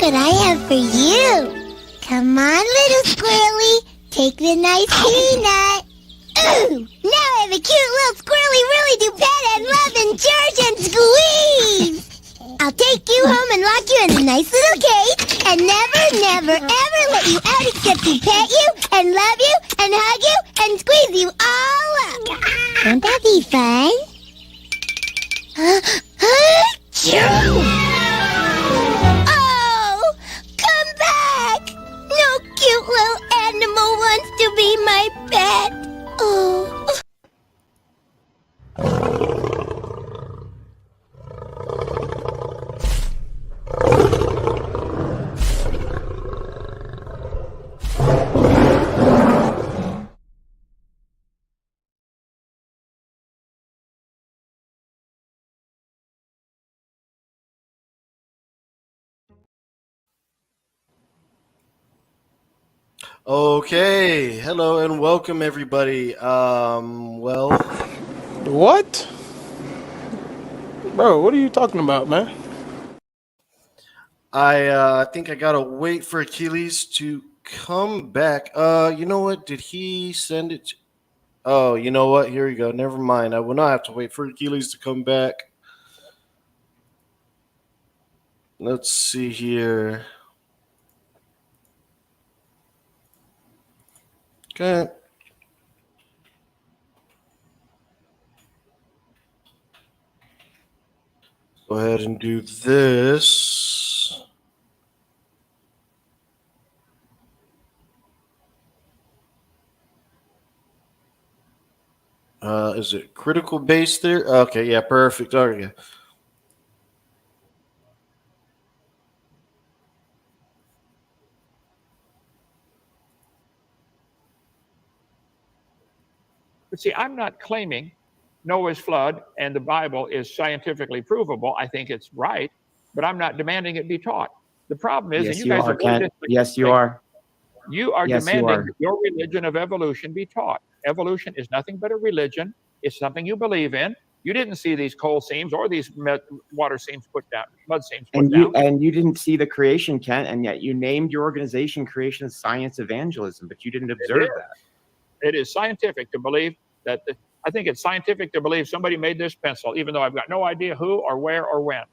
what I have for you. Come on, little squirrely. Take the nice peanut. Ooh, now I have a cute little squirrely really do pet and love and cherish and squeeze. I'll take you home and lock you in a nice little cage and never, ever let you out except to pet you and love you and hug you and squeeze you all up. Won't that be fun? Oh, come back! No cute little animal wants to be my pet. Oh. Okay, hello and welcome everybody. What? Bro, what are you talking about, man? I think I gotta wait for Achilles to come back. You know what? Did he send it? Oh, you know what? Here we go. Never mind. I will not have to wait for Achilles to come back. Let's see here. Okay. Go ahead and do this. Is it critical base there? Okay, yeah, perfect. Okay. But see, I'm not claiming Noah's flood and the Bible is scientifically provable. I think it's right, but I'm not demanding it be taught. The problem is, Yes, and you guys are, are Kent. Yes, you are. You are Yes, you demanding are. that your religion of evolution be taught. Evolution is nothing but a religion. It's something you believe in. You didn't see these coal seams or these water seams put down, mud seams put down. And you didn't see the creation, Kent, and yet you named your organization Creation Science Evangelism, but you didn't observe that. It is scientific to believe that. I think it's scientific to believe somebody made this pencil, even though I've got no idea who or where or when.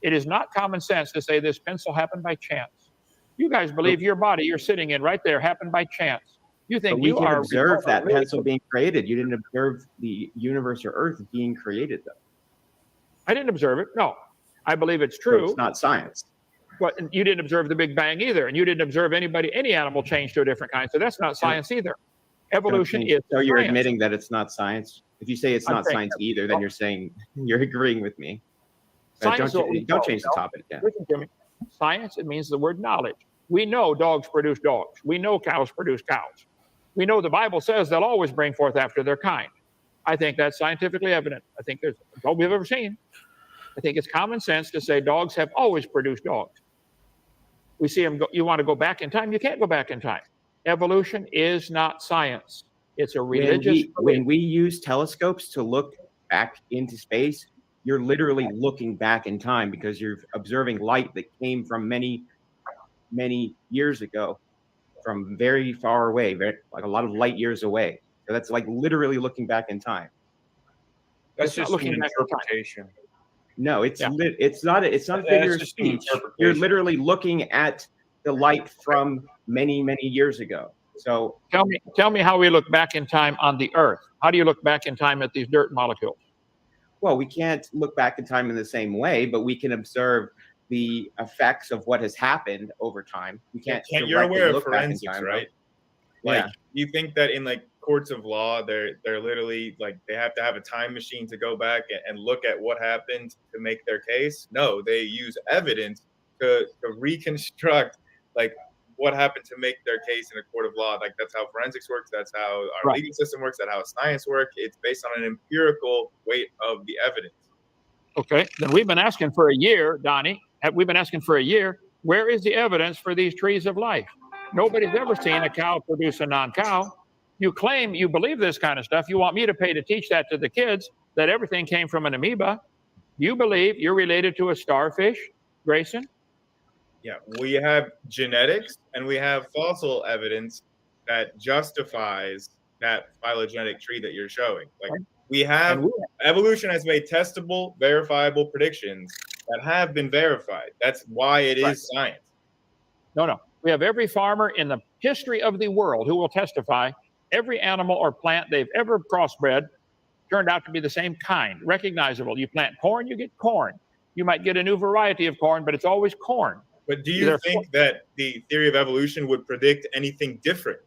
It is not common sense to say this pencil happened by chance. You guys believe your body you're sitting in right there happened by chance. You think But we you can are observe that really pencil being created. You didn't observe the universe or Earth being created, though. I didn't observe it. No, I believe it's So true. it's not science. But you didn't observe the Big Bang either, and you didn't observe any animal change to a different kind. So that's not science either. Evolution is. So you're science. admitting that it's not science. If you say it's not science either, then you're saying you're agreeing with me. Science, Don't change the topic again. Listen to me. Science, it means the word knowledge. We know dogs produce dogs. We know cows produce cows. We know the Bible says they'll always bring forth after their kind. I think that's scientifically evident. I think there's all we've ever seen. I think it's common sense to say dogs have always produced dogs. We see them. You want to go back in time? You can't go back in time. Evolution is not science. It's a religious. When we use telescopes to look back into space, you're literally looking back in time because you're observing light that came from many, many years ago, from very far away, like a lot of light years away. So that's like literally looking back in time. That's just an interpretation. No, it's not a figure of speech. You're literally looking at the light from many, many years ago. So tell me how we look back in time on the Earth. How do you look back in time at these dirt molecules? Well, we can't look back in time in the same way, but we can observe the effects of what has happened over time. We can't. You're aware of forensics, right? Like, yeah. You think that in like courts of law, they're literally like they have to have a time machine to go back and look at what happened to make their case? No, they use evidence to reconstruct like what happened to make their case in a court of law. Like that's how forensics works. That's how our legal system works. That's how science works. It's based on an empirical weight of the evidence. Okay, then we've been asking for a year, Donnie. We've been asking for a year. Where is the evidence for these trees of life? Nobody's ever seen a cow produce a non-cow. You claim you believe this kind of stuff. You want me to pay to teach that to the kids, that everything came from an amoeba. You believe you're related to a starfish, Grayson? Yeah, we have genetics and we have fossil evidence that justifies that phylogenetic tree that you're showing. Like we have And we, evolution has made testable, verifiable predictions that have been verified. That's why it is science. no. We have every farmer in the history of the world who will testify every animal or plant they've ever crossbred turned out to be the same kind, recognizable. You plant corn, you get corn. You might get a new variety of corn, but it's always corn. But do you think that the theory of evolution would predict anything different?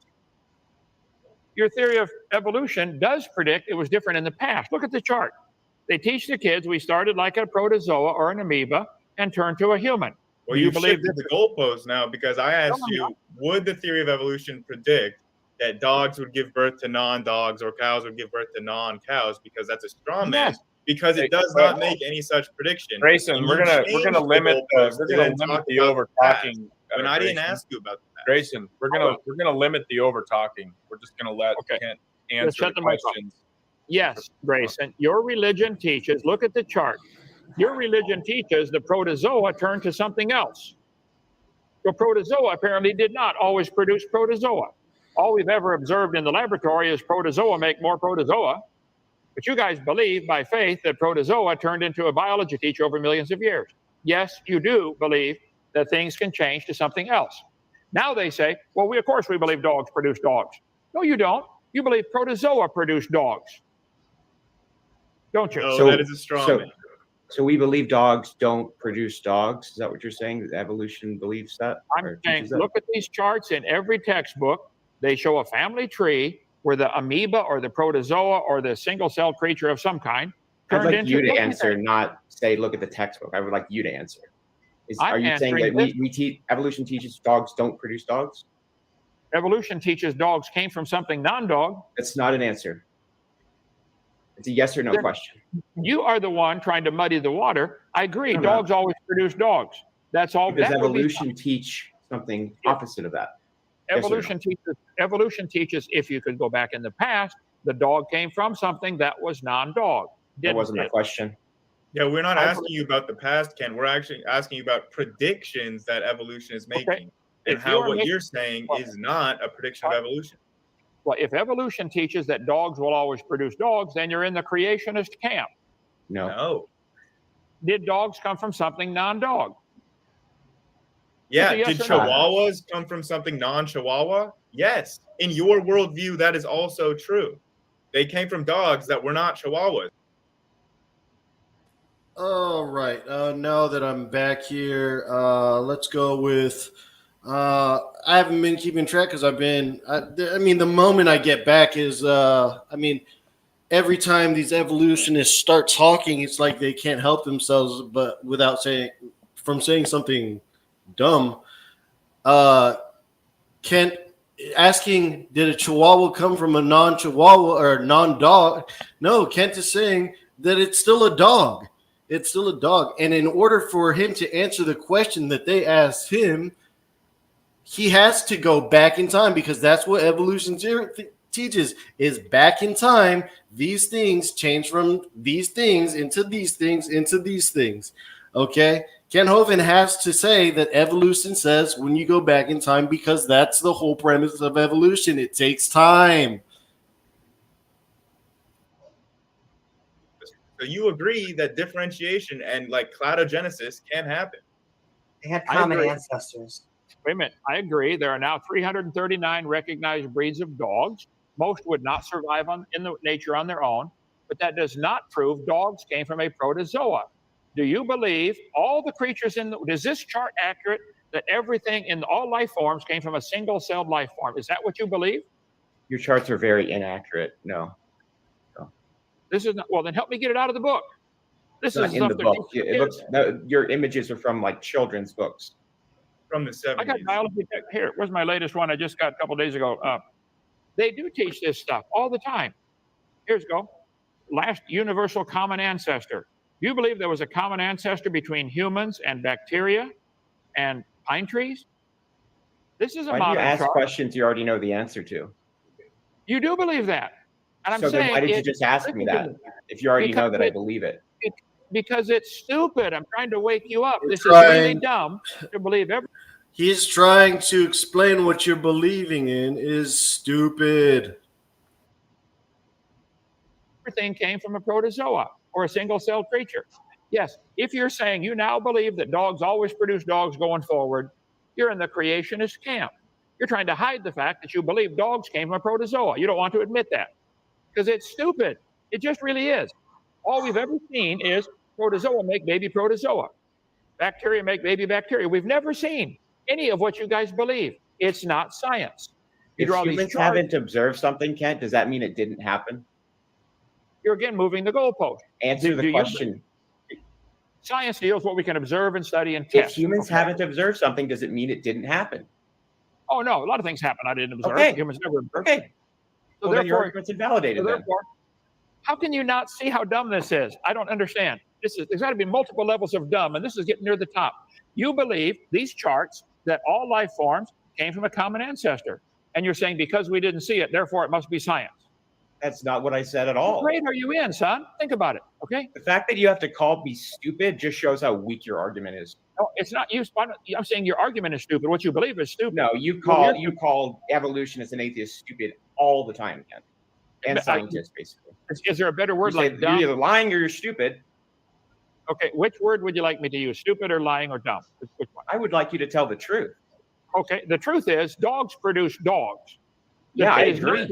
Your theory of evolution does predict it was different in the past. Look at the chart. They teach the kids we started like a protozoa or an amoeba and turned to a human. Well, Do you believe shifted the goalpost now because I asked you, would the theory of evolution predict that dogs would give birth to non-dogs or cows would give birth to non-cows? Because that's a straw man. Yes. Because it does not make any such prediction. Grayson, And we're you gonna changed the limit goalpost we're to gonna then limit talk the about over past. talking. And I didn't ask you about that. Grayson, we're gonna limit the over talking. We're just gonna let Kent answer shut the the mic off. questions. Yes, Grayson, your religion teaches, look at the chart. Your religion teaches the protozoa turned to something else. The protozoa apparently did not always produce protozoa. All we've ever observed in the laboratory is protozoa make more protozoa. But you guys believe by faith that protozoa turned into a biology teacher over millions of years. Yes, you do believe that things can change to something else. Now they say, well, of course we believe dogs produce dogs. No, you don't. You believe protozoa produce dogs. Don't you? No, that is a straw man. So we believe dogs don't produce dogs. Is that what you're saying? Evolution believes that? I'm saying, look at these charts in every textbook. They show a family tree where the amoeba or the protozoa or the single-celled creature of some kind I'd turned like into you to answer, not say, look at the textbook. I would like you to answer. Are you saying answering that evolution teaches dogs don't produce dogs? Evolution teaches dogs came from something non-dog. That's not an answer. It's a yes or no question. You are the one trying to muddy the water. I agree. No, no. Dogs always produce dogs. That's all. Does that would be evolution teach something opposite of that? Yes or no? Evolution teaches if you could go back in the past, the dog came from something that was non-dog. That wasn't my question. Yeah, we're not asking you about the past, Ken. We're actually asking you about predictions that evolution is making. And If how you're what making- you're saying is not a prediction of evolution. Well, if evolution teaches that dogs will always produce dogs, then you're in the creationist camp. No. No. Did dogs come from something non-dog? Yeah, It's a did yes or no. chihuahuas come from something non-chihuahua? Yes. In your worldview, that is also true. They came from dogs that were not chihuahuas. All right. Now that I'm back here, let's go with. I haven't been keeping track because I've been. I mean, the moment I get back is. Every time these evolutionists start talking, it's like they can't help themselves, but without saying something dumb. Kent asking, did a Chihuahua come from a non-Chihuahua or non-dog? No, Kent is saying that it's still a dog. It's still a dog. And in order for him to answer the question that they asked him, he has to go back in time because that's what evolution teaches is back in time. These things change from these things into these things into these things. Okay? Ken Hovind has to say that evolution says when you go back in time because that's the whole premise of evolution. It takes time. So you agree that differentiation and like cladogenesis can happen. They had I common agree. ancestors. Wait a minute. I agree. There are now 339 recognized breeds of dogs. Most would not survive in the nature on their own, but that does not prove dogs came from a protozoa. Do you believe all the creatures is this chart accurate that everything in all life forms came from a single-celled life form? Is that what you believe? Your charts are very inaccurate. No. This is not, well, then help me get it out of the book. This It's is not in stuff the they're book. teaching It kids. looks, no, your images are from like children's books. From the 70s. I got biology here. Where's my latest one? I just got a couple days ago. They do teach this stuff all the time. Here's go. Last universal common ancestor. You believe there was a common ancestor between humans and bacteria and pine trees? This is a Why do you modern ask chart. questions you already know the answer to? You do believe that. And I'm So then saying why did you it- just ask me that if you already know that I believe it? because it's stupid. I'm trying to wake you up. This is really trying- dumb to believe He's trying to explain what you're believing in is stupid. everything came from a protozoa or a single-celled creature. Yes, if you're saying you now believe that dogs always produce dogs going forward, you're in the creationist camp. You're trying to hide the fact that you believe dogs came from a protozoa. You don't want to admit that because it's stupid. It just really is. All we've ever seen is protozoa make baby protozoa. Bacteria make baby bacteria. We've never seen any of what you guys believe. It's not science. You If draw these humans charts, haven't observed something, Kent, does that mean it didn't happen? you're again moving the goalpost. Answer Do the you- question. Science deals what we can observe and study and If test. humans okay? haven't observed something, does it mean it didn't happen? Oh no, a lot of things happen I didn't observe. Okay. Humans never observe. Okay. So Well, then your therefore, argument's invalidated then. how can you not see how dumb this is? I don't understand. There's got to be multiple levels of dumb, and this is getting near the top. You believe these charts that all life forms came from a common ancestor, and you're saying because we didn't see it, therefore it must be science. That's not what I said at What all. grade are you in, son? Think about it. Okay? The fact that you have to call me stupid just shows how weak your argument is. No, it's not you. I'm saying your argument is stupid. What you believe is stupid. No, you Well, call evolutionists and atheists stupid all the time, Kent. And But I- scientists, basically. Is there a better word You say like you're dumb? either lying or you're stupid. Okay, which word would you like me to use? Stupid or lying or dumb? Which one? I would like you to tell the truth. Okay, the truth is dogs produce dogs. Yeah, It I is agree. not-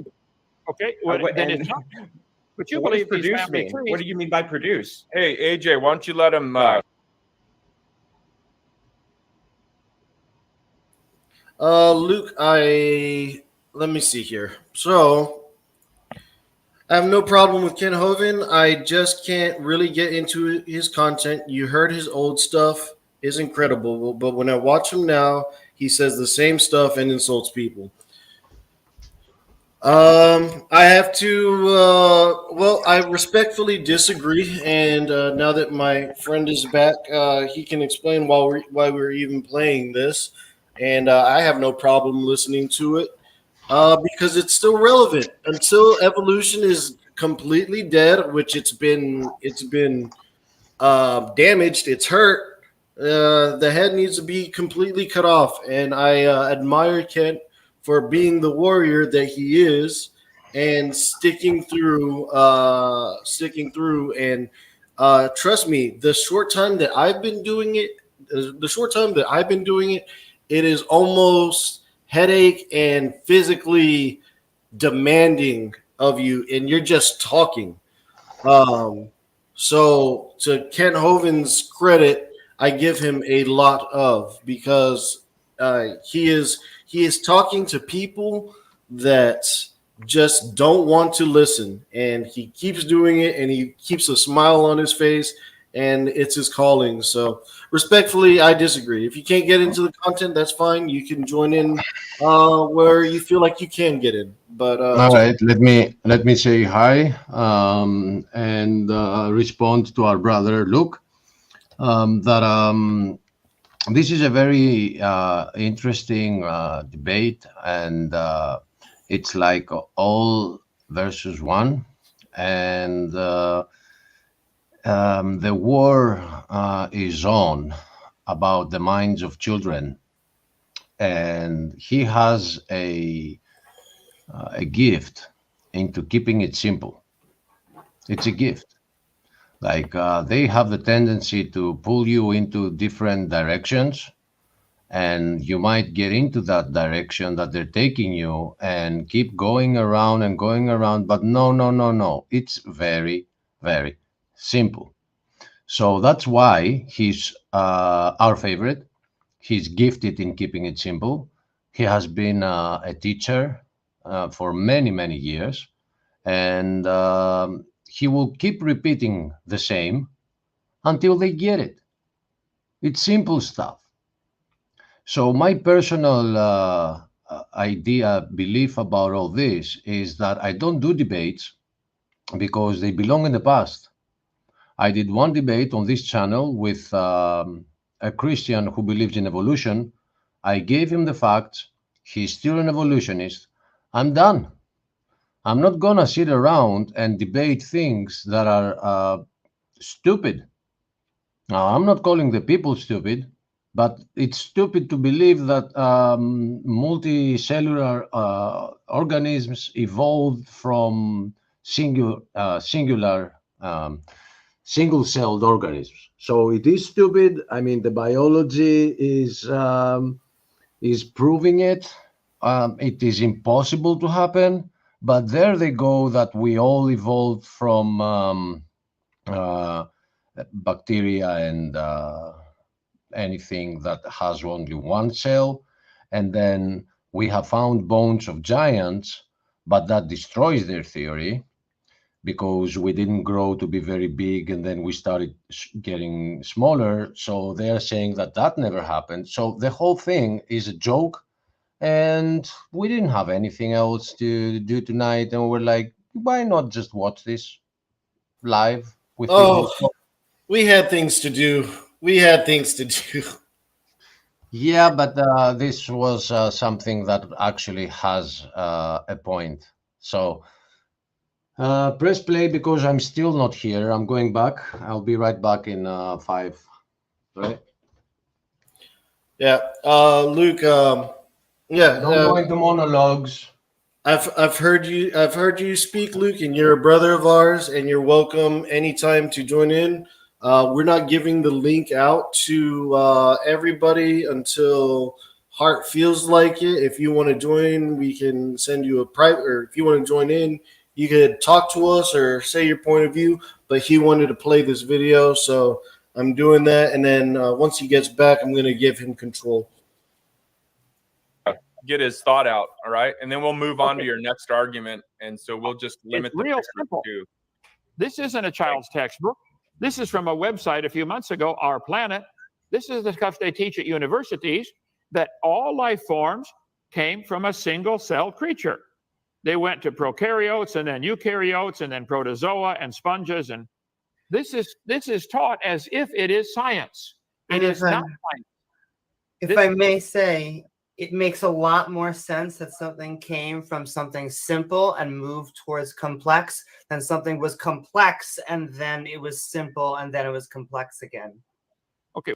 Okay, well, what- then and- it's not. But you What does believe these produce family mean? trees. What do you mean by produce? Hey, AJ, why don't you let him? Luke, let me see here. So I have no problem with Ken Hovind. I just can't really get into his content. You heard his old stuff is incredible, but when I watch him now, he says the same stuff and insults people. I have to. Well, I respectfully disagree, and now that my friend is back, he can explain why we're even playing this, and I have no problem listening to it because it's still relevant until evolution is completely dead, which it's been damaged. It's hurt. The head needs to be completely cut off, and I admire Kent for being the warrior that he is and sticking through and trust me, the short time that I've been doing it, it is almost headache and physically demanding of you, and you're just talking. So to Kent Hovind's credit, I give him a lot of, because he is talking to people that just don't want to listen, and he keeps doing it, and he keeps a smile on his face, and it's his calling. So respectfully, I disagree. If you can't get into the content, that's fine. You can join in where you feel like you can get in. But all right, let me say hi and respond to our brother Luke. This is a very interesting debate, and it's like all versus one, and the war is on about the minds of children, and he has a gift into keeping it simple. It's a gift. Like they have the tendency to pull you into different directions, and you might get into that direction that they're taking you and keep going around and going around. But no. It's very, very simple. So that's why he's our favorite. He's gifted in keeping it simple. He has been a teacher for many, many years, and he will keep repeating the same until they get it. It's simple stuff. So my personal belief about all this is that I don't do debates because they belong in the past. I did one debate on this channel with a Christian who believes in evolution. I gave him the facts. He's still an evolutionist. I'm done. I'm not going to sit around and debate things that are stupid. Now, I'm not calling the people stupid, but it's stupid to believe that multicellular organisms evolved from singular single-celled organisms. So it is stupid. I mean, the biology is proving it. It is impossible to happen, but there they go that we all evolved from bacteria and anything that has only one cell. And then we have found bones of giants, but that destroys their theory because we didn't grow to be very big and then we started getting smaller. So they're saying that that never happened. So the whole thing is a joke. And we didn't have anything else to do tonight. And we're like, why not just watch this live with Oh, people? we had things to do. We had things to do. Yeah, but this was something that actually has a point. So press play because I'm still not here. I'm going back. I'll be right back in 5. Right? Yeah, Luke. Yeah, Don't go into monologues. I've heard you speak, Luke, and you're a brother of ours, and you're welcome anytime to join in. We're not giving the link out to everybody until Heart feels like it. If you want to join, we can send you a private, or if you want to join in, you could talk to us or say your point of view. But he wanted to play this video, so I'm doing that. And then once he gets back, I'm going to give him control. Get his thought out, all right, and then we'll move on to your next argument. And so we'll just limit It's real simple. to. This isn't a child's textbook. This is from a website a few months ago, Our Planet. This is the stuff they teach at universities, that all life forms came from a single-cell creature. They went to prokaryotes and then eukaryotes and then protozoa and sponges. And this is taught as if it is science. It is not science. If I may say, it makes a lot more sense that something came from something simple and moved towards complex than something was complex and then it was simple and then it was complex again. Okay.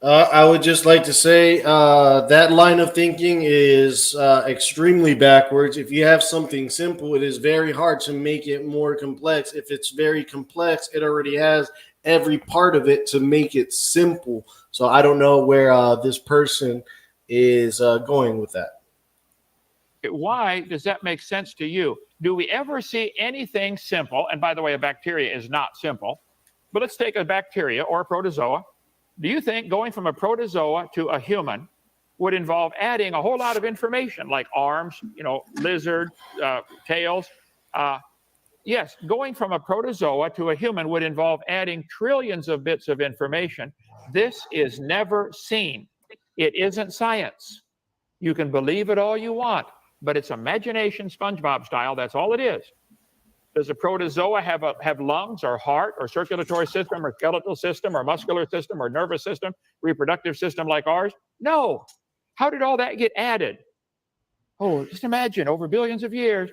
I would just like to say that line of thinking is extremely backwards. If you have something simple, it is very hard to make it more complex. If it's very complex, it already has every part of it to make it simple. So I don't know where this person is going with that. Why does that make sense to you? Do we ever see anything simple? And by the way, a bacteria is not simple, but let's take a bacteria or a protozoa. Do you think going from a protozoa to a human would involve adding a whole lot of information like arms, lizard, tails? Yes, going from a protozoa to a human would involve adding trillions of bits of information. This is never seen. It isn't science. You can believe it all you want, but it's imagination, SpongeBob style. That's all it is. Does a protozoa have lungs or heart or circulatory system or skeletal system or muscular system or nervous system, reproductive system like ours? No. How did all that get added? Oh, just imagine over billions of years.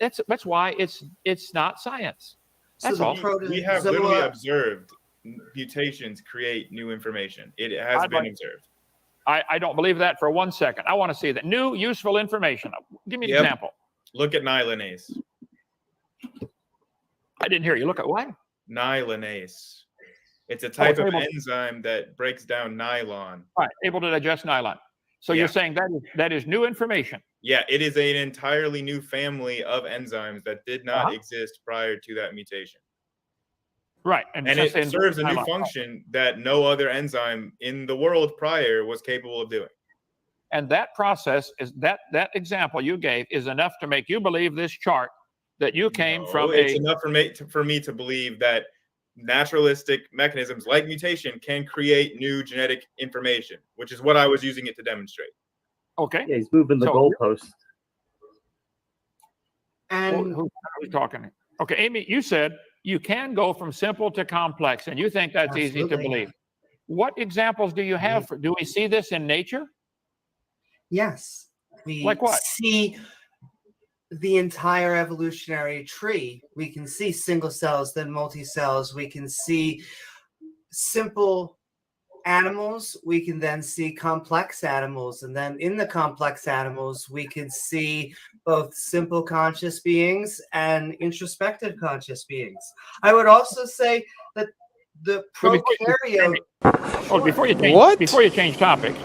That's why it's not science. That's all. We have literally observed mutations create new information. It has been observed. I don't believe that for 1 second. I want to see that new useful information. Give me an example. Look at nihilase. I didn't hear you. Look at what? Nihilase. It's a type of enzyme that breaks down nylon. Right, able to digest nylon. So you're saying that is new information. Yeah, it is an entirely new family of enzymes that did not exist prior to that mutation. Right. And it serves a new function that no other enzyme in the world prior was capable of doing. And that process is that example you gave is enough to make you believe this chart that you came from it's enough for me to believe that naturalistic mechanisms like mutation can create new genetic information, which is what I was using it to demonstrate. Okay. Yeah, he's moving the goalpost. And who's talking? Okay, Amy, you said you can go from simple to complex, and you think that's easy to believe. What examples do you have? Do we see this in nature? Yes. We like what? see the entire evolutionary tree. We can see single cells, then multi-cells. We can see simple animals. We can then see complex animals. And then in the complex animals, we can see both simple conscious beings and introspective conscious beings. I would also say that the prokaryote... Oh, before you change topics,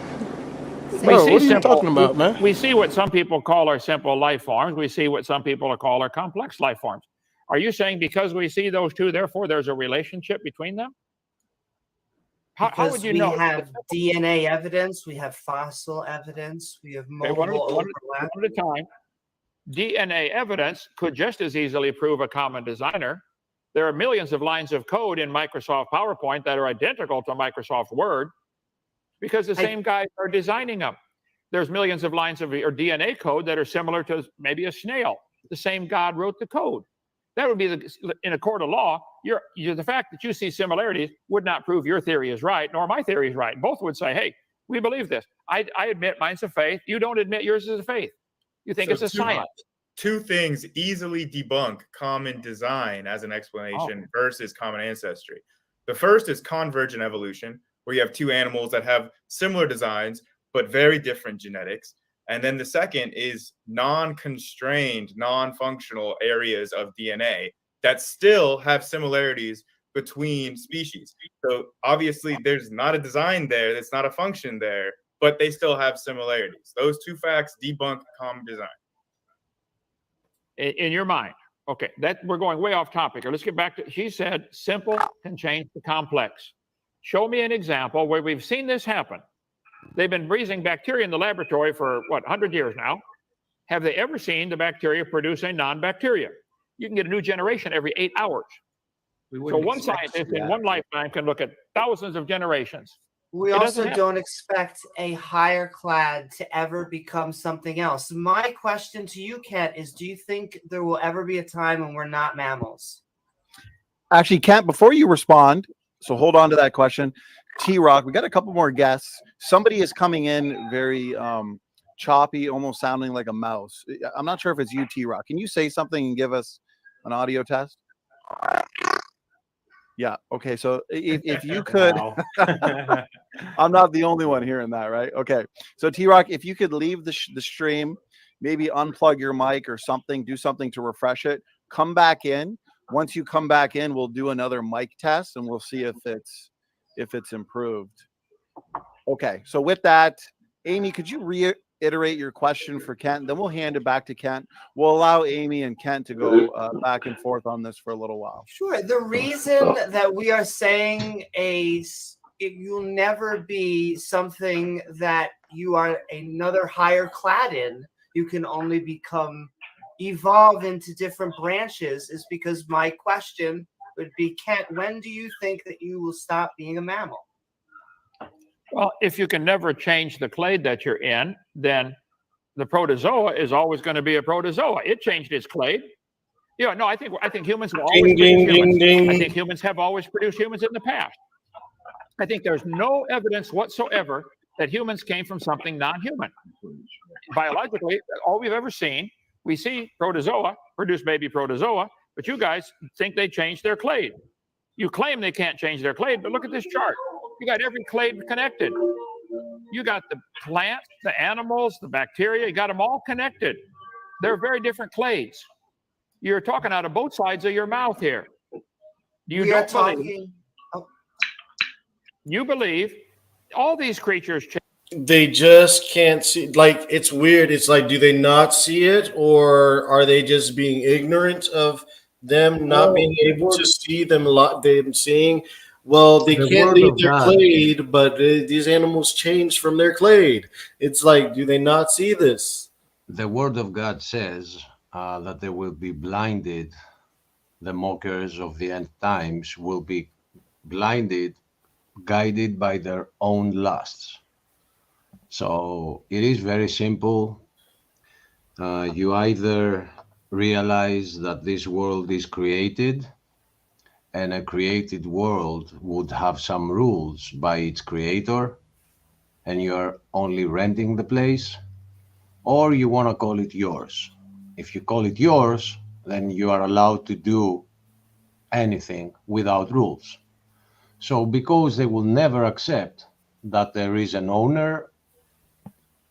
Bro, what are you talking about, man? We see what some people call our simple life forms. We see what some people call our complex life forms. Are you saying because we see those two, therefore there's a relationship between them? How would you know? We have DNA evidence, we have fossil evidence, we have multiple overlap. One at a time. DNA evidence could just as easily prove a common designer. There are millions of lines of code in Microsoft PowerPoint that are identical to Microsoft Word because the same guys are designing them. There's millions of lines of or DNA code that are similar to maybe a snail. The same God wrote the code. That would be in a court of law. The fact that you see similarities would not prove your theory is right, nor my theory is right. Both would say, hey, we believe this. I admit mine's a faith. You don't admit yours is a faith. You think it's a science. Two things easily debunk common design as an explanation versus common ancestry. The first is convergent evolution, where you have two animals that have similar designs, but very different genetics. And then the second is non-constrained, non-functional areas of DNA that still have similarities between species. So obviously there's not a design there, there's not a function there, but they still have similarities. Those two facts debunk common design. In your mind. Okay, that we're going way off topic. Let's get back to, she said, simple can change to complex. Show me an example where we've seen this happen. They've been breeding bacteria in the laboratory for, 100 years now. Have they ever seen the bacteria produce a non-bacteria? You can get a new generation every 8 hours. So one scientist in one lifetime can look at thousands of generations. We also don't expect a higher clad to ever become something else. My question to you, Kent, is do you think there will ever be a time when we're not mammals? Actually, Kent, before you respond, so hold on to that question. T-Rock, we got a couple more guests. Somebody is coming in very choppy, almost sounding like a mouse. I'm not sure if it's you, T-Rock. Can you say something and give us an audio test? Yeah. Okay. So if you could, I'm not the only one hearing that, right? Okay. So T-Rock, if you could leave the stream, maybe unplug your mic or something, do something to refresh it, come back in. Once you come back in, we'll do another mic test and we'll see if it's improved. Okay. So with that, Amy, could you reiterate your question for Kent? Then we'll hand it back to Kent. We'll allow Amy and Kent to go back and forth on this for a little while. Sure. The reason that we are saying you'll never be something that you are another higher clad in, you can only evolve into different branches, is because my question would be, Kent, when do you think that you will stop being a mammal? Well, if you can never change the clade that you're in, then the protozoa is always going to be a protozoa. It changed its clade. No, I think humans have always produced humans. I think humans have always produced humans in the past. I think there's no evidence whatsoever that humans came from something non-human. Biologically, all we've ever seen, we see protozoa produce baby protozoa, but you guys think they changed their clade. You claim they can't change their clade, but look at this chart. You got every clade connected. You got the plants, the animals, the bacteria, you got them all connected. They're very different clades. You're talking out of both sides of your mouth here. You believe all these creatures change. They just can't see. Like, it's weird. It's like, do they not see it, or are they just being ignorant of them not being able to see them seeing? Well, they can't leave their clade, but these animals change from their clade. It's like, do they not see this? The word of God says that they will be blinded. The mockers of the end times will be blinded, guided by their own lusts. So it is very simple. You either realize that this world is created, and a created world would have some rules by its creator, and you're only renting the place, or you want to call it yours. If you call it yours, then you are allowed to do anything without rules. So because they will never accept that there is an owner,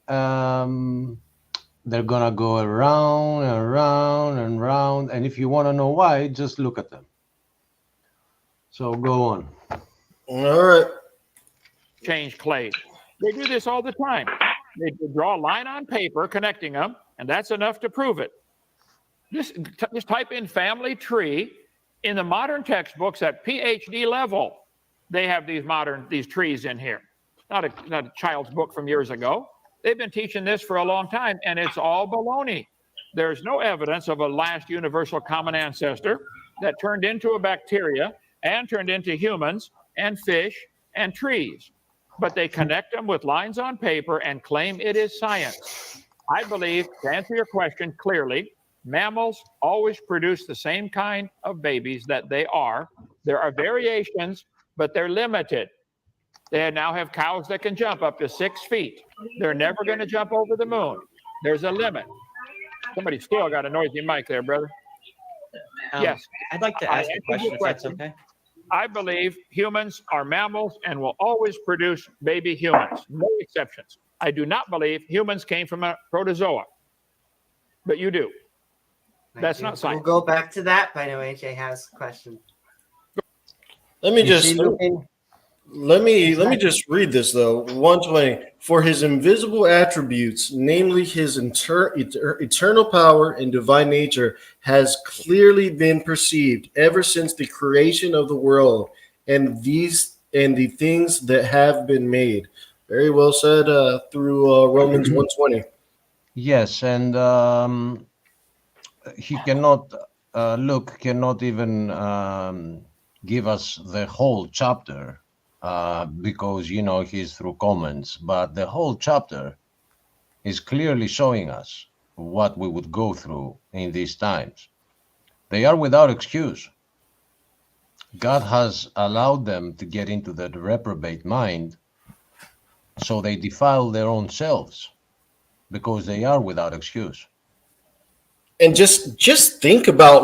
they're gonna go around and round and round. And if you want to know why, just look at them. So go on. All right. Change clays. They do this all the time. They draw a line on paper connecting them, and that's enough to prove it. Just type in family tree. In the modern textbooks at PhD level, they have these trees in here. Not a child's book from years ago. They've been teaching this for a long time, and it's all baloney. There's no evidence of a last universal common ancestor that turned into a bacteria and turned into humans and fish and trees. But they connect them with lines on paper and claim it is science. I believe, to answer your question clearly, mammals always produce the same kind of babies that they are. There are variations, but they're limited. They now have cows that can jump up to 6 feet. They're never going to jump over the moon. There's a limit. Somebody still got a noisy mic there, brother. Yes. I'd like to ask a question, if that's okay. I believe humans are mammals and will always produce baby humans. No exceptions. I do not believe humans came from a protozoa. But you do. That's not science. We'll go back to that, but I know AJ has a question. Let me just read this though. 120. For his invisible attributes, namely his eternal power and divine nature, has clearly been perceived ever since the creation of the world and the things that have been made. Very well said through Romans 1:20. Yes, and he cannot cannot even give us the whole chapter. Because, he's through comments, but the whole chapter is clearly showing us what we would go through in these times. They are without excuse. God has allowed them to get into the reprobate mind, so they defile their own selves because they are without excuse. And just think about,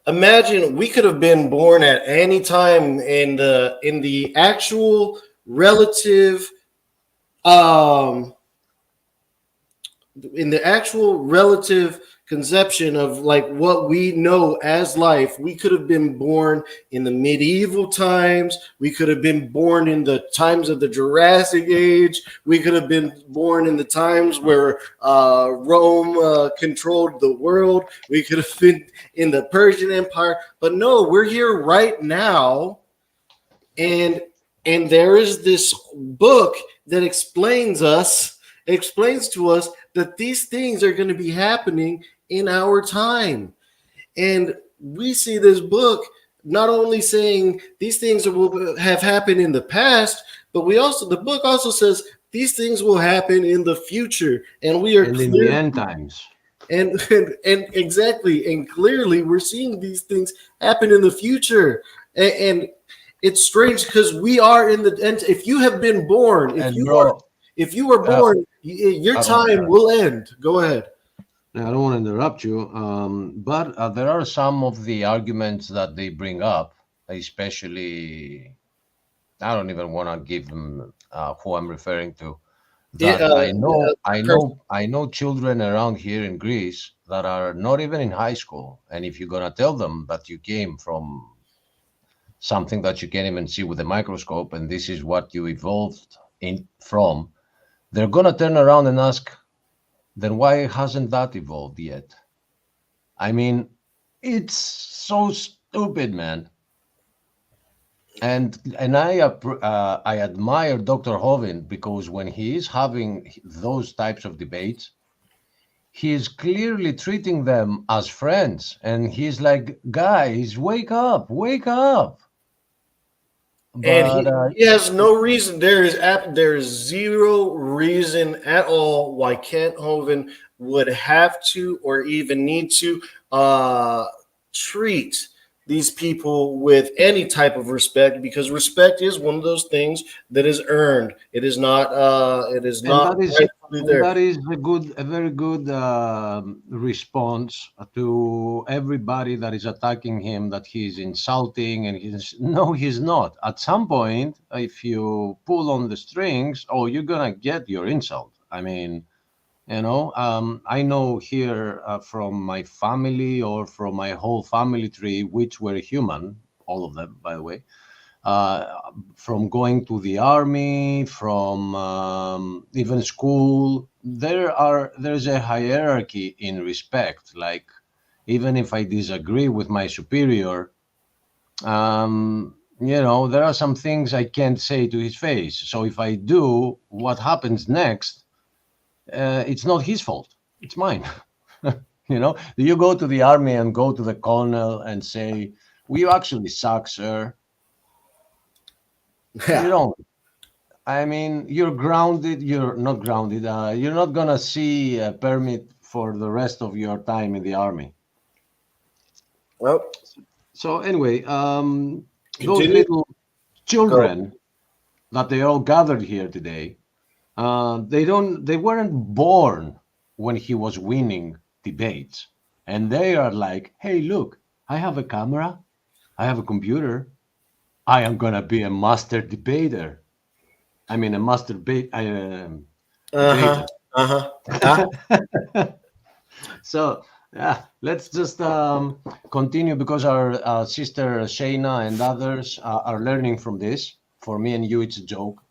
imagine we could have been born at any time in the actual relative conception of what we know as life. We could have been born in the medieval times. We could have been born in the times of the Jurassic Age. We could have been born in the times where Rome controlled the world. We could have been in the Persian Empire. But no, we're here right now. And there is this book that explains to us that these things are going to be happening in our time. And we see this book not only saying these things will have happened in the past, but the book also says these things will happen in the future. And we are in the end times. And exactly. And clearly we're seeing these things happen in the future. And it's strange because we are in the end. If you have been born, if you were born, your time will end. Go ahead. I don't want to interrupt you, but there are some of the arguments that they bring up, especially, I don't even want to give them who I'm referring to. I know children around here in Greece that are not even in high school, and if you're gonna tell them that you came from something that you can't even see with a microscope, and this is what you evolved from, they're gonna turn around and ask, then why hasn't that evolved yet? I mean, it's so stupid, man. And I admire Dr. Hovind because when he is having those types of debates, he is clearly treating them as friends. And he's like, guys, wake up, wake up. And he has no reason. There is zero reason at all why Kent Hovind would have to or even need to treat these people with any type of respect, because respect is one of those things that is earned. It is not. It is And not. that is a very good response to everybody that is attacking him, that he's insulting, and he's not. At some point, if you pull on the strings, you're gonna get your insult. I mean, I know here from my family or from my whole family tree, which were human, all of them, by the way, from going to the army, from even school, there's a hierarchy in respect. Like, even if I disagree with my superior, there are some things I can't say to his face. So if I do, what happens next? It's not his fault. It's mine. Do you go to the army and go to the colonel and say, "Well, you actually suck, sir"? You don't. I mean, you're grounded. You're not grounded. You're not gonna see a permit for the rest of your time in the army. Well, so anyway, those little children that they all gathered here today, they weren't born when he was winning debates, and they are like, "Hey, look, I have a camera, I have a computer, I am gonna be a master debater. I mean, a master debater." So yeah, let's just continue, because our sister Shayna and others are learning from this. For me and you, it's a joke.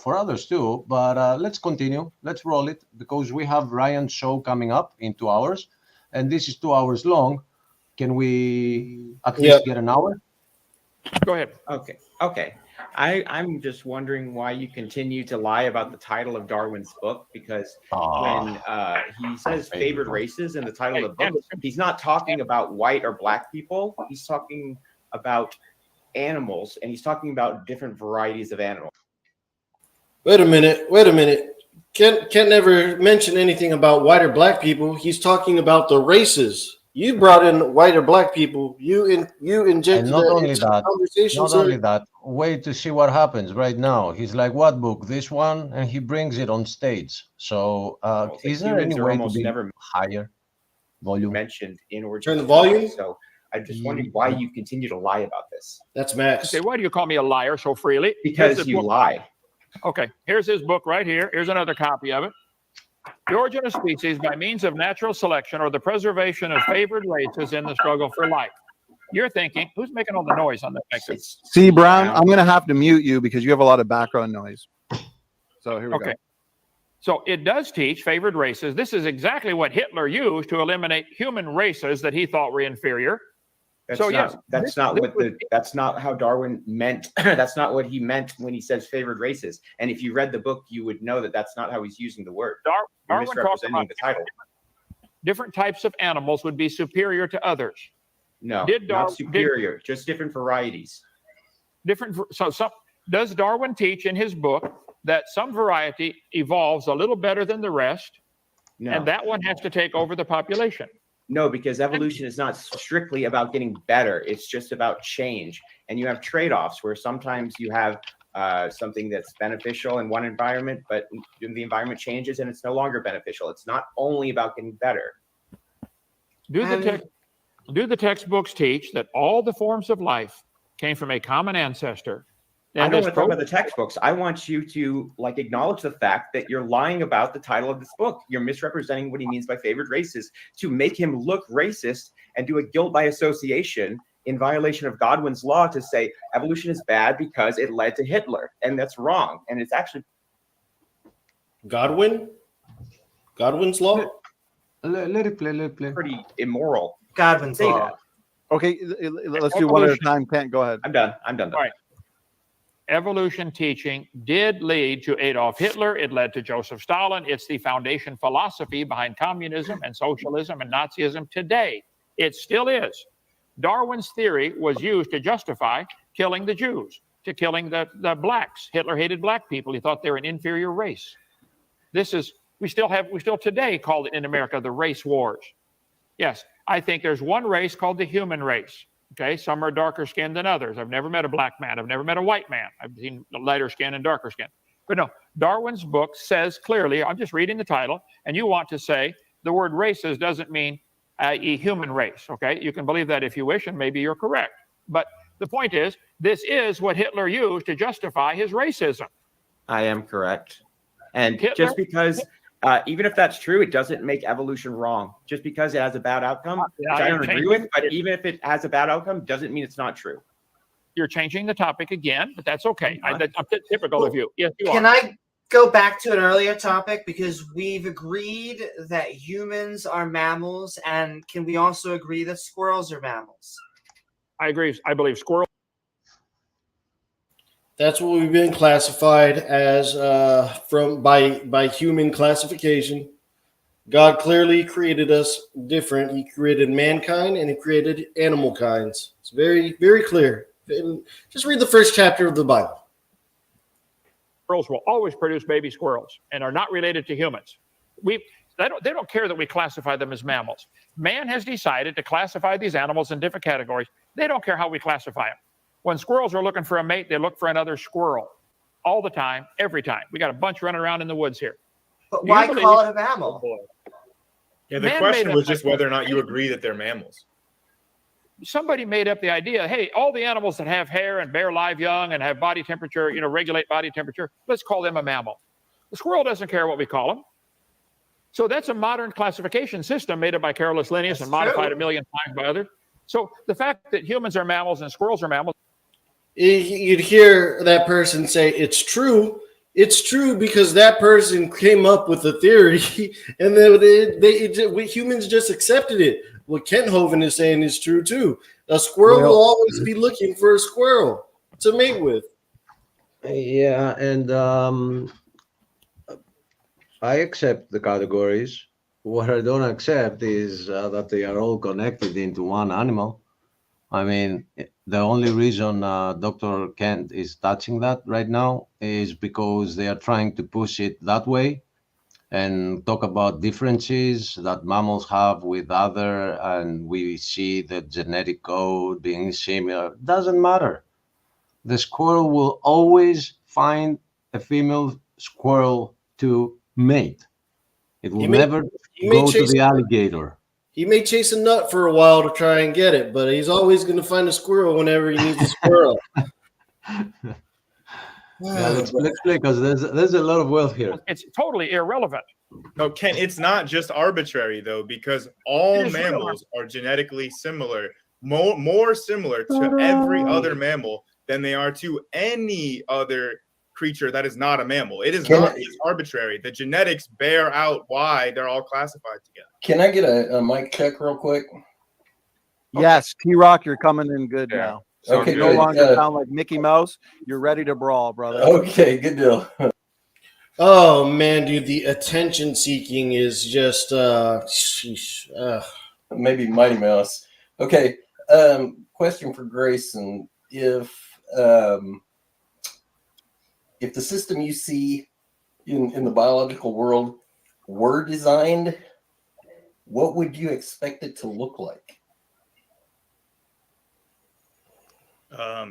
For others too, but let's continue. Let's roll it, because we have Ryan's show coming up in 2 hours, and this is 2 hours long. Can we at least get an hour? Go ahead. Okay. I'm just wondering why you continue to lie about the title of Darwin's book, because when he says favored races in the title of the book, he's not talking about white or black people. He's talking about animals, and he's talking about different varieties of animals. Wait a minute. Kent never mentioned anything about white or black people. He's talking about the races. You brought in white or black people. You injected And not only conversation. that, wait to see what happens right now. He's like, "What book? This one?" And he brings it on stage. So is there any way to be never higher volume? Mentioned in order turn the volume. So I'm just wondering why you continue to lie about this. That's Max. Okay, why do you call me a liar so freely? Because you lie. Okay, here's his book right here. Here's another copy of it. The Origin of Species by Means of Natural Selection, or the Preservation of Favored Races in the Struggle for Life. You're thinking, who's making all the noise on that exit? See, Brown, I'm going to have to mute you because you have a lot of background noise. So here we go. So it does teach favored races. This is exactly what Hitler used to eliminate human races that he thought were inferior. That's not how Darwin meant. That's not what he meant when he says favored races. And if you read the book, you would know that that's not how he's using the word. Darwin misrepresenting talked about the title. Different types of animals would be superior to others. No, not superior, just different varieties. Does Darwin teach in his book that some variety evolves a little better than the rest, and that one has to take over the population? No, because evolution is not strictly about getting better. It's just about change. And you have trade-offs where sometimes you have something that's beneficial in one environment, but the environment changes and it's no longer beneficial. It's not only about getting better. Do the textbooks teach that all the forms of life came from a common ancestor? I don't want to talk about the textbooks. I want you to acknowledge the fact that you're lying about the title of this book. You're misrepresenting what he means by favored races to make him look racist and do a guilt by association in violation of Godwin's law to say evolution is bad because it led to Hitler. And that's wrong. And it's actually Godwin's law? Let it play. Pretty immoral. Godwin's law. That. Okay, let's do one at a time. Kent, go ahead. I'm done. All right. Evolution teaching did lead to Adolf Hitler. It led to Joseph Stalin. It's the foundation philosophy behind communism and socialism and Nazism today. It still is. Darwin's theory was used to justify killing the Jews, to killing the blacks. Hitler hated black people. He thought they were an inferior race. We still today call it in America the race wars. Yes, I think there's one race called the human race. Okay, some are darker skinned than others. I've never met a black man. I've never met a white man. I've seen lighter skin and darker skin. But no, Darwin's book says clearly, I'm just reading the title, and you want to say the word races doesn't mean a human race. Okay, you can believe that if you wish, and maybe you're correct. But the point is, this is what Hitler used to justify his racism. I am correct. And Hitler- just because, even if that's true, it doesn't make evolution wrong. Just because it has a bad outcome, Yeah, which I you're don't agree changing- with, but even if it has a bad outcome, doesn't mean it's not true. You're changing the topic again, but that's okay. That's typical of you. Yes, you Can are. I go back to an earlier topic? Because we've agreed that humans are mammals, and can we also agree that squirrels are mammals? I agree. I believe squirrel. That's what we've been classified as by human classification. God clearly created us different. He created mankind and he created animal kinds. It's very, very clear. Just read the first chapter of the Bible. Squirrels will always produce baby squirrels and are not related to humans. They don't care that we classify them as mammals. Man has decided to classify these animals in different categories. They don't care how we classify them. When squirrels are looking for a mate, they look for another squirrel all the time, every time. We got a bunch running around in the woods here. But Do you why believe- call it a mammal? Yeah, the Man question made was up just that whether or not you agree that they're mammals. Somebody made up the idea, hey, all the animals that have hair and bear live young and have body temperature, regulate body temperature, let's call them a mammal. The squirrel doesn't care what we call them. So that's a modern classification system made up by Carolus Linnaeus and modified true. a million times by others. So the fact that humans are mammals and squirrels are mammals. You'd hear that person say, it's true. It's true because that person came up with the theory and then we humans just accepted it. What Kent Hovind is saying is true too. A squirrel will always be looking for a squirrel to mate with. Yeah, and I accept the categories. What I don't accept is that they are all connected into one animal. I mean, the only reason Dr. Kent is touching that right now is because they are trying to push it that way and talk about differences that mammals have with other, and we see the genetic code being similar. Doesn't matter. The squirrel will always find a female squirrel to mate. It will never go to the alligator. He may chase a nut for a while to try and get it, but he's always going to find a squirrel whenever he needs a squirrel. Yeah, let's play because there's a lot of wealth here. It's totally irrelevant. No, Ken, it's not just arbitrary though, because all It is mammals are genetically similar, more similar to every other mammal than they are to any other creature that is not a mammal. It is not just arbitrary. The genetics bear out why they're all classified together. Can I get a mic check real quick? Yes, T-Rock, you're coming in good now. So Okay, you no good. longer sound like Mickey Mouse. You're ready to brawl, brother. Okay, good deal. Oh man, dude, the attention seeking is just Maybe Mighty Mouse. Okay, question for Grayson: if the system you see in the biological world were designed, what would you expect it to look like?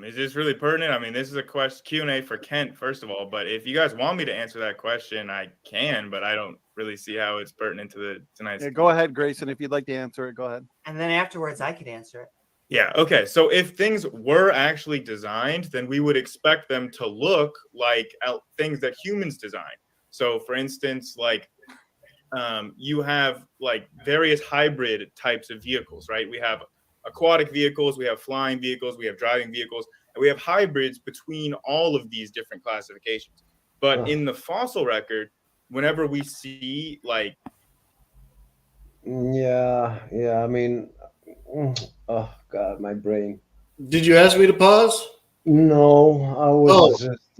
Is this really pertinent? I mean, this is a Q&A for Kent, first of all, but if you guys want me to answer that question, I can, but I don't really see how it's pertinent to tonight's. Yeah, go ahead, Grayson. If you'd like to answer it, go ahead. And then afterwards, I could answer it. Yeah, okay. So if things were actually designed, then we would expect them to look like things that humans design. So for instance, like you have like various hybrid types of vehicles, right? We have aquatic vehicles, we have flying vehicles, we have driving vehicles, and we have hybrids between all of these different classifications. But in the fossil record, whenever we see like I mean, oh god, my brain. Did you ask me to pause? No, I was just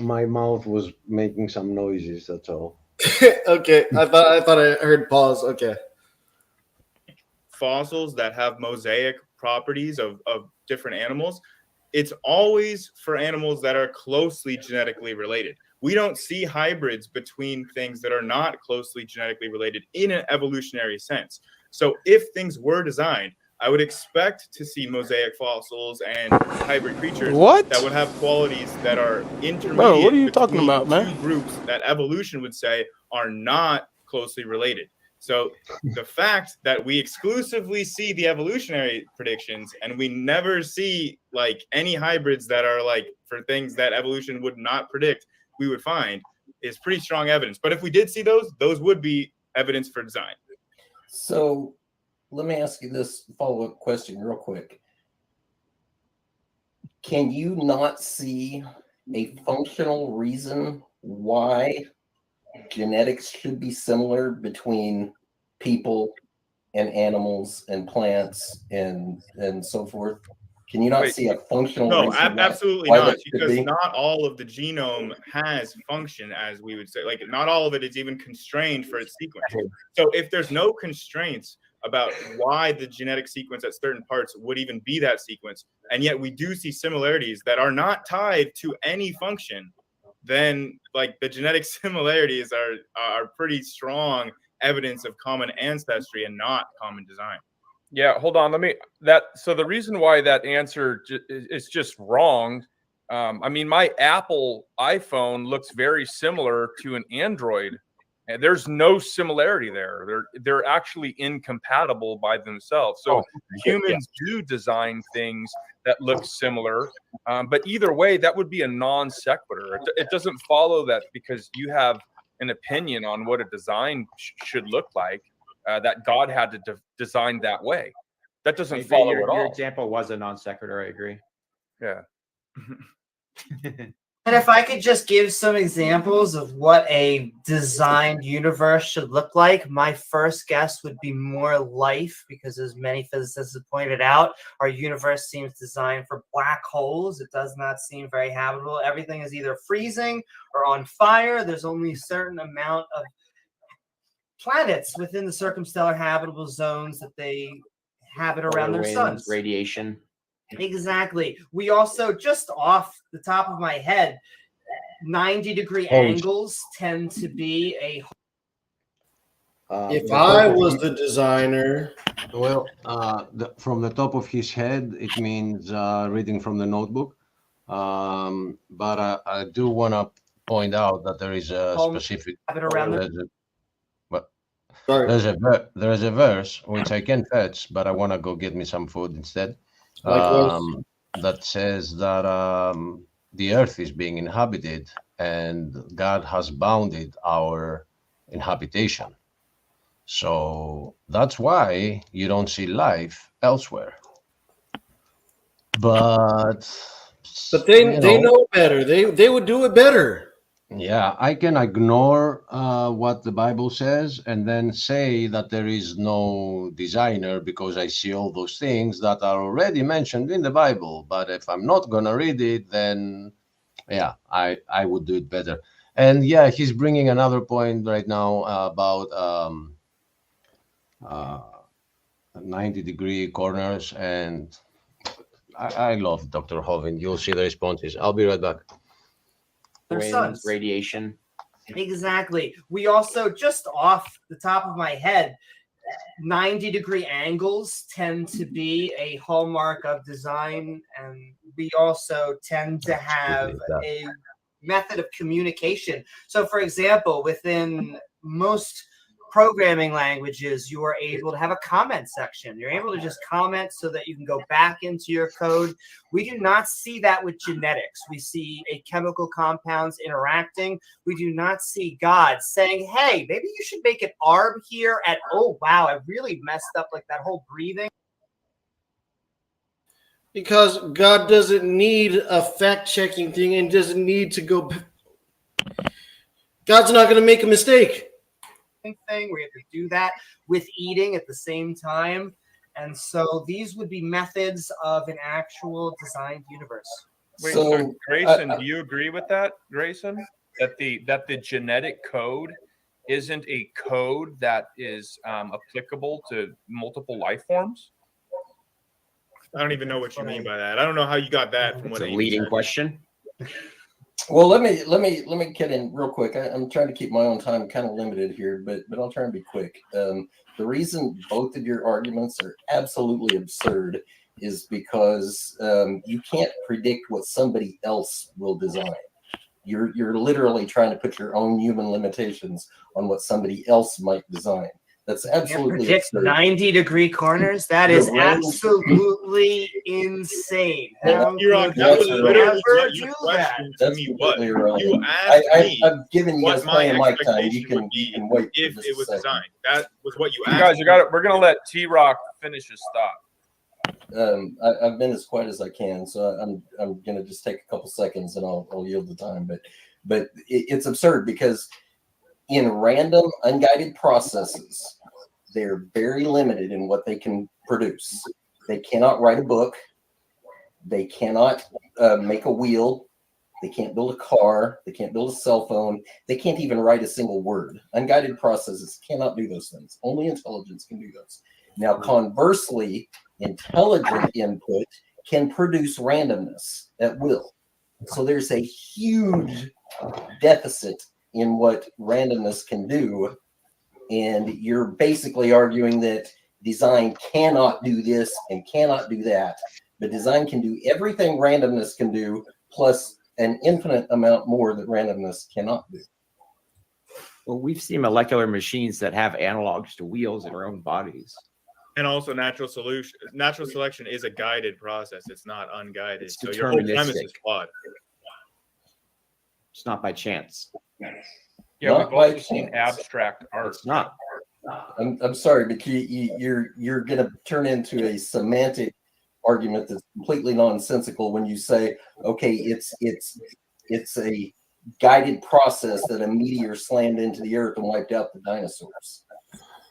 my mouth was making some noises, that's all. Okay, I thought I heard pause. Okay. Fossils that have mosaic properties of different animals, it's always for animals that are closely genetically related. We don't see hybrids between things that are not closely genetically related in an evolutionary sense. So if things were designed, I would expect to see mosaic fossils and hybrid creatures What? that would have qualities that are intermediate. Bro, what are you talking between about, man? two groups that evolution would say are not closely related. So the fact that we exclusively see the evolutionary predictions and we never see like any hybrids that are like for things that evolution would not predict, we would find is pretty strong evidence. But if we did see those would be evidence for design. So let me ask you this follow-up question real quick. Can you not see a functional reason why genetics should be similar between people and animals and plants and so forth? Can you not see a functional No, reason absolutely why not, that should because be? not all of the genome has function, as we would say. Like, not all of it is even constrained for its sequence. So if there's no constraints about why the genetic sequence at certain parts would even be that sequence, and yet we do see similarities that are not tied to any function, then like the genetic similarities are pretty strong evidence of common ancestry and not common design. Yeah, hold on. So the reason why that answer is just wrong. I mean, my Apple iPhone looks very similar to an Android, and there's no similarity there. They're actually incompatible by themselves. So humans do design things that look similar, but either way, that would be a non sequitur. It doesn't follow that because you have an opinion on what a design should look like, that God had to design that way. That doesn't follow at all. Your example was a non sequitur. I agree. Yeah. And if I could just give some examples of what a designed universe should look like, my first guess would be more life, because as many physicists have pointed out, our universe seems designed for black holes. It does not seem very habitable. Everything is either freezing or on fire. There's only a certain amount of planets within the circumstellar habitable zones that they habit around their suns. Radiation. Exactly. We also, just off the top of my head, 90-degree angles tend to be a... If I was the designer... Well, from the top of his head, it means reading from the notebook. But I do want to point out that there is a specific... There's a verse which I can fetch, but I want to go get me some food instead. That says that the earth is being inhabited and God has bounded our inhabitation. So that's why you don't see life elsewhere. But they know better. They would do it better. Yeah, I can ignore what the Bible says and then say that there is no designer because I see all those things that are already mentioned in the Bible. But if I'm not going to read it, then yeah, I would do it better. And yeah, he's bringing another point right now about 90-degree corners. And I love Dr. Hovind. You'll see the responses. I'll be right back. Winds, radiation. Exactly. We also, just off the top of my head, 90-degree angles tend to be a hallmark of design, and we also tend to have a method of communication. So, for example, within most programming languages, you are able to have a comment section. You're able to just comment so that you can go back into your code. We do not see that with genetics. We see a chemical compounds interacting. We do not see God saying, hey, maybe you should make an arb here at, oh, wow, I really messed up like that whole breathing. Because God doesn't need a fact-checking thing and doesn't need to go... God's not going to make a mistake. Thing we have to do that with eating at the same time, and so these would be methods of an actual designed universe. Wait, so Grayson, do you agree with that, Grayson? That the genetic code isn't a code that is applicable to multiple life forms? I don't even know what you mean by that. I don't know how you got that from what a leading question. Well, let me get in real quick. I'm trying to keep my own time kind of limited here, but I'll try and be quick. The reason both of your arguments are absolutely absurd is because you can't predict what somebody else will design. You're literally trying to put your own human limitations on what somebody else might design. That's absolutely predict absurd. 90-degree corners. That is absolutely insane. How T-Rock, could that was you literally ever what do your that? question to That's me was. completely irrelevant. You asked me I've given you guys what my plenty of mic time. expectation would be You can wait if for just it a was second. designed. That was what you You asked. guys, we're gonna let T-Rock finish his thought. I've been as quiet as I can, so I'm gonna just take a couple seconds and I'll yield the time. But it's absurd because in random unguided processes, they're very limited in what they can produce. They cannot write a book. They cannot make a wheel. They can't build a car. They can't build a cell phone. They can't even write a single word. Unguided processes cannot do those things. Only intelligence can do those. Now, conversely, intelligent input can produce randomness at will. So there's a huge deficit in what randomness can do. And you're basically arguing that design cannot do this and cannot do that. But design can do everything randomness can do, plus an infinite amount more that randomness cannot do. Well, we've seen molecular machines that have analogs to wheels in our own bodies. And also natural selection is a guided process. It's not unguided. It's So your whole premise deterministic. is flawed. It's not by chance. Yeah, Not we've also by seen chance. abstract art. It's not. I'm sorry, but you're going to turn into a semantic argument that's completely nonsensical when you say, okay, it's a guided process that a meteor slammed into the earth and wiped out the dinosaurs.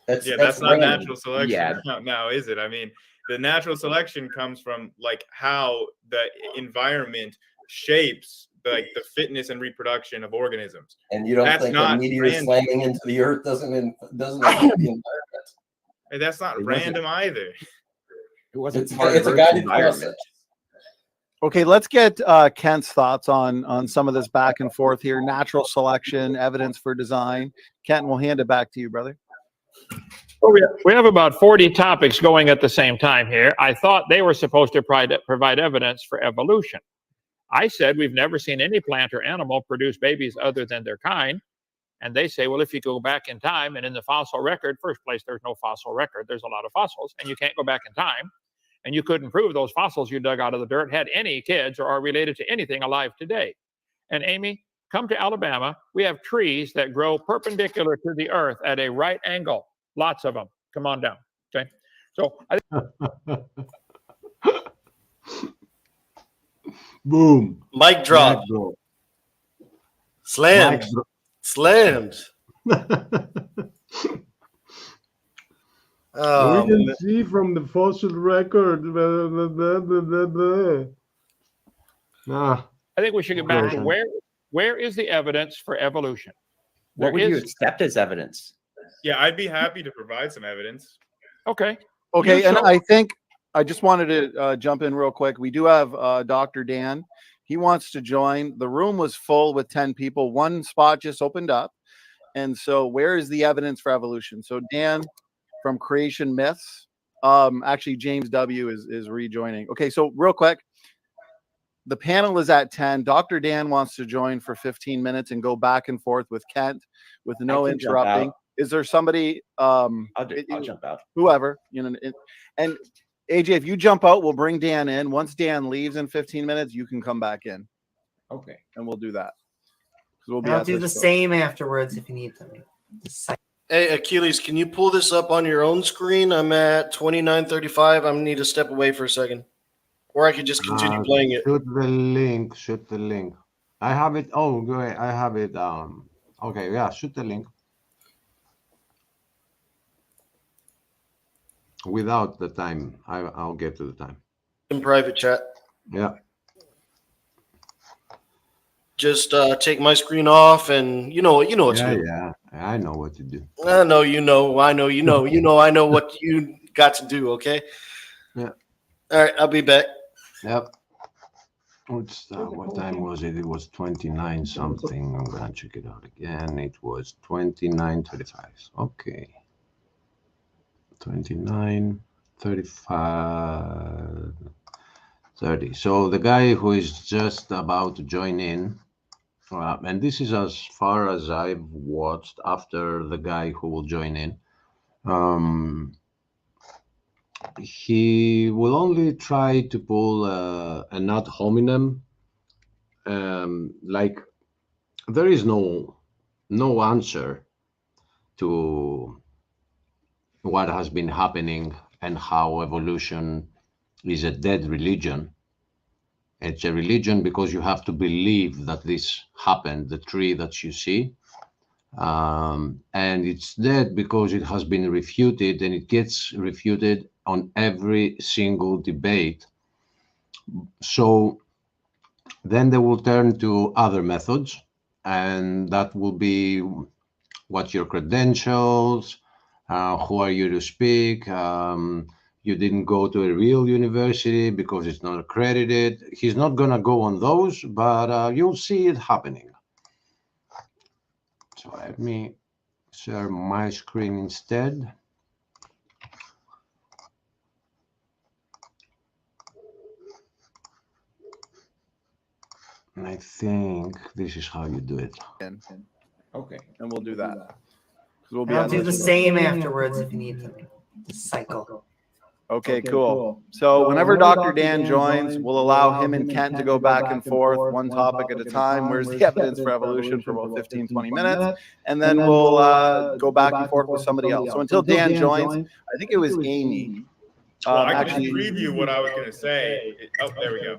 That's not random. natural selection. Yeah. Now, is it? I mean, the natural selection comes from like how the environment shapes like the fitness and reproduction of organisms. And you don't That's think a not meteor random. slamming into the earth doesn't affect the environment? And that's not It wasn't- random either. It wasn't It's part a of Earth's guided environment. process. Okay, let's get Kent's thoughts on some of this back and forth here. Natural selection, evidence for design. Kent, we'll hand it back to you, brother. Well, we have about 40 topics going at the same time here. I thought they were supposed to provide evidence for evolution. I said we've never seen any plant or animal produce babies other than their kind. And they say, well, if you go back in time and in the fossil record, first place, there's no fossil record. There's a lot of fossils, and you can't go back in time. And you couldn't prove those fossils you dug out of the dirt had any kids or are related to anything alive today. And Amy, come to Alabama. We have trees that grow perpendicular to the earth at a right angle. Lots of them. Come on down. Okay. So Boom. Mic drop. Mic drop. Slammed. Mic drop. Slammed. Oh, we can man. see from the fossil record. Ah, I think we should get back to where is the evidence for evolution? What would you is- accept as evidence? Yeah, I'd be happy to provide some evidence. Okay. Okay, You and show- I think I just wanted to jump in real quick. We do have Dr. Dan. He wants to join. The room was full with 10 people. One spot just opened up. And so where is the evidence for evolution? So Dan from Creation Myths. Actually, James W. is rejoining. Okay, so real quick. The panel is at 10. Dr. Dan wants to join for 15 minutes and go back and forth with Kent with no I can jump interrupting. out. Is there somebody I'll jump out. whoever, and AJ, if you jump out, we'll bring Dan in. Once Dan leaves in 15 minutes, you can come back in. Okay. And we'll do that. 'Cause we'll be I'll at do the this till- same afterwards if you need them. Hey, Achilles, can you pull this up on your own screen? I'm at 29:35. I need to step away for a second. Or I could just continue playing it. Shoot the link. Shoot the link. I have it. Oh, go ahead. I have it. Okay. Yeah. Shoot the link. Without the time, I'll get to the time. In private chat. Yeah. Just take my screen off, and you know what to do. Yeah. I know what to do. I know you know. I know you know. You know I know what you got to do. Okay. Yeah. All right. I'll be back. Yep. What time was it? It was 29 something. I'm gonna check it out again. It was 29:35. Okay. 29:35. 30. So the guy who is just about to join in, and this is as far as I've watched after the guy who will join in. He will only try to pull an ad hominem. Like there is no answer to what has been happening and how evolution is a dead religion. It's a religion because you have to believe that this happened, the tree that you see. And it's dead because it has been refuted, and it gets refuted on every single debate. So then they will turn to other methods, and that will be what's your credentials, who are you to speak, you didn't go to a real university because it's not accredited. He's not going to go on those, but you'll see it happening. So let me share my screen instead. And I think this is how you do it. Okay. And we'll do that. We'll I'll do the same afterwards if you need to cycle. Okay, cool. So whenever Dr. Dan joins, we'll allow him and Kent to go back and forth, one topic at a time. Where's the evidence for evolution for about 15, 20 minutes. And then we'll go back and forth with somebody else. So until Dan joins, I think it was Amy. I can preview what I was going to say. Oh, there we go.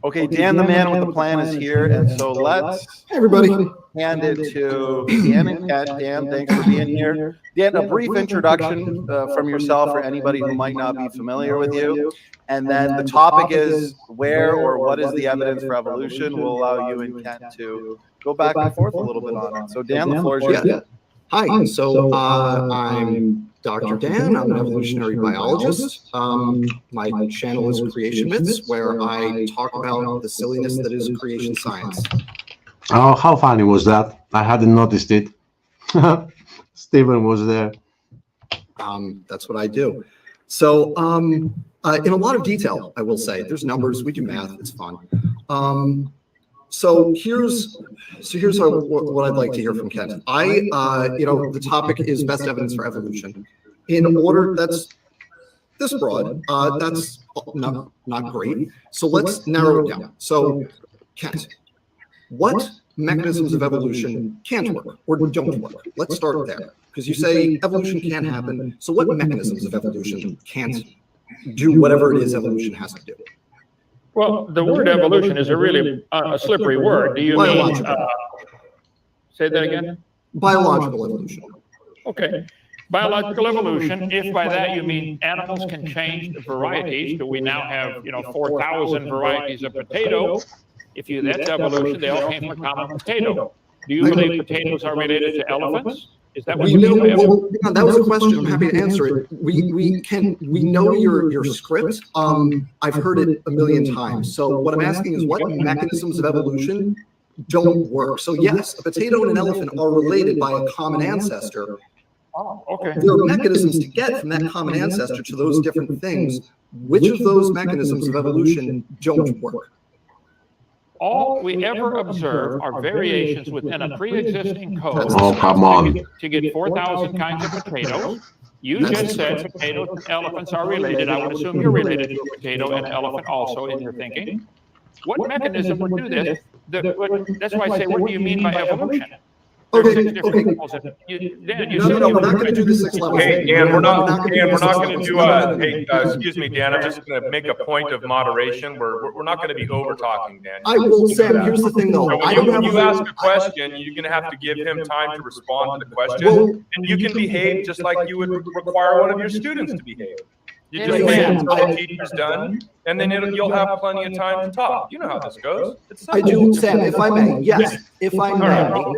Okay, Dan, the man with the plan, is here, and so let's hand it to Dan and Kent. Dan, thanks for being here. Dan, a brief introduction from yourself for anybody who might not be familiar with you, and then the topic is where or what is the evidence for evolution. We'll allow you and Kent to go back and forth a little bit on it. So Dan, the floor is yours. Yeah. Hi, so I'm Dr. Dan. I'm an evolutionary biologist. My channel is Creation Myths, where I talk about the silliness that is creation science. Oh, how funny was that? I hadn't noticed it. Stephen was there. That's what I do. So in a lot of detail, I will say, there's numbers, we do math, it's fun. So here's what I'd like to hear from Kent. The topic is best evidence for evolution. In order, that's this broad. That's not great. So let's narrow it down. So Kent, what mechanisms of evolution can't work or don't work? Let's start there, because you say evolution can't happen. So what mechanisms of evolution can't do whatever it is evolution has to do? Well, the word evolution is a really a slippery word. Do you mean, say that again? Biological evolution. Okay. Biological evolution, if by that you mean animals can change varieties, but we now have, 4,000 varieties of potato. That's evolution, they all came from a common potato. Do you believe potatoes are related to elephants? Is that what you mean? That was a question. I'm happy to answer it. We know your script. I've heard it a million times. So what I'm asking is, what mechanisms of evolution don't work? So yes, a potato and an elephant are related by a common ancestor. Oh, okay. There are mechanisms to get from that common ancestor to those different things. Which of those mechanisms of evolution don't work? All we ever observe are variations within a pre-existing code. Oh, come on. To get 4,000 kinds of potatoes. You just said potatoes and elephants are related. I would assume you're related to a potato and an elephant also in your thinking. What mechanism would do this? That's why I say, what do you mean by evolution? Okay. Dan, we're not going to do the 6 levels. Hey, Dan, we're not going to do excuse me, Dan, I'm just going to make a point of moderation. We're not going to be over talking, Dan. I will, Sam, here's the thing though. So when you ask a question, you're going to have to give him time to respond to the question, and you can behave just like you would require one of your students to behave. You just wait until the teacher's done, and then you'll have plenty of time to talk. You know how this goes. It's I simple. do, Sam, if I may, yes, if I may,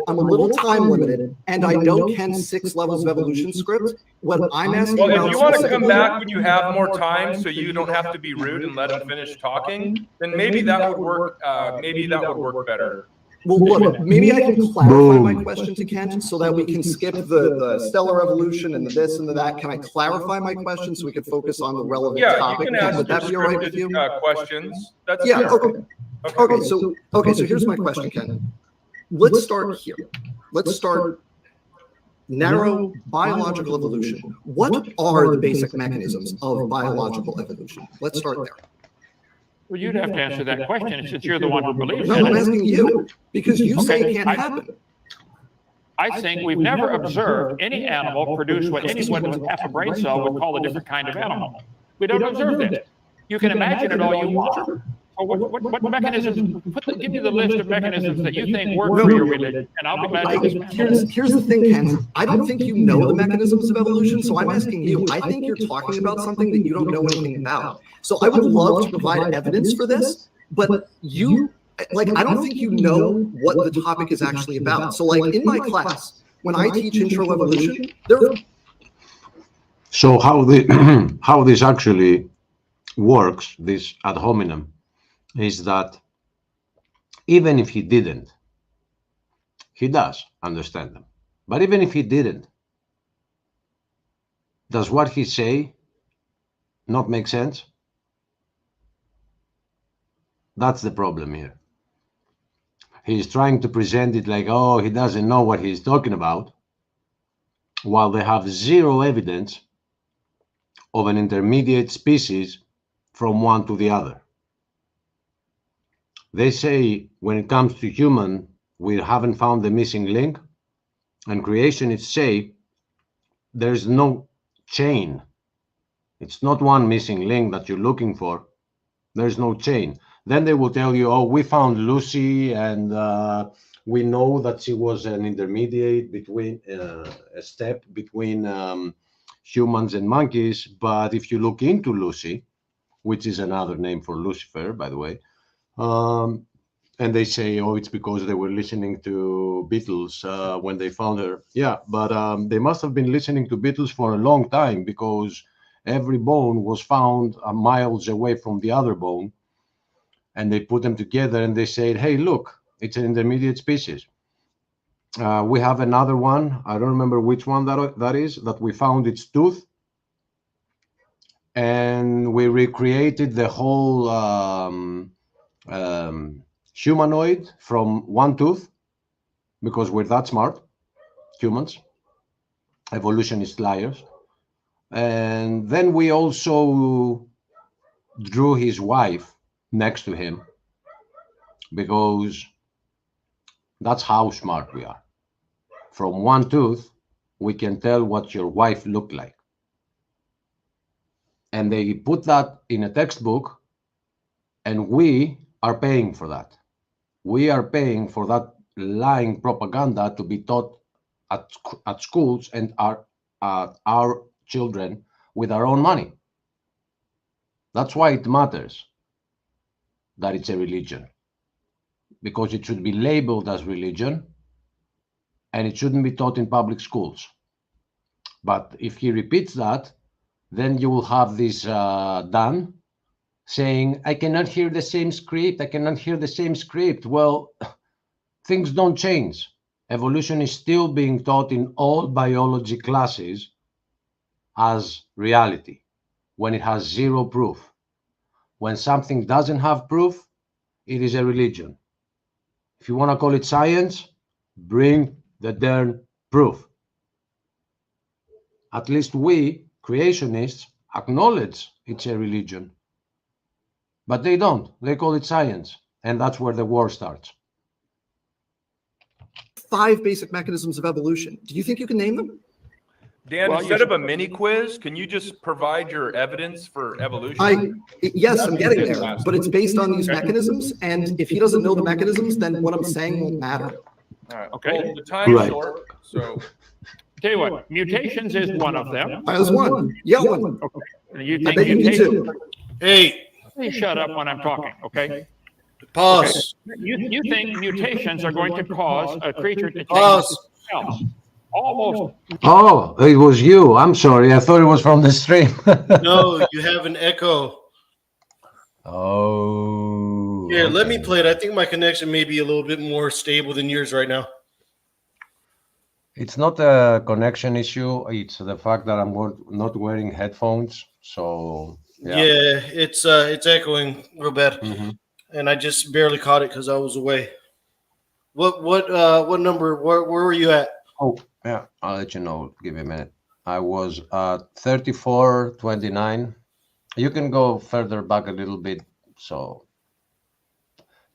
I'm a little time limited, and I know Ken's 6 levels of evolution script. What I'm asking Well, about if you want to come specifically- back when you have more time, so you don't have to be rude and let him finish talking, then maybe that would work. Maybe that would work better. Well, look, maybe I can clarify my question to Ken so that we can skip the stellar evolution and the this and the that. Can I clarify my question so we can focus on the relevant Yeah, you topic? can Ken, ask would that be all right with you? questions. That's Yeah, fair. okay. So here's my question, Ken. Let's start here. Let's start narrow biological evolution. What are the basic mechanisms of biological evolution? Let's start there. Well, you'd have to answer that question since you're the one who believes No, in I'm it. asking you because you say it can't happen. I think we've never observed any animal produce what anyone with half a brain cell would call a different kind of animal. We don't observe that. You can imagine it all you want. Or what mechanisms? Give me the list of mechanisms that you think work for your religion, and I'll be glad to dismantle. Here's the thing, Ken. I don't think you know the mechanisms of evolution, so I'm asking you. I think you're talking about something that you don't know anything about. So I would love to provide evidence for this, but you, I don't think you know what the topic is actually about. So, in my class, when I teach intro evolution, So how how this actually works, this ad hominem, is that even if he didn't, he does understand them. But even if he didn't, does what he say not make sense? That's the problem here. He's trying to present it like, oh, he doesn't know what he's talking about, while they have zero evidence of an intermediate species from one to the other. They say when it comes to human, we haven't found the missing link, and creationists say there's no chain. It's not one missing link that you're looking for. There's no chain. Then they will tell you, oh, we found Lucy, and we know that she was an intermediate between a step between humans and monkeys. But if you look into Lucy, which is another name for Lucifer, by the way, and they say, oh, it's because they were listening to Beatles when they found her. Yeah, but they must have been listening to Beatles for a long time, because every bone was found miles away from the other bone. And they put them together and they said, hey, look, it's an intermediate species. We have another one. I don't remember which one that is, that we found its tooth. And we recreated the whole humanoid from one tooth, because we're that smart, humans, evolutionist liars. And then we also drew his wife next to him, because that's how smart we are. From one tooth, we can tell what your wife looked like. And they put that in a textbook, and we are paying for that. We are paying for that lying propaganda to be taught at schools and our children with our own money. That's why it matters that it's a religion, because it should be labeled as religion and it shouldn't be taught in public schools. But if he repeats that, then you will have this Dan saying, I cannot hear the same script, I cannot hear the same script. Well, things don't change. Evolution is still being taught in all biology classes as reality, when it has zero proof. When something doesn't have proof, it is a religion. If you want to call it science, bring the darn proof. At least we, creationists, acknowledge it's a religion. But they don't. They call it science. And that's where the war starts. 5 basic mechanisms of evolution. Do you think you can name them? Dan, instead of a mini quiz, can you just provide your evidence for evolution? Yes, I'm getting there, but it's based on these mechanisms, and if he doesn't know the mechanisms, then what I'm saying won't matter. All right. Okay. Well, the time's short, so. Tell you what, mutations is one of them. There's one. Yeah, one. Okay. You I think bet you do mutations? too. Hey, Please shut up when I'm talking, okay? pause. You think mutations are going to cause a creature to change to Pause. something else? Almost. Oh, it was you. I'm sorry. I thought it was from the stream. No, you have an echo. Oh. Here, let me okay. play it. I think my connection may be a little bit more stable than yours right now. It's not a connection issue. It's the fact that I'm not wearing headphones. So Yeah, it's echoing real bad, Mhm. and I just barely caught it because I was away. What number? Where were you at? Oh, yeah. I'll let you know. Give me a minute. I was at 34:29. You can go further back a little bit. So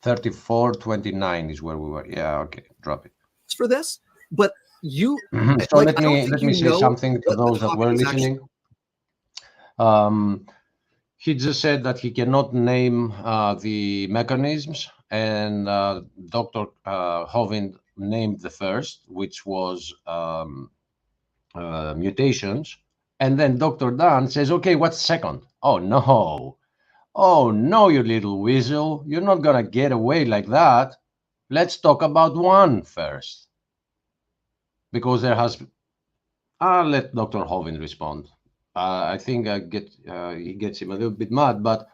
34:29 is where we were. Yeah. Okay. Drop it. For this, but you So like, let I don't me think let you me say know something to what the those that topic were is actually. listening. He just said that he cannot name the mechanisms, and Dr. Hovind named the first, which was mutations. And then Dr. Dan says, okay, what's second? Oh, no. Oh, no, you little weasel. You're not going to get away like that. Let's talk about one first. Because there has... I'll let Dr. Hovind respond. I think he gets him a little bit mad, but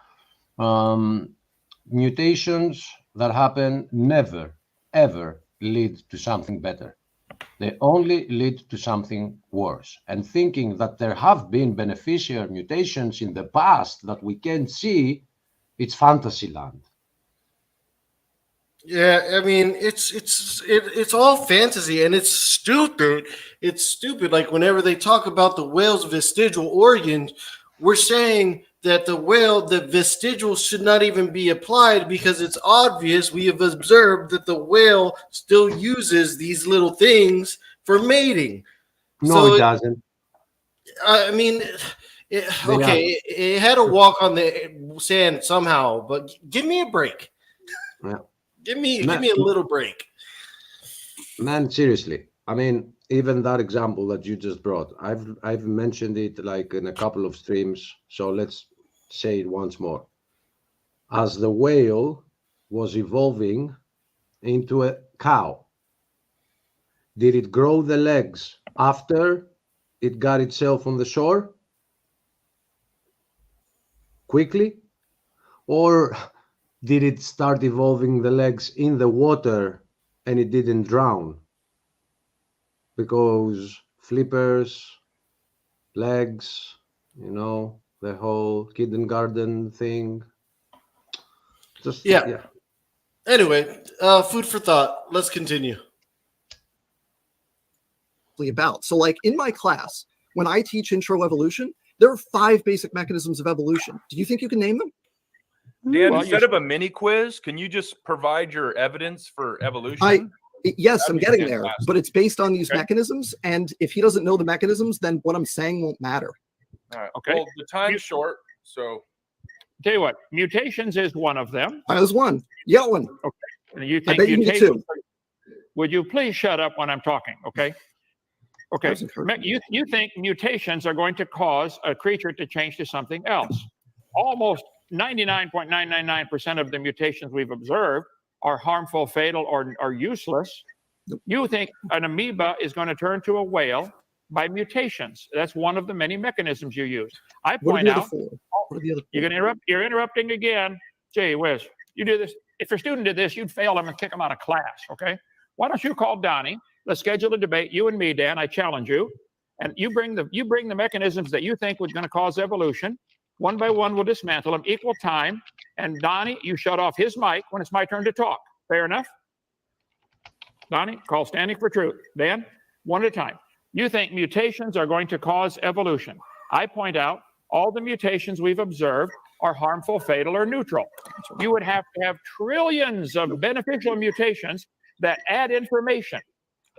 mutations that happen never, ever lead to something better. They only lead to something worse. And thinking that there have been beneficial mutations in the past that we can't see, it's fantasy land. Yeah, I mean it's all fantasy and it's stupid. It's stupid. Like whenever they talk about the whale's vestigial organs, we're saying that the vestigial should not even be applied because it's obvious we have observed that the whale still uses these little things for mating. No, it doesn't. I mean, it had to walk on the sand somehow, but give me a break. Yeah. Give me a little break. Man, seriously. I mean, even that example that you just brought, I've mentioned it like in a couple of streams. So let's say it once more. As the whale was evolving into a cow, did it grow the legs after it got itself on the shore? Quickly? Or did it start evolving the legs in the water and it didn't drown? Because flippers, legs, the whole kindergarten thing. Just Yeah. Anyway, food for thought. Let's continue. About. So like in my class, when I teach intro evolution, there are 5 basic mechanisms of evolution. Do you think you can name them? Dan, instead of a mini quiz, can you just provide your evidence for evolution? Yes, That'd I'm be getting there, fantastic. but it's based on these mechanisms. And if he doesn't know the mechanisms, then what I'm saying won't matter. All right. Okay. Well, the time's short, so Tell you what, mutations is one of them. I was one. Yeah, one. Okay. And you I think bet you can get mutations? 2. Would you please shut up when I'm talking? Okay. Okay. That was encouraging. You think mutations are going to cause a creature to change to something else? Almost 99.999% of the mutations we've observed are harmful, fatal, or useless. You think an amoeba is going to turn to a whale by mutations? That's one of the many mechanisms you use. I What are point the other out. 4? What are the other 4? You're going to interrupt. You're interrupting again. Gee whiz. You do this. If your student did this, you'd fail them and kick them out of class. Okay. Why don't you call Donnie? Let's schedule a debate. You and me, Dan. I challenge you, and you bring the mechanisms that you think was going to cause evolution. One by one, we'll dismantle them. Equal time. And Donnie, you shut off his mic when it's my turn to talk. Fair enough. Donnie, call standing for truth. Dan, one at a time. You think mutations are going to cause evolution. I point out all the mutations we've observed are harmful, fatal, or neutral. You would have to have trillions of beneficial mutations that add information.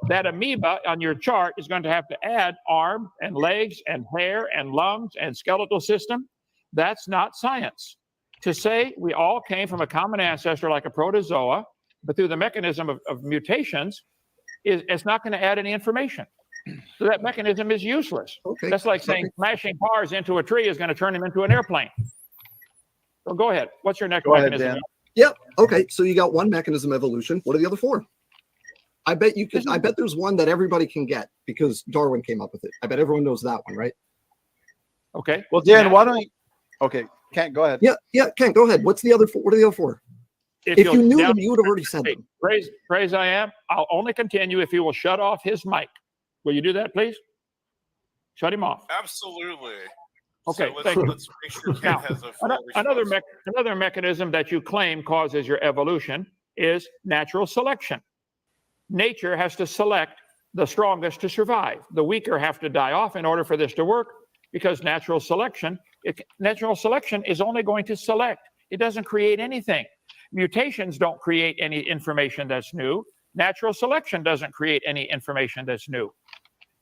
That amoeba on your chart is going to have to add arm and legs and hair and lungs and skeletal system. That's not science. To say we all came from a common ancestor like a protozoa, but through the mechanism of mutations, it's not going to add any information. So that mechanism is useless. Okay. That's like saying smashing cars into a tree is going to turn him into an airplane. So go ahead. What's your next Go ahead, mechanism? Dan. Yep. Okay. So you got one mechanism evolution. What are the other four? I bet you could. I bet there's one that everybody can get because Darwin came up with it. I bet everyone knows that one, right? Okay. Well, Dan, why don't you? Okay, Kent, go ahead. Yeah. Ken, go ahead. What's the other four? What are the other four? If you'll you knew now- them, you would have already said them. Praise I am. I'll only continue if he will shut off his mic. Will you do that, please? Shut him off. Absolutely. Okay, So thank you. let's make sure Ken Now, has a full another mechanism that you claim causes your evolution is natural selection. Nature has to select the strongest to survive. The weaker have to die off in order for this to work, because natural selection is only going to select. It doesn't create anything. Mutations don't create any information that's new. Natural selection doesn't create any information that's new.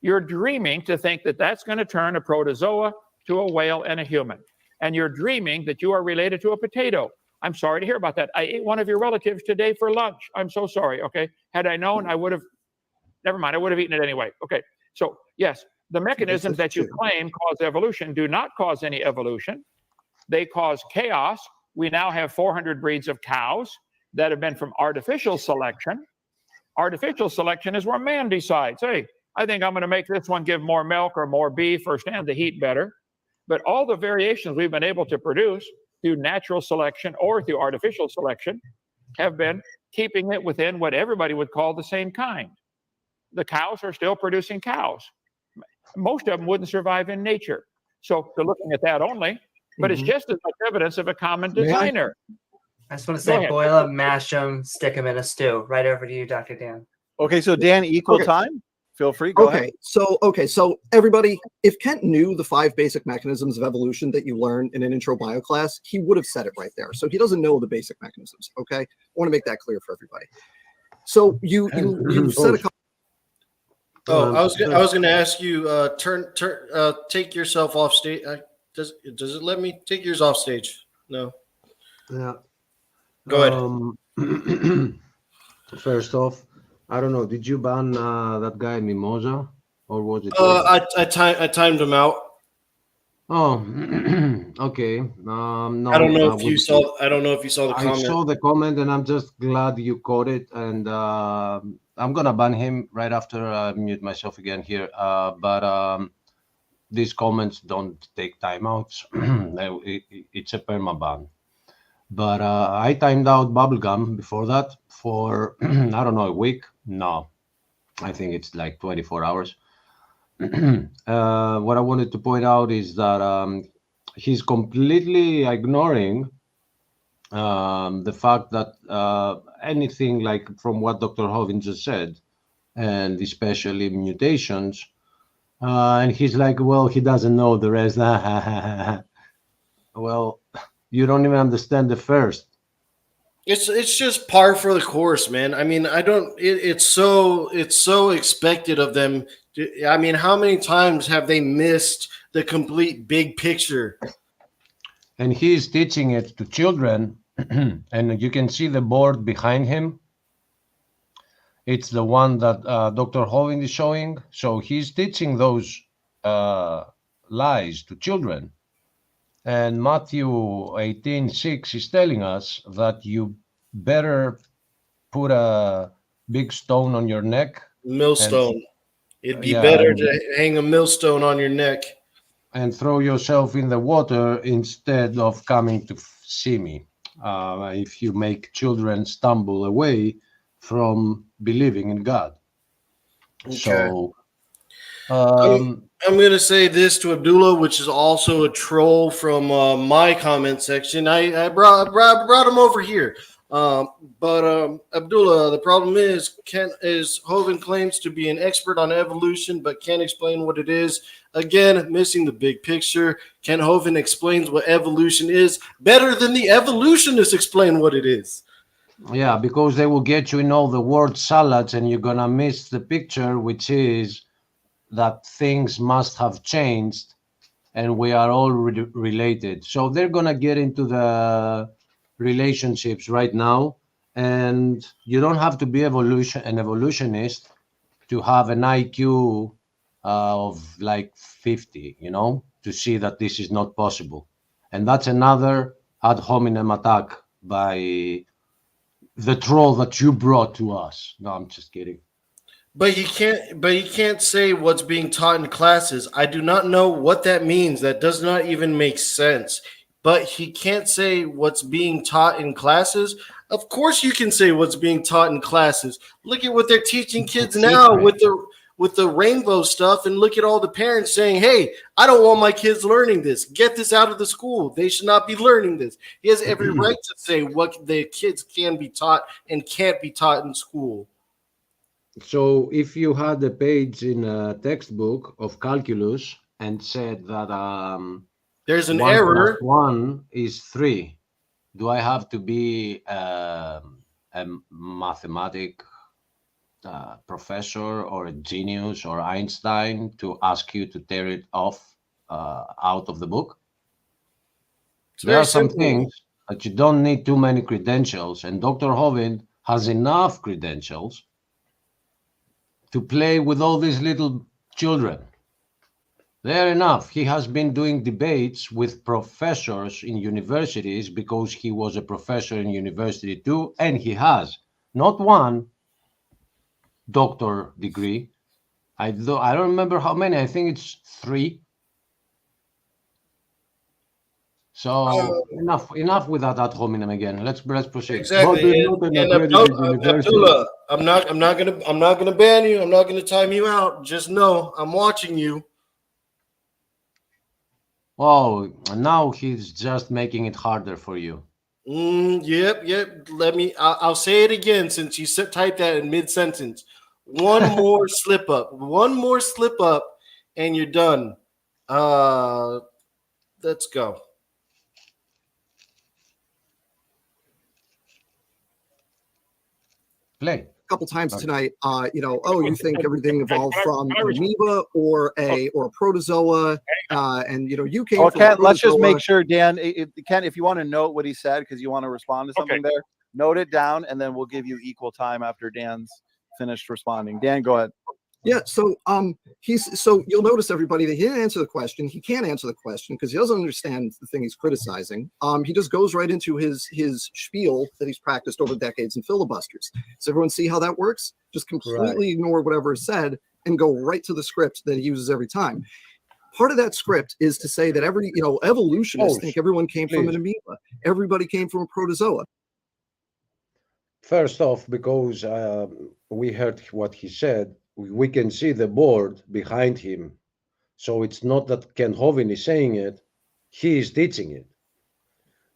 You're dreaming to think that that's going to turn a protozoa to a whale and a human. And you're dreaming that you are related to a potato. I'm sorry to hear about that. I ate one of your relatives today for lunch. I'm so sorry. Okay. Had I known, I would have, never mind, I would have eaten it anyway. Okay. So, yes, the mechanisms that you claim cause evolution do not cause any evolution. They cause chaos. We now have 400 breeds of cows that have been from artificial selection. Artificial selection is where man decides, hey, I think I'm going to make this one give more milk or more beef or stand the heat better. But all the variations we've been able to produce through natural selection or through artificial selection have been keeping it within what everybody would call the same kind. The cows are still producing cows. Most of them wouldn't survive in nature. So they're looking at that only, but it's just as much evidence of a common designer. I just want to Go say, ahead. boil them, mash them, stick them in a stew. Right over to you, Dr. Dan. Okay, so Dan, equal Okay. time. Feel free. Go Okay, ahead. so everybody, if Kent knew the 5 basic mechanisms of evolution that you learn in an intro bio class, he would have said it right there. So he doesn't know the basic mechanisms. Okay, I want to make that clear for everybody. So you said a couple. Oh, I was going to ask you, take yourself off stage. Does it let me take yours off stage? No. Yeah. Go ahead. First off, I don't know. Did you ban that guy Mimosa, or was it? I timed him out. Oh, okay. No, I don't know if you saw. I don't know if you saw the I comment. saw the comment, and I'm just glad you caught it. And I'm gonna ban him right after I mute myself again here. But these comments don't take timeouts. It's a perma ban. But I timed out bubblegum before that for I don't know, a week. No, I think it's like 24 hours. What I wanted to point out is that he's completely ignoring the fact that anything like from what Dr. Hovin just said, and especially mutations, and he's like, well, he doesn't know the rest. Well, you don't even understand the first. It's just par for the course, man. I mean, I don't. It's so expected of them. I mean, how many times have they missed the complete big picture? And he's teaching it to children, and you can see the board behind him. It's the one that Dr. Hovin is showing. So he's teaching those lies to children. And Matthew 18:6 is telling us that you better put a big stone on your neck. Millstone. It'd be better to hang a millstone on your neck. And throw yourself in the water instead of coming to see me. If you make children stumble away from believing in God. Okay. So, I'm going to say this to Abdullah, which is also a troll from my comment section. I brought him over here. But Abdullah, the problem is Hovin claims to be an expert on evolution, but can't explain what it is. Again, missing the big picture. Ken Hovin explains what evolution is better than the evolutionists explain what it is. yeah, because they will get you in all the word salads and you're going to miss the picture, which is that things must have changed and we are all related. So they're going to get into the relationships right now. And you don't have to be an evolutionist to have an IQ of like 50, to see that this is not possible. And that's another ad hominem attack by the troll that you brought to us. No, I'm just kidding. But he can't say what's being taught in classes. I do not know what that means. That does not even make sense. But he can't say what's being taught in classes. Of course you can say what's being taught in classes. Look at what they're teaching kids now with the rainbow stuff, and look at all the parents saying, "Hey, I don't want my kids learning this. Get this out of the school. They should not be learning this." He has every right to say what the kids can be taught and can't be taught in school. So if you had a page in a textbook of calculus and said that there's an 1 error. + 1 is 3, do I have to be a mathematic professor or a genius or Einstein to ask you to tear it off out of the book? There are some things that you don't need too many credentials, and Dr. Hovind has enough credentials to play with all these little children. They're enough. He has been doing debates with professors in universities because he was a professor in university too, and he has not one doctor degree. I don't remember how many. I think it's 3. So enough with that ad hominem again. Let's proceed. Exactly. And Abdullah, I'm not gonna ban you. I'm not gonna time you out. Just know I'm watching you. Oh, now he's just making it harder for you. Yep. I'll say it again since you typed that in mid-sentence. One more slip up, and you're done. Let's go. Play. A couple times tonight, you think everything evolved from an amoeba or a protozoa, and you came from Ken, let's just protozoa. make sure, Dan, Ken, if you want to note what he said because you want to respond to something there, note it down, and then we'll give you equal time after Dan's finished responding. Dan, go ahead. Yeah, so you'll notice, everybody, that he didn't answer the question. He can't answer the question because he doesn't understand the thing he's criticizing. He just goes right into his spiel that he's practiced over decades in filibusters. Does everyone see how that works? Just completely ignore whatever is said and go right to the script that he uses every time. Part of that script is to say that evolutionists think everyone came from an amoeba. Everybody came from a protozoa. First off, because we heard what he said, we can see the board behind him. So it's not that Ken Hovind is saying it, he is teaching it.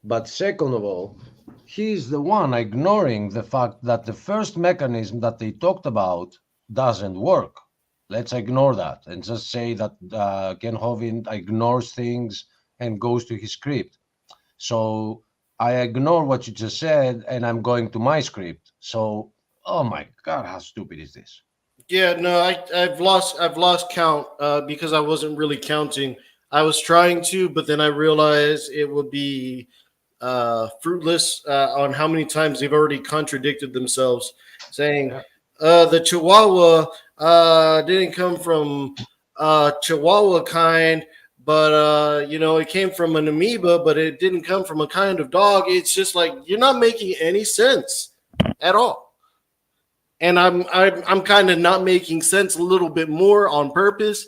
But second of all, he is the one ignoring the fact that the first mechanism that they talked about doesn't work. Let's ignore that and just say that Ken Hovind ignores things and goes to his script. So I ignore what you just said and I'm going to my script. So, oh my God, how stupid is this? Yeah, no, I've lost count because I wasn't really counting. I was trying to, but then I realized it would be fruitless on how many times they've already contradicted themselves, saying the Chihuahua didn't come from Chihuahua kind, but it came from an amoeba, but it didn't come from a kind of dog. It's just like you're not making any sense at all. And I'm kind of not making sense a little bit more on purpose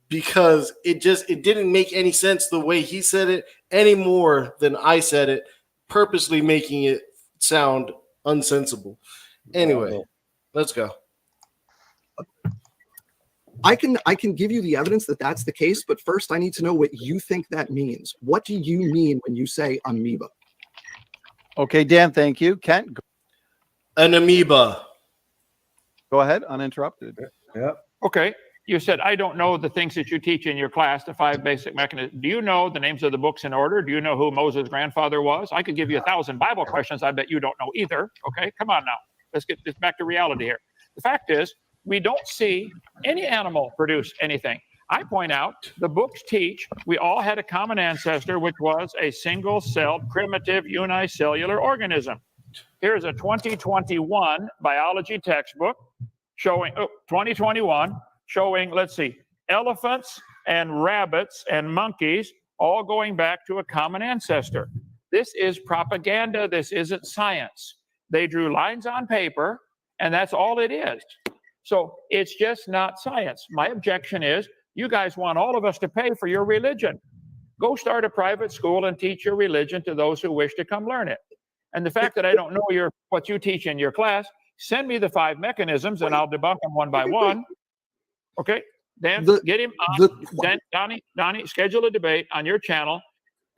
because it didn't make any sense the way he said it any more than I said it, purposely making it sound unsensible. Anyway, let's go. I can give you the evidence that that's the case, but first I need to know what you think that means. What do you mean when you say amoeba? Okay, Dan, thank you. Kent, an amoeba. Go ahead, uninterrupted. Yeah. Okay. You said, I don't know the things that you teach in your class, the 5 basic mechanisms. Do you know the names of the books in order? Do you know who Moses' grandfather was? I could give you 1,000 Bible questions. I bet you don't know either. Okay, come on now. Let's get this back to reality here. The fact is, we don't see any animal produce anything. I point out the books teach we all had a common ancestor, which was a single-celled, primitive, unicellular organism. Here's a 2021 biology textbook showing 2021 showing, let's see, elephants and rabbits and monkeys all going back to a common ancestor. This is propaganda. This isn't science. They drew lines on paper, and that's all it is. So it's just not science. My objection is you guys want all of us to pay for your religion. Go start a private school and teach your religion to those who wish to come learn it. And the fact that I don't know what you teach in your class, send me the 5 mechanisms and I'll debunk them one by one. Okay? Dan, get him on. Donnie, schedule a debate on your channel.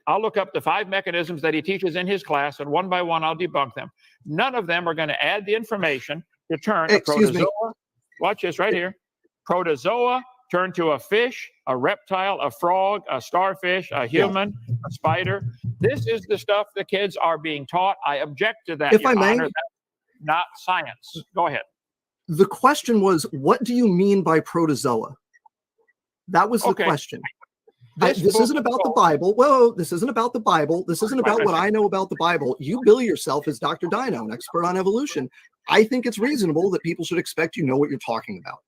I'll look up the 5 mechanisms that he teaches in his class, and one by one I'll debunk them. None of them are going to add the information to turn a protozoa. Watch this right here. Protozoa turn to a fish, a reptile, a frog, a starfish, a human, a spider. This is the stuff the kids are being taught. I object to that. If I may, that's not science. Go ahead. The question was, what do you mean by protozoa? That was the question. This isn't about the Bible. Whoa, this isn't about the Bible. This isn't about what I know about the Bible. You bill yourself as Dr. Dino, an expert on evolution. I think it's reasonable that people should expect you know what you're talking about,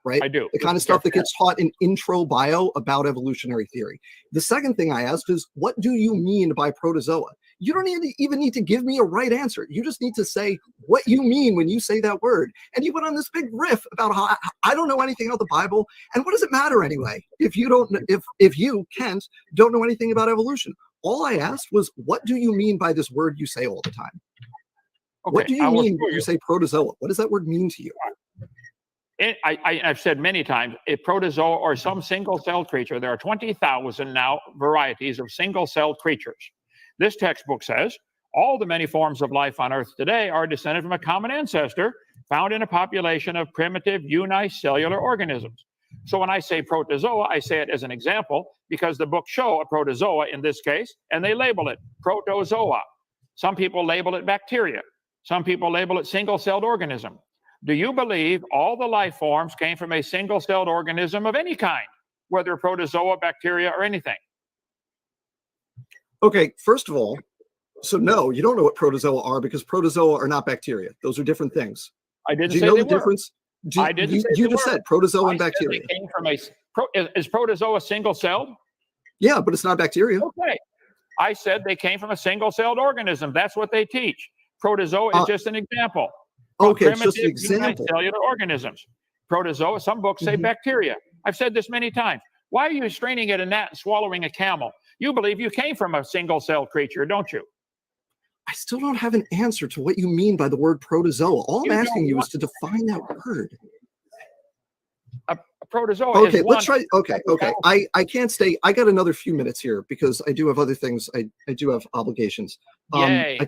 right? I do. The kind of stuff that gets taught in intro bio about evolutionary theory. The second thing I asked is, what do you mean by protozoa? You don't even need to give me a right answer. You just need to say what you mean when you say that word. And you went on this big riff about how I don't know anything about the Bible. And what does it matter anyway? If you don't, if you, Kent, don't know anything about evolution. All I asked was, what do you mean by this word you say all the time? Okay, what do you mean when you say protozoa? What does that word mean to you? I've said many times, a protozoa or some single-celled creature, there are 20,000 now varieties of single-celled creatures. This textbook says all the many forms of life on Earth today are descended from a common ancestor found in a population of primitive unicellular organisms. So when I say protozoa, I say it as an example because the books show a protozoa in this case, and they label it protozoa. Some people label it bacteria. Some people label it single-celled organism. Do you believe all the life forms came from a single-celled organism of any kind, whether protozoa, bacteria, or anything? Okay, first of all, so no, you don't know what protozoa are because protozoa are not bacteria. Those are different things. I didn't say they the were. difference? I didn't say you they just were. said protozoa and I said bacteria. they came from is protozoa single-celled? Yeah, but it's not bacteria. Okay. I said they came from a single-celled organism. That's what they teach. Protozoa is just an example. Okay, it's just an Primitive example. unicellular organisms. Protozoa, some books say bacteria. I've said this many times. Why are you straining at a gnat and swallowing a camel? You believe you came from a single-celled creature, don't you? I still don't have an answer to what you mean by the word protozoa. All I'm You asking don't you is want- to define that word. A protozoa Okay, is let's one. try. Okay. I can't stay. I got another few minutes here because I do have other things. I do have obligations. Yay.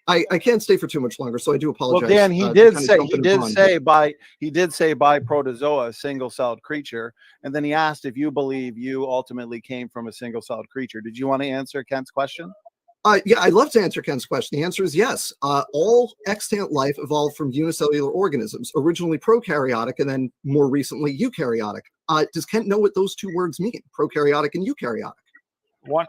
I can't stay for too much longer, so I do apologize. Well, Dan, he to did kinda say jump in and he did say by protozoa, a single-celled creature, and then he asked if you believe you ultimately came from a single-celled creature. Did you want to answer Kent's question? Yeah, I'd love to answer Ken's question. The answer is yes. All extant life evolved from unicellular organisms, originally prokaryotic and then more recently eukaryotic. Does Kent know what those two words mean, prokaryotic and eukaryotic?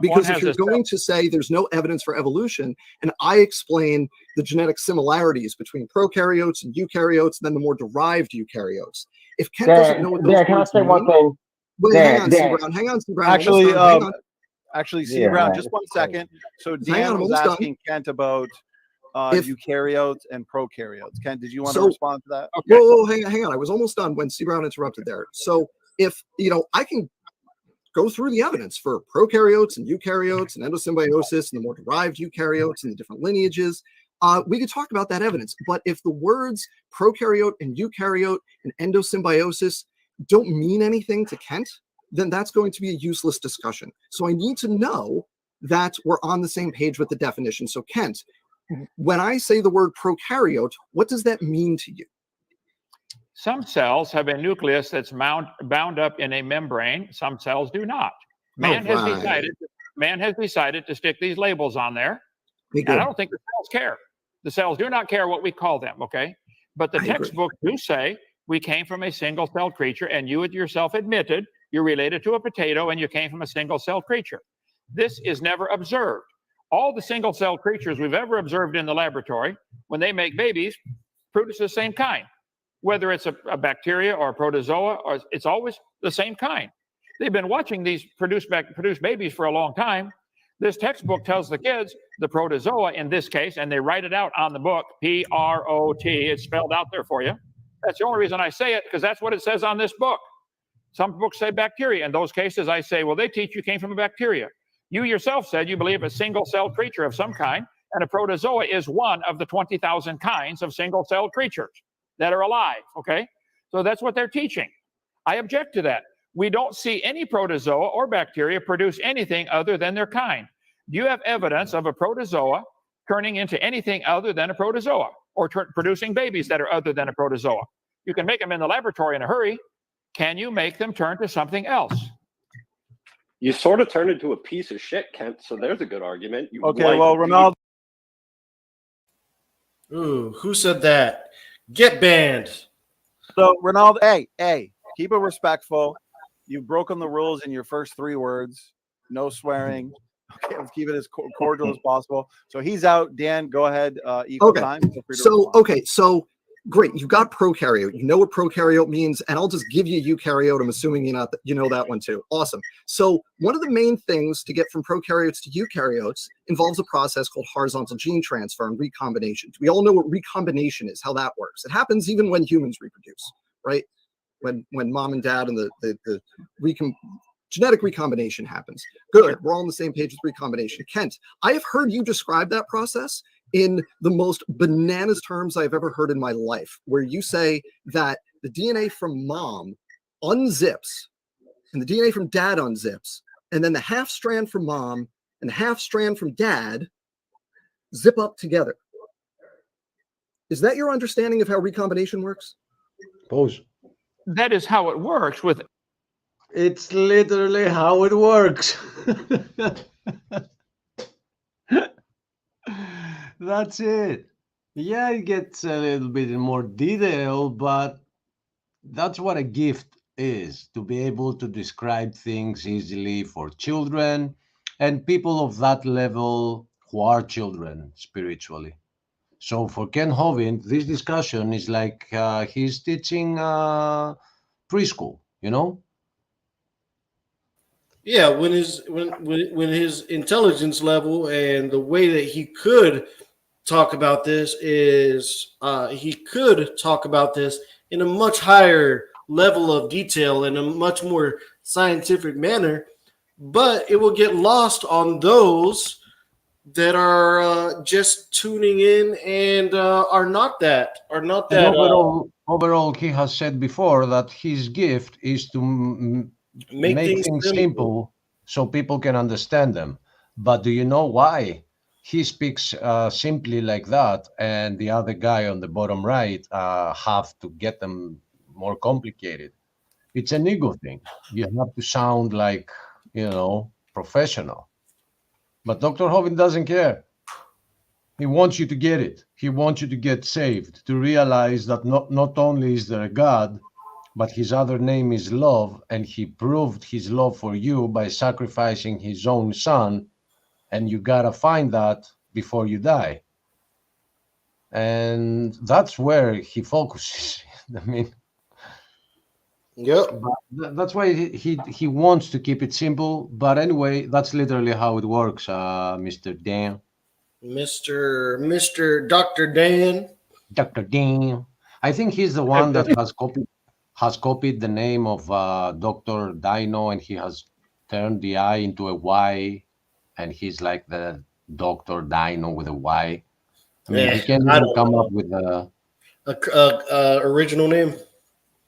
Because if you're going to say there's no evidence for evolution, and I explain the genetic similarities between prokaryotes and eukaryotes, and then the more derived eukaryotes, if Kent doesn't know what those can I words say mean, one thing? wait, hang on, C. Brown, hang on, C. Brown. Actually, C. Yeah, Brown, right. just 1 second. So Hang on, Dan I'm was almost done. asking Kent about eukaryotes and prokaryotes. Kent, did you want to So- respond to that? Whoa, hang on. I was almost done when C. Brown interrupted there. So if, I can go through the evidence for prokaryotes and eukaryotes and endosymbiosis and the more derived eukaryotes and the different lineages. We could talk about that evidence. But if the words prokaryote and eukaryote and endosymbiosis don't mean anything to Kent, then that's going to be a useless discussion. So I need to know that we're on the same page with the definition. So Kent, when I say the word prokaryote, what does that mean to you? Some cells have a nucleus that's bound up in a membrane. Some cells do not. Man has decided to stick these labels on there. And I don't think the cells care. The cells do not care what we call them, okay? But the textbooks do say we came from a single-celled creature, and you yourself admitted you're related to a potato and you came from a single-celled creature. This is never observed. All the single-celled creatures we've ever observed in the laboratory, when they make babies, produce the same kind. whether it's a bacteria or a protozoa, or it's always the same kind. They've been watching these produce babies for a long time. This textbook tells the kids the protozoa in this case, and they write it out on the book, P-R-O-T. It's spelled out there for you. That's the only reason I say it, because that's what it says on this book. Some books say bacteria. In those cases, I say, well, they teach you came from a bacteria. You yourself said you believe a single-celled creature of some kind, and a protozoa is one of the 20,000 kinds of single-celled creatures that are alive, okay? So that's what they're teaching. I object to that. We don't see any protozoa or bacteria produce anything other than their kind. Do you have evidence of a protozoa turning into anything other than a protozoa, or producing babies that are other than a protozoa? You can make them in the laboratory in a hurry. Can you make them turn to something else? You sort of turned into a piece of shit, Kent, so there's a good argument. You Okay, well, Ronaldo. Ooh, who said that? Get banned. So, Ronaldo, hey, keep it respectful. You've broken the rules in your first 3 words. No swearing. Okay, let's keep it as cordial as possible. So he's out. Dan, go ahead. Equal time. Feel free to respond. So great. You've got prokaryote. You know what prokaryote means, and I'll just give you eukaryote. I'm assuming you know that one too. Awesome. So one of the main things to get from prokaryotes to eukaryotes involves a process called horizontal gene transfer and recombination. We all know what recombination is, how that works. It happens even when humans reproduce, right? When mom and dad and the genetic recombination happens. Good. We're all on the same page with recombination. Kent, I have heard you describe that process in the most bananas terms I've ever heard in my life, where you say that the DNA from mom unzips and the DNA from dad unzips, and then the half strand from mom and the half strand from dad zip up together. Is that your understanding of how recombination works? Pose. That is how it works with. It's literally how it works. That's it. Yeah, it gets a little bit in more detail, but that's what a gift is, to be able to describe things easily for children and people of that level who are children spiritually. So for Ken Hovind, this discussion is like he's teaching preschool, you know? Yeah, when his intelligence level and the way that he could talk about this is he could talk about this in a much higher level of detail in a much more scientific manner, but it will get lost on those that are just tuning in and are not that. Overall, he has said before that his gift is to make things simple so people can understand them. But do you know why he speaks simply like that, and the other guy on the bottom right have to get them more complicated? It's an ego thing. You have to sound like, professional. But Dr. Hovind doesn't care. He wants you to get it. He wants you to get saved, to realize that not only is there a God, but his other name is love, and he proved his love for you by sacrificing his own son, and you gotta find that before you die. And that's where he focuses. I mean, yep. That's why he wants to keep it simple. But anyway, that's literally how it works, Mr. Dan. Mr. Dr. Dan. Dr. Dan. I think he's the one that has copied the name of Dr. Dino, and he has turned the I into a Y, and he's like the Dr. Dino with a Y. I mean, he can't even come up with a original name.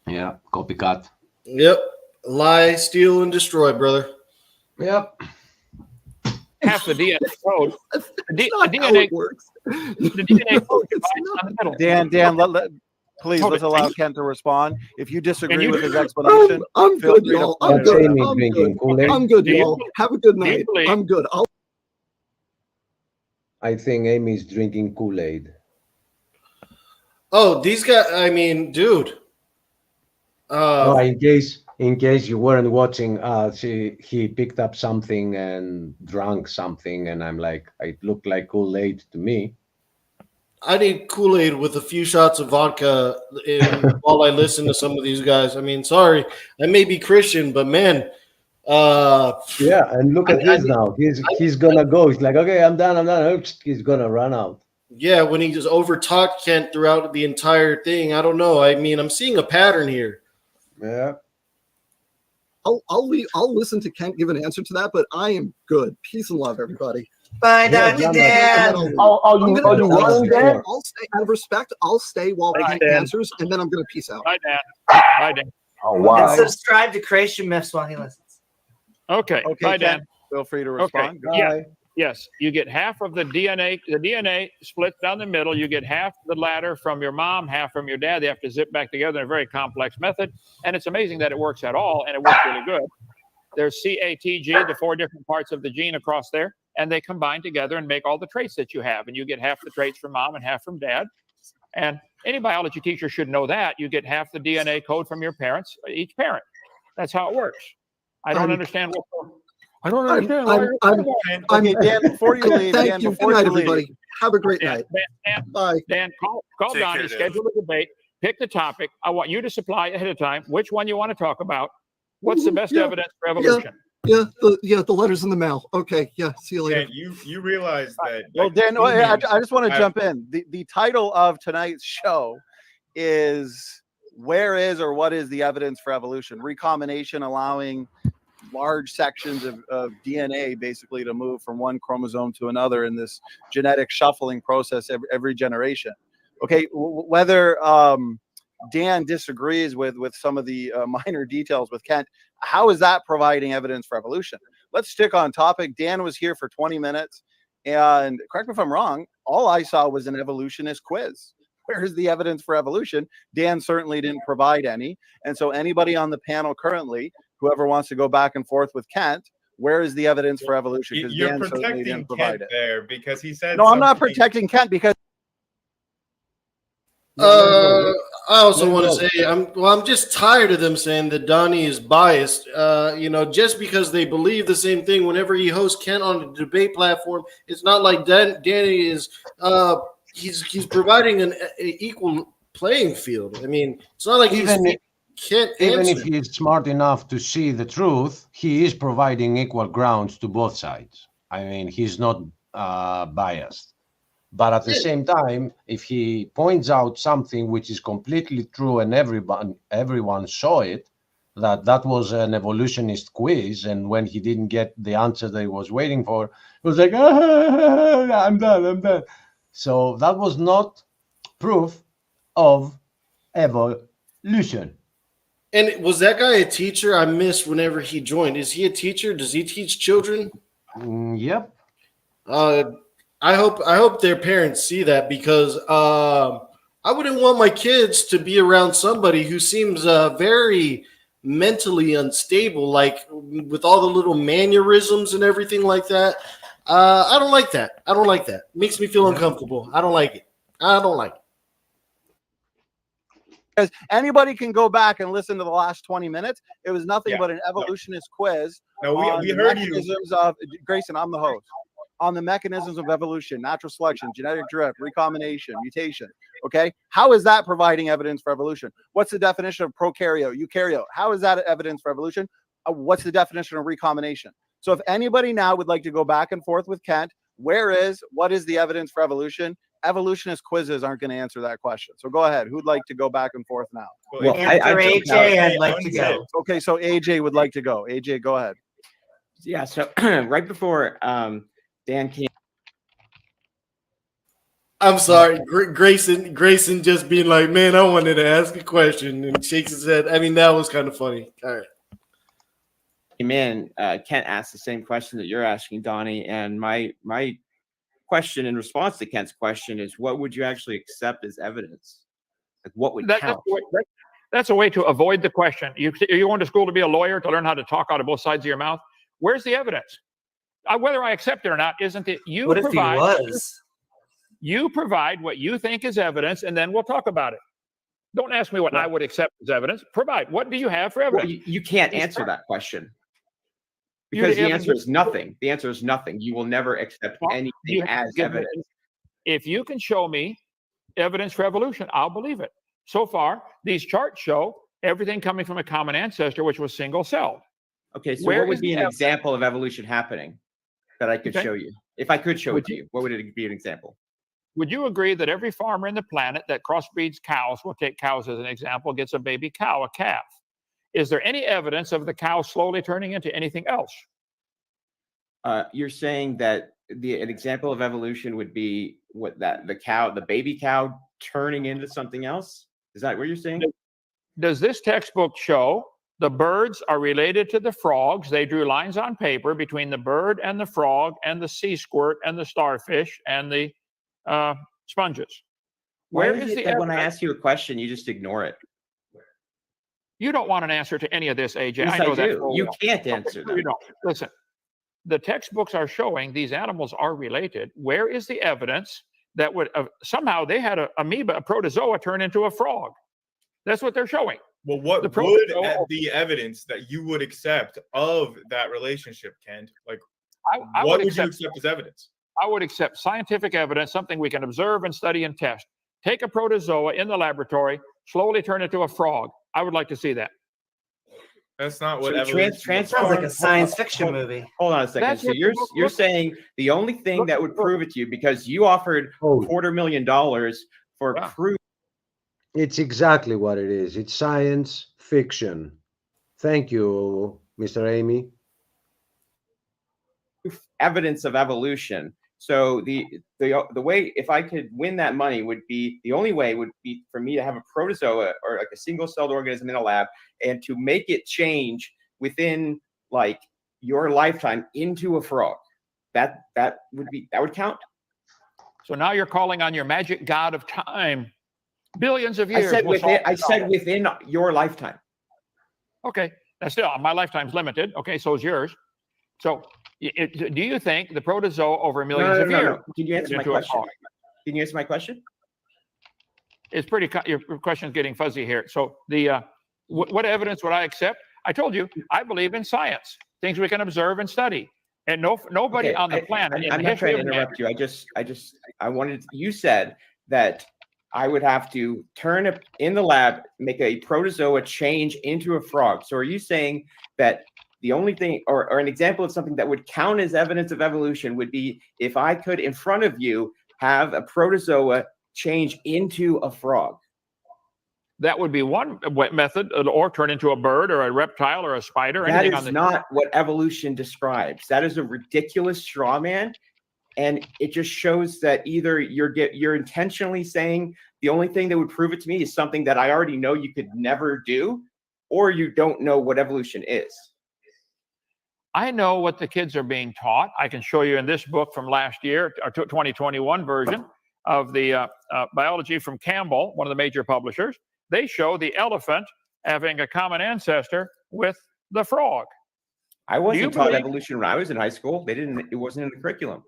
Yeah, copycat. Yep. Lie, steal, and destroy, brother. Yep. Half the DNA code. The DNA works. The DNA code divides on the middle. Dan, please, let's allow Ken to respond. If you disagree with his explanation, I'm good, y'all. I'm good. I'm good, y'all. Have a good night. I'm good. I think Amy's drinking Kool-Aid. Oh, these guys, I mean, dude. In case you weren't watching, he picked up something and drank something, and I'm like, it looked like Kool-Aid to me. I need Kool-Aid with a few shots of vodka while I listen to some of these guys. I mean, sorry, I may be Christian, but man, yeah, and look at this now. He's gonna go. He's like, okay, I'm done. Oops, he's gonna run out. Yeah, when he just overtalked Kent throughout the entire thing, I don't know. I mean, I'm seeing a pattern here. Yeah. I'll listen to Kent give an answer to that, but I am good. Peace and love, everybody. Bye, Dr. Dan. I'll stay out of respect. I'll stay while Kent answers, and then I'm going to peace out. Bye, Dan. Bye, Dan. Oh, wow. And subscribe to Creation Myths while he listens. Okay. Bye, Dan. Kent, feel free to respond. Okay. Yeah. Yes, you get half of the DNA. The DNA splits down the middle. You get half the ladder from your mom, half from your dad. They have to zip back together in a very complex method. And it's amazing that it works at all, and it works really good. There's CATG, the 4 different parts of the gene across there, and they combine together and make all the traits that you have. And you get half the traits from mom and half from dad. And any biology teacher should know that. You get half the DNA code from your parents, each parent. That's how it works. I don't understand what... I don't understand. Okay, Dan, before you leave, Thank you. Good night, everybody. Have a great night. Bye. Dan, call Donnie, schedule a debate, pick the topic. I want you to supply ahead of time which one you want to talk about. What's the best evidence for evolution? Yeah, the letters in the mail. Okay, yeah, see you later. Yeah, you realize that. Well, Dan, I just want to jump in. The title of tonight's show is "Where is or What is the Evidence for Evolution?" Recombination allowing large sections of DNA basically to move from one chromosome to another in this genetic shuffling process every generation. Okay, whether Dan disagrees with some of the minor details with Kent, how is that providing evidence for evolution? Let's stick on topic. Dan was here for 20 minutes, and correct me if I'm wrong, all I saw was an evolutionist quiz. Where's the evidence for evolution? Dan certainly didn't provide any. And so anybody on the panel currently, whoever wants to go back and forth with Kent, where is the evidence for evolution? Because You're Dan certainly didn't protecting provide Kent it. there because he said. No, I'm not something- protecting Kent because I also want to say I'm just tired of them saying that Donnie is biased. Just because they believe the same thing whenever he hosts Kent on a debate platform, it's not like Danny is he's providing an equal playing field. I mean, it's not like Even even if he is smart enough to see the truth, he is providing equal grounds to both sides. I mean, he's not biased. But at the same time, if he points out something which is completely true and everyone saw it, that was an evolutionist quiz, and when he didn't get the answer that he was waiting for, he was like, I'm done. So that was not proof of evolution. And was that guy a teacher? I missed whenever he joined. Is he a teacher? Does he teach children? Yep. I hope their parents see that, because I wouldn't want my kids to be around somebody who seems very mentally unstable, like with all the little mannerisms and everything like that. I don't like that. It makes me feel uncomfortable. I don't like it. because anybody can go back and listen to the last 20 minutes. It was nothing but an evolutionist quiz. No, on we the heard you. mechanisms of Grayson. I'm the host. On the mechanisms of evolution, natural selection, genetic drift, recombination, mutation. Okay, how is that providing evidence for evolution? What's the definition of prokaryote, eukaryote? How is that evidence for evolution? What's the definition of recombination? So if anybody now would like to go back and forth with Kent, what is the evidence for evolution? Evolutionist quizzes aren't going to answer that question. So go ahead. Who'd like to go back and forth now? Well, after AJ, I'd like to go. Okay, so AJ would like to go. AJ, go ahead. Yeah, so right before Dan came. I'm sorry, Grayson just being like, man, I wanted to ask a question, and shakes his head. I mean, that was kind of funny. All right. Came in, Kent asked the same question that you're asking, Donnie, and my question in response to Kent's question is, what would you actually accept as evidence? Like, what would count? That's a way to avoid the question. You went to school to be a lawyer, to learn how to talk out of both sides of your mouth. Where's the evidence? Whether I accept it or not isn't it. You what provide, if he was? You provide what you think is evidence, and then we'll talk about it. Don't ask me what I would accept as evidence. Provide. What do you have for evidence? Well, you can't answer that question. Because the answer is nothing. The answer is nothing. You will never accept anything as evidence. If you can show me evidence for evolution, I'll believe it. So far, these charts show everything coming from a common ancestor, which was single-celled. Okay, so Where what would is be the an evidence? example of evolution happening that I could Okay. show you? If I could show Would it to you, what would it be an example? Would you agree that every farmer in the planet that crossbreeds cows, we'll take cows as an example, gets a baby cow, a calf? Is there any evidence of the cow slowly turning into anything else? You're saying that an example of evolution would be the baby cow turning into something else? Is that what you're saying? Does this textbook show the birds are related to the frogs? They drew lines on paper between the bird and the frog and the sea squirt and the starfish and the sponges. Why Where is is it the that when I evidence? ask you a question, you just ignore it? You don't want an answer to any of this, AJ. Yes, I know I that. do. full You well. can't Okay, answer no, you them. don't. Listen, the textbooks are showing these animals are related. Where is the evidence that would somehow they had an amoeba, a protozoa, turn into a frog? That's what they're showing. Well, what The would protozoa- be evidence that you would accept of that relationship, Kent? Like, I what would would you accept- accept as evidence? I would accept scientific evidence, something we can observe and study and test. Take a protozoa in the laboratory, slowly turn it into a frog. I would like to see that. That's not what So evolution Sounds like a science fiction movie. Hold on a second. That's So what you're the book you're looks- saying the only thing that would prove it to you, because you offered $250,000 for Yeah. proof. It's exactly what it is. It's science fiction. Thank you, Mr. Amy. Evidence of evolution. So the way, if I could win that money, would be the only way would be for me to have a protozoa or like a single-celled organism in a lab and to make it change within like your lifetime into a frog. That would count. So now you're calling on your magic god of time. Billions of years. I said will solve I the said problem. within your lifetime. Okay, that's still my lifetime's limited. Okay, so is yours. So, do you think the protozoa over millions of years? Can you answer my into a question? frog? Can you answer my question? It's pretty. Your question's getting fuzzy here. So, what evidence would I accept? I told you I believe in science, things we can observe and study, and nobody Okay, on the planet. in I'm the not trying history to of man- interrupt you. I wanted. You said that I would have to turn it in the lab, make a protozoa change into a frog. So are you saying that the only thing, or an example of something that would count as evidence of evolution would be if I could, in front of you, have a protozoa change into a frog? That would be one method, or turn into a bird or a reptile or a spider. That anything is on the not what evolution describes. That is a ridiculous straw man. And it just shows that either you're intentionally saying the only thing that would prove it to me is something that I already know you could never do, or you don't know what evolution is. I know what the kids are being taught. I can show you in this book from last year, our 2021 version of the biology from Campbell, one of the major publishers. They show the elephant having a common ancestor with the frog. I you wasn't taught believe- evolution when I was in high school. It wasn't in the curriculum.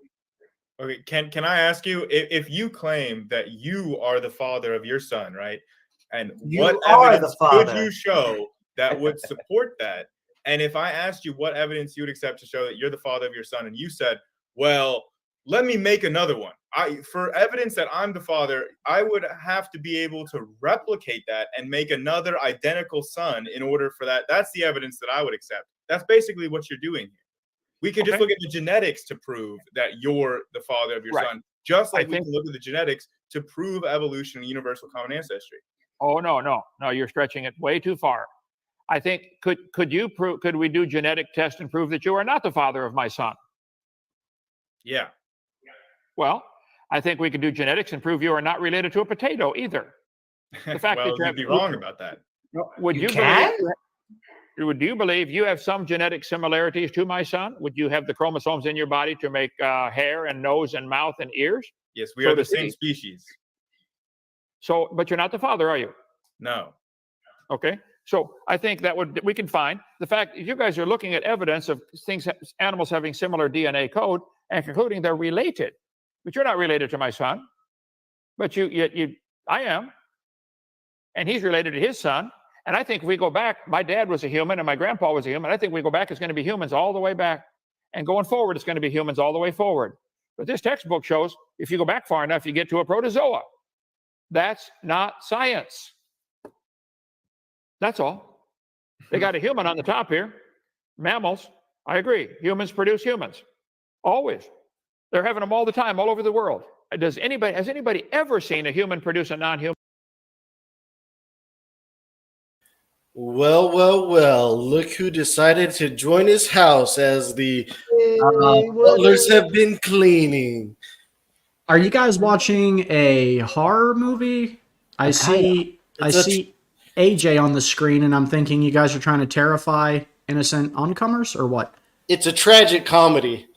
Okay, can I ask you if you claim that you are the father of your son, right? And You what are evidence the could father. you show that would support that? And if I asked you what evidence you would accept to show that you're the father of your son, and you said, "Well, let me make another one," for evidence that I'm the father, I would have to be able to replicate that and make another identical son in order for that. That's the evidence that I would accept. That's basically what you're doing here. We can just Okay. look at the genetics to prove that you're the father of your Right. son, just I like we think- can look at the genetics to prove evolution and universal common ancestry. Oh no, you're stretching it way too far. I think could we do genetic tests and prove that you are not the father of my son? Yeah. Well, I think we could do genetics and prove you are not related to a potato either. The fact Well, that you you'd be wrong about that. Would You you can? do you believe you have some genetic similarities to my son? Would you have the chromosomes in your body to make hair and nose and mouth and ears? Yes, we So are the to same speak. species. So, but you're not the father, are you? No. Okay. So I think we can find the fact you guys are looking at evidence of animals having similar DNA code and concluding they're related. But you're not related to my son. But I am. And he's related to his son. And I think if we go back, my dad was a human and my grandpa was a human. I think we go back, it's going to be humans all the way back. And going forward, it's going to be humans all the way forward. But this textbook shows if you go back far enough, you get to a protozoa. That's not science. That's all. They got a human on the top here. Mammals, I agree. Humans produce humans. Always. They're having them all the time, all over the world. Has anybody ever seen a human produce a non-human? Well, well, well. Look who decided to join his house as the butlers have been cleaning. Are you guys watching a horror movie? I see AJ on the screen, and I'm thinking you guys are trying to terrify innocent oncomers, or what? It's a tragic comedy.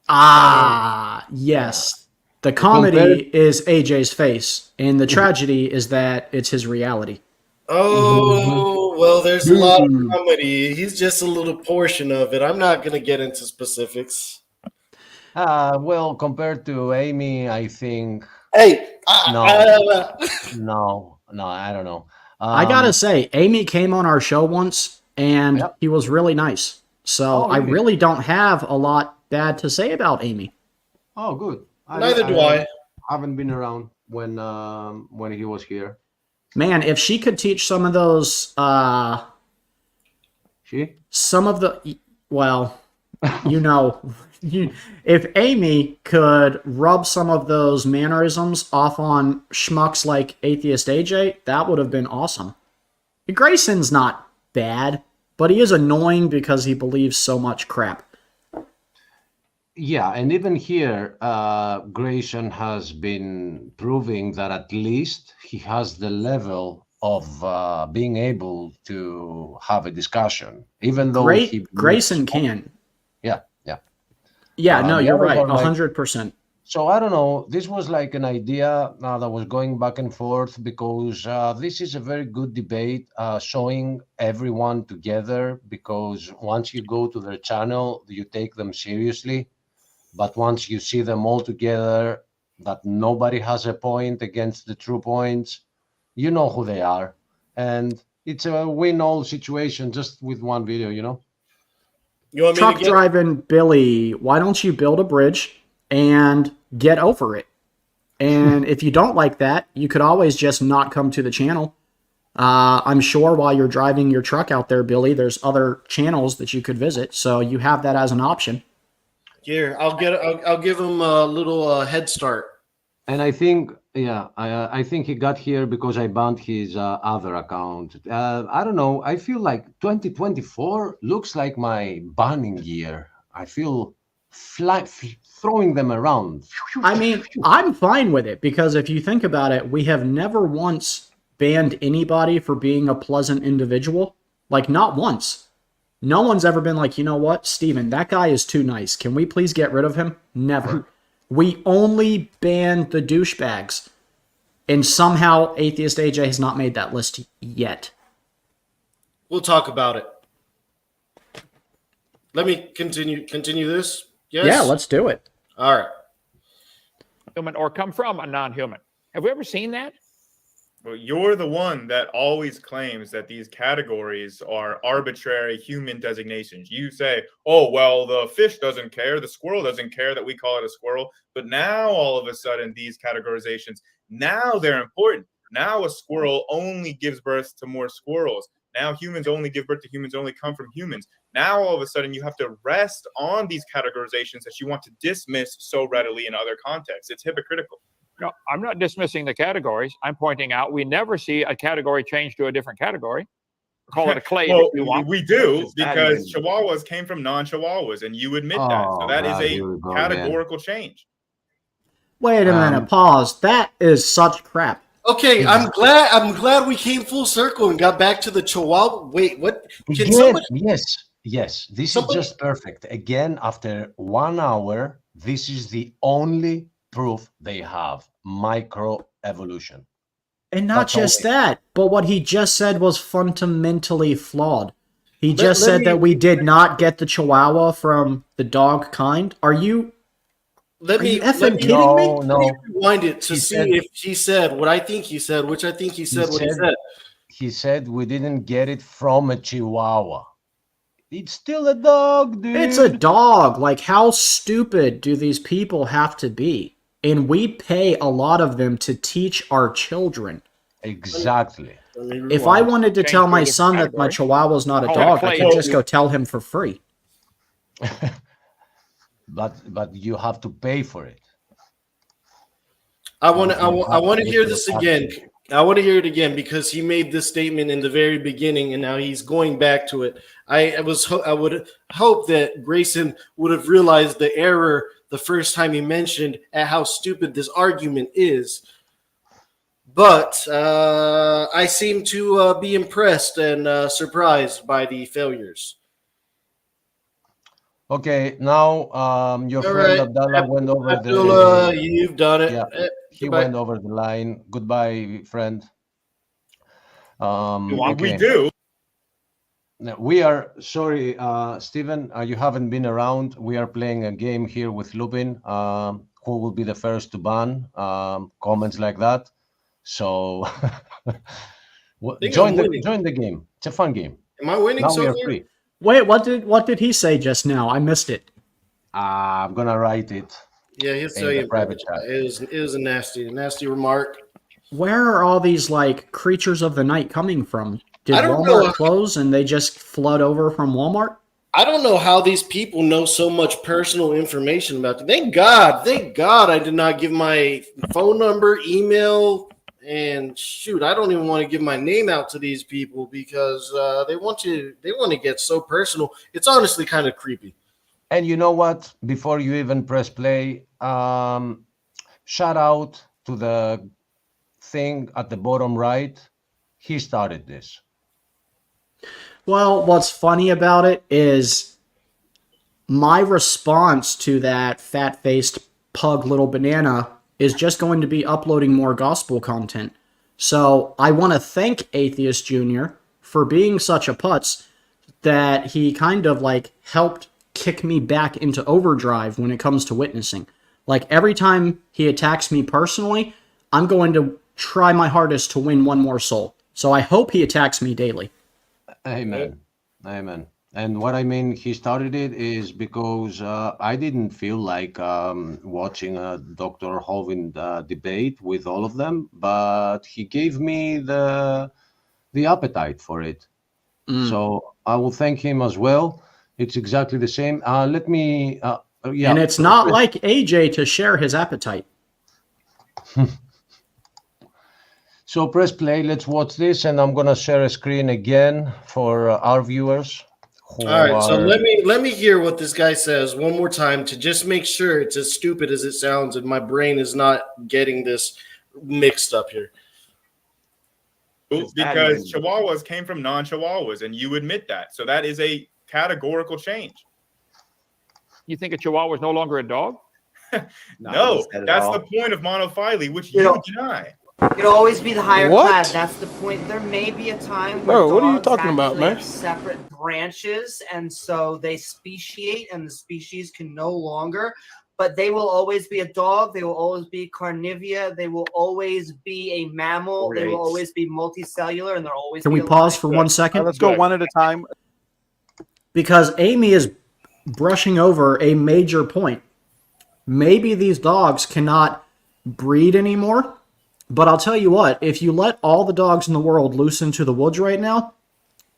Ah, yes. The comedy is AJ's face, and the tragedy is that it's his reality. Oh, well, there's a lot of comedy. He's just a little portion of it. I'm not going to get into specifics. Well, compared to Amy, I think. Hey, no, I don't know. I gotta say, Amy came on our show once, and he was really nice. So I really don't have a lot bad to say about Amy. Oh, good. Neither do I. Haven't been around when he was here. Man, if she could teach some of those, if Amy could rub some of those mannerisms off on schmucks like Atheist AJ, that would have been awesome. Grayson's not bad, but he is annoying because he believes so much crap. Yeah, and even here, Grayson has been proving that at least he has the level of being able to have a discussion, even though Grayson can. Yeah. Yeah, no, you're right, 100%. So I don't know. This was like an idea that was going back and forth because this is a very good debate, showing everyone together. Because once you go to their channel, you take them seriously. But once you see them all together, that nobody has a point against the true points, you know who they are. And it's a win-all situation just with one video, you know? Truck driving Billy, why don't you build a bridge and get over it? And if you don't like that, you could always just not come to the channel. I'm sure while you're driving your truck out there, Billy, there's other channels that you could visit. So you have that as an option. Here, I'll give him a little head start. And I think, I think he got here because I banned his other account. I don't know. I feel like 2024 looks like my banning year. I feel throwing them around. I mean, I'm fine with it because if you think about it, we have never once banned anybody for being a pleasant individual. Like, not once. No one's ever been like, you know what, Steven, that guy is too nice. Can we please get rid of him? Never. We only banned the douchebags. And somehow Atheist AJ has not made that list yet. We'll talk about it. Let me continue this. Yes? Yeah, let's do it. All right. Human or come from a non-human. Have we ever seen that? Well, you're the one that always claims that these categories are arbitrary human designations. You say, oh, well, the fish doesn't care, the squirrel doesn't care that we call it a squirrel. But now, all of a sudden, these categorizations, now they're important. Now a squirrel only gives birth to more squirrels. Now humans only give birth to humans, only come from humans. Now, all of a sudden, you have to rest on these categorizations that you want to dismiss so readily in other contexts. It's hypocritical. No, I'm not dismissing the categories. I'm pointing out we never see a category change to a different category. Call it a clade Well, if you want. we do, because Chihuahuas came from non-Chihuahuas, and you admit that. So that is a categorical change. Wait a minute, pause. That is such crap. Okay, I'm glad we came full circle and got back to the Chihuahua. Wait, what? Can somebody... Yes. This is just perfect. Again, after 1 hour, this is the only proof they have. Microevolution. And not just that, but what he just said was fundamentally flawed. He just said that we did not get the Chihuahua from the dog kind. Are you effing kidding me? Let me rewind it to see if he said what I think he said, which I think he said what he said. He said we didn't get it from a Chihuahua. It's still a dog, dude. It's a dog. Like, how stupid do these people have to be? and we pay a lot of them to teach our children. Exactly. If I wanted to tell my son that my Chihuahua's not a dog, I could just go tell him for free. But you have to pay for it. I want to hear this again. I want to hear it again because he made this statement in the very beginning, and now he's going back to it. I would hope that Grayson would have realized the error the first time he mentioned at how stupid this argument is. But I seem to be impressed and surprised by the failures. Okay, now your All friend right. Abdallah went over Abdullah, the. you've done it. Yeah, he Goodbye. went over the line. Goodbye, friend. We Okay. do. No, we are sorry, Stephen. You haven't been around. We are playing a game here with Lupin. Who will be the first to ban comments like that? So think join I'm the winning. game. It's a fun game. Am I winning Now so we are far? free. Wait, what did he say just now? I missed it. I'm gonna write it. Yeah, he'll in tell the you. private chat. It was a nasty remark. Where are all these like creatures of the night coming from? Did I don't Walmart know. close and they just flood over from Walmart? I don't know how these people know so much personal information about you. Thank God I did not give my phone number, email, and shoot, I don't even want to give my name out to these people because they want to get so personal. It's honestly kind of creepy. And you know what? Before you even press play, shout out to the thing at the bottom right. He started this. Well, what's funny about it is my response to that fat-faced pug little banana is just going to be uploading more gospel content. So I want to thank Atheist Jr. for being such a putz that he kind of like helped kick me back into overdrive when it comes to witnessing. Like every time he attacks me personally, I'm going to try my hardest to win one more soul. So I hope he attacks me daily. Amen. Amen. And what I mean, he started it is because I didn't feel like watching a Dr. Hovind debate with all of them, but he gave me the appetite for it. So I will thank him as well. It's exactly the same. Let me, yeah. And it's not like AJ to share his appetite. So press play. Let's watch this, and I'm gonna share a screen again for our viewers. All right, so let me hear what this guy says one more time to just make sure it's as stupid as it sounds and my brain is not getting this mixed up here. Because Chihuahuas came from non-Chihuahuas, and you admit that. So that is a categorical change. You think a Chihuahua is no longer a dog? No, that's the point of monophyly, which you deny. It'll always be the higher What? class. That's the point. There may be a time where Bro, what are you dogs talking about, actually man? have separate branches, and so they speciate, and the species can no longer. But they will always be a dog. They will always be carnivora. They will always be a mammal. They will Great. always be multicellular, and they'll always. Can be we pause alive. for 1 second? Let's go one at a time. Because Amy is brushing over a major point. Maybe these dogs cannot breed anymore, but I'll tell you what, if you let all the dogs in the world loose into the woods right now,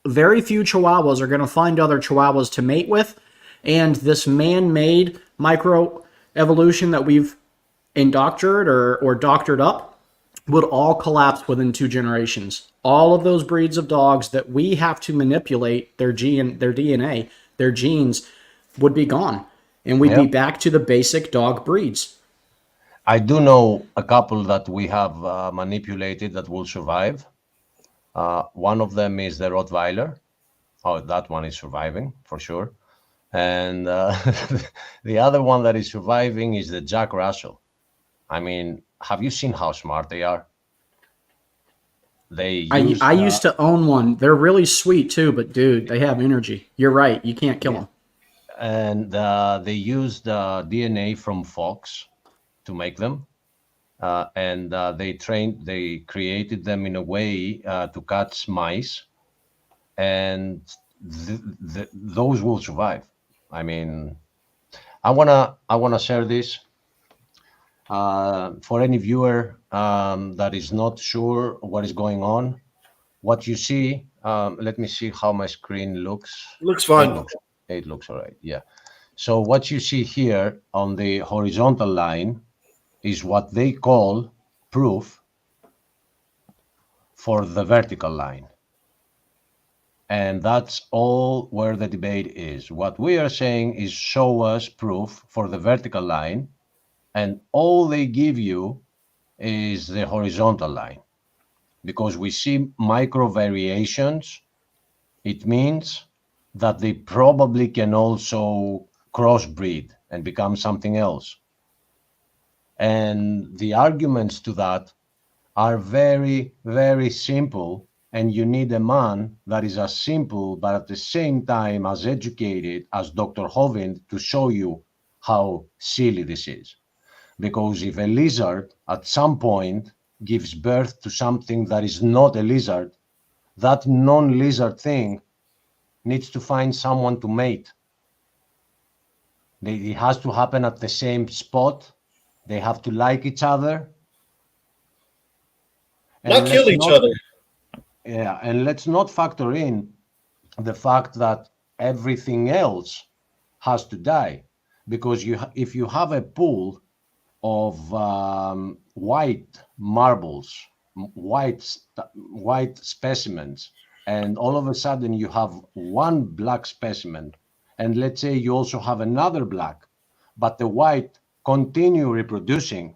very few Chihuahuas are going to find other Chihuahuas to mate with, and this man-made microevolution that we've indoctored or doctored up would all collapse within 2 generations. All of those breeds of dogs that we have to manipulate their DNA, their genes, would be gone. And we'd be Yep. back to the basic dog breeds. I do know a couple that we have manipulated that will survive. One of them is the Rottweiler. Oh, that one is surviving for sure. And the other one that is surviving is the Jack Russell. I mean, have you seen how smart they are? I used to own one. They're really sweet too, but dude, they have energy. You're right. You can't kill them. And they used DNA from fox to make them. And they created them in a way to catch mice. And those will survive. I mean, I wanna share this. For any viewer that is not sure what is going on, what you see, let me see how my screen looks. Looks fine. It looks all right, yeah. So what you see here on the horizontal line is what they call proof for the vertical line. And that's all where the debate is. What we are saying is show us proof for the vertical line, and all they give you is the horizontal line. Because we see micro variations, it means that they probably can also crossbreed and become something else. And the arguments to that are very, very simple, and you need a man that is as simple but at the same time as educated as Dr. Hovind to show you how silly this is. Because if a lizard at some point gives birth to something that is not a lizard, that non-lizard thing needs to find someone to mate. It has to happen at the same spot. They have to like each other. Not kill each other. Yeah, and let's not factor in the fact that everything else has to die. Because if you have a pool of white marbles, white specimens, and all of a sudden you have one black specimen, and let's say you also have another black, but the white continue reproducing,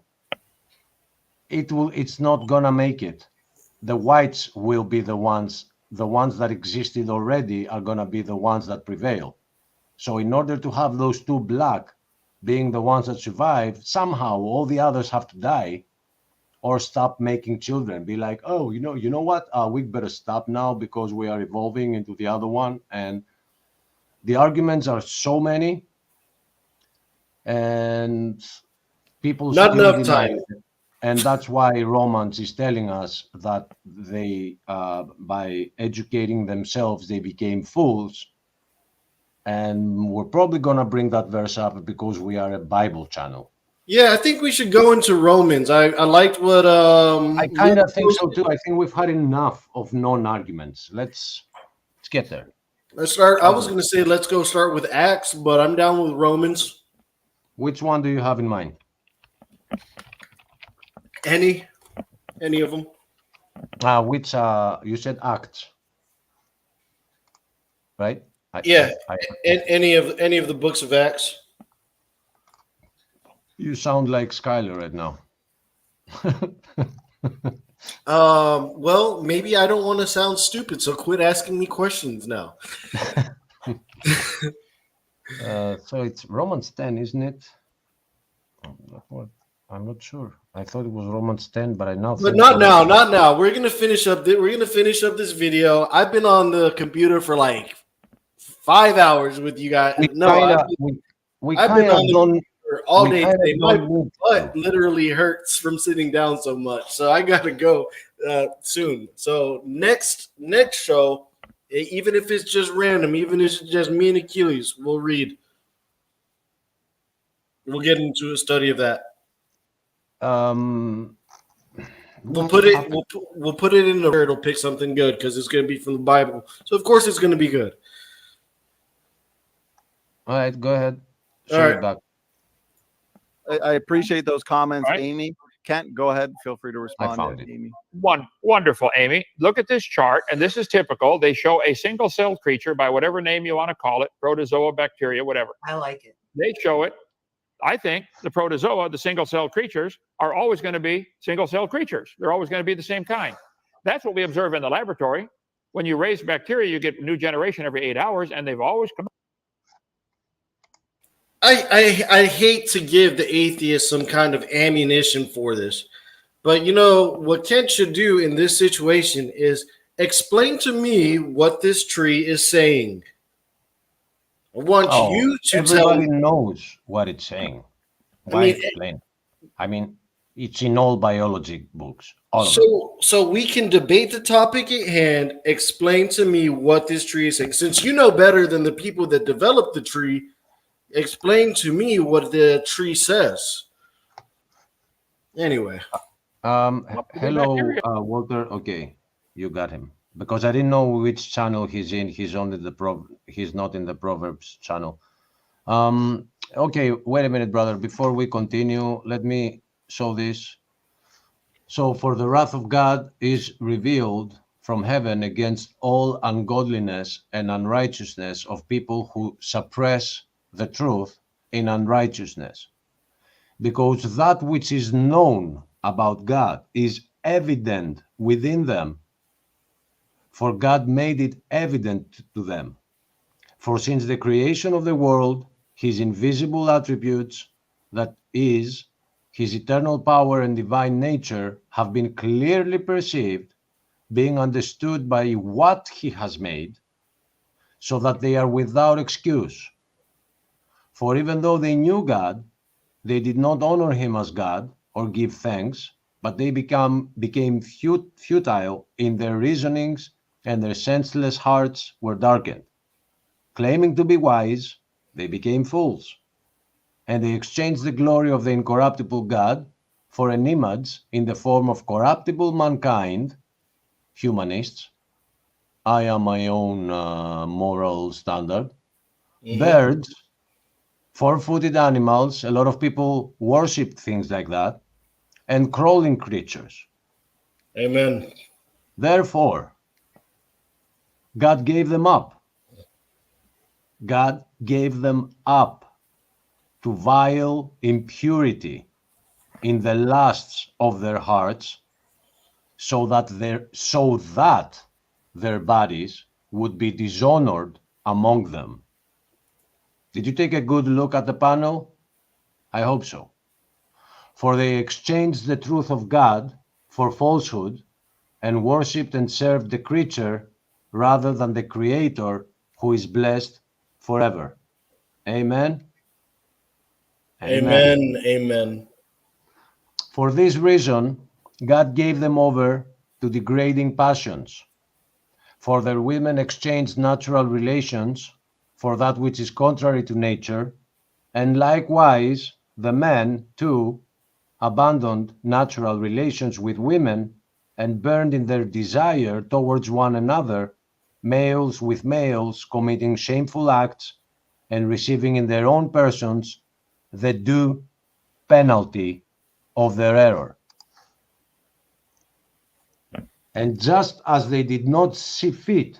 it's not gonna make it. The whites will be the ones that existed already are gonna be the ones that prevail. So in order to have those two black being the ones that survive, somehow all the others have to die or stop making children. Be like, oh, you know what? We better stop now because we are evolving into the other one. And the arguments are so many, and people not still enough deny time. it. And that's why Romans is telling us that they, by educating themselves, they became fools. And we're probably going to bring that verse up because we are a Bible channel. Yeah, I think we should go into Romans. I liked what I kind of think so too. I think we've had enough of non-arguments. Let's get there. Let's start. I was going to say let's go start with Acts, but I'm down with Romans. Which one do you have in mind? Any of them? Which you said Acts, right? Any of the books of Acts. You sound like Skylar right now. Well, maybe I don't want to sound stupid, so quit asking me questions now. So it's Romans 10, isn't it? I'm not sure. I thought it was Romans 10, but I now. But not now, not now. We're gonna finish up. We're gonna finish up this video. I've been on the computer for like 5 hours with you guys. I've been on the computer all day today. My butt literally hurts from sitting down so much, so I gotta go soon. So next show, even if it's just random, even if it's just me and Achilles, we'll read. We'll get into a study of that. We'll put it in the. It'll pick something good because it's going to be from the Bible. So of course it's going to be good. All right, go ahead. All right. Back. I appreciate those comments, Amy. Kent, go ahead. Feel free to respond, Amy. Wonderful, Amy. Look at this chart, and this is typical. They show a single-celled creature by whatever name you want to call it, protozoa, bacteria, whatever. I like it. They show it. I think the protozoa, the single-celled creatures, are always going to be single-celled creatures. They're always going to be the same kind. That's what we observe in the laboratory. When you raise bacteria, you get a new generation every 8 hours, and they've always come. I hate to give the atheist some kind of ammunition for this, but you know what Kent should do in this situation is explain to me what this tree is saying. I want you to tell me. Everybody knows what it's saying. Why explain? I mean, it's in all biology books. So we can debate the topic at hand. Explain to me what this tree is saying. Since you know better than the people that developed the tree, explain to me what the tree says. Anyway. Hello, Walter. Okay, you got him. Because I didn't know which channel he's in. He's only he's not in the Proverbs channel. Okay, wait a minute, brother. Before we continue, let me show this. So, for the wrath of God is revealed from heaven against all ungodliness and unrighteousness of people who suppress the truth in unrighteousness. Because that which is known about God is evident within them, for God made it evident to them. For since the creation of the world, his invisible attributes, that is, his eternal power and divine nature, have been clearly perceived, being understood by what he has made, so that they are without excuse. For even though they knew God, they did not honor him as God or give thanks, but they became futile in their reasonings, and their senseless hearts were darkened. Claiming to be wise, they became fools, and they exchanged the glory of the incorruptible God for an image in the form of corruptible mankind, humanists. I am my own moral standard. Birds, four-footed animals, a lot of people worship things like that, and crawling creatures. Amen. Therefore, God gave them up. God gave them up to vile impurity in the lusts of their hearts, so that their bodies would be dishonored among them. Did you take a good look at the panel? I hope so. For they exchanged the truth of God for falsehood, and worshipped and served the creature rather than the Creator, who is blessed forever. Amen. Amen. Amen. For this reason, God gave them over to degrading passions. For their women exchanged natural relations for that which is contrary to nature, and likewise the men, too, abandoned natural relations with women and burned in their desire towards one another, males with males, committing shameful acts and receiving in their own persons the due penalty of their error. And just as they did not see fit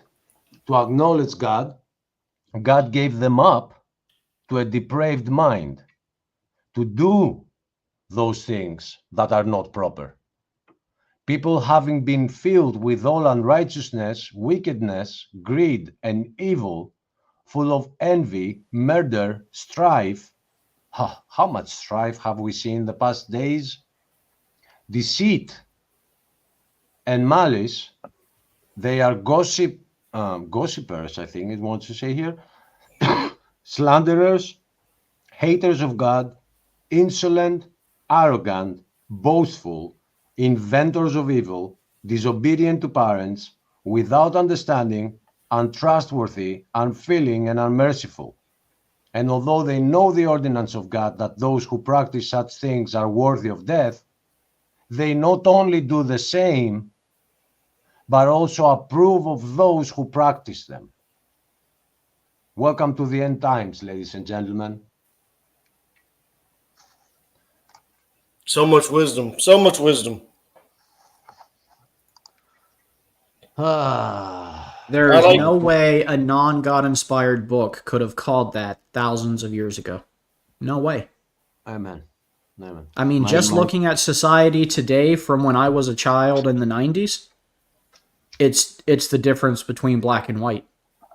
to acknowledge God, God gave them up to a depraved mind to do those things that are not proper. People having been filled with all unrighteousness, wickedness, greed, and evil, full of envy, murder, strife. How much strife have we seen in the past days? Deceit and malice. They are gossipers, I think it wants to say here, slanderers, haters of God, insolent, arrogant, boastful, inventors of evil, disobedient to parents, without understanding, untrustworthy, unfeeling, and unmerciful. And although they know the ordinance of God, that those who practice such things are worthy of death, they not only do the same, but also approve of those who practice them. Welcome to the end times, ladies and gentlemen. So much wisdom. So much wisdom. There's no way a non-God inspired book could have called that thousands of years ago. No way. Amen. Amen. I mean, just looking at society today from when I was a child in the 90s, it's the difference between black and white.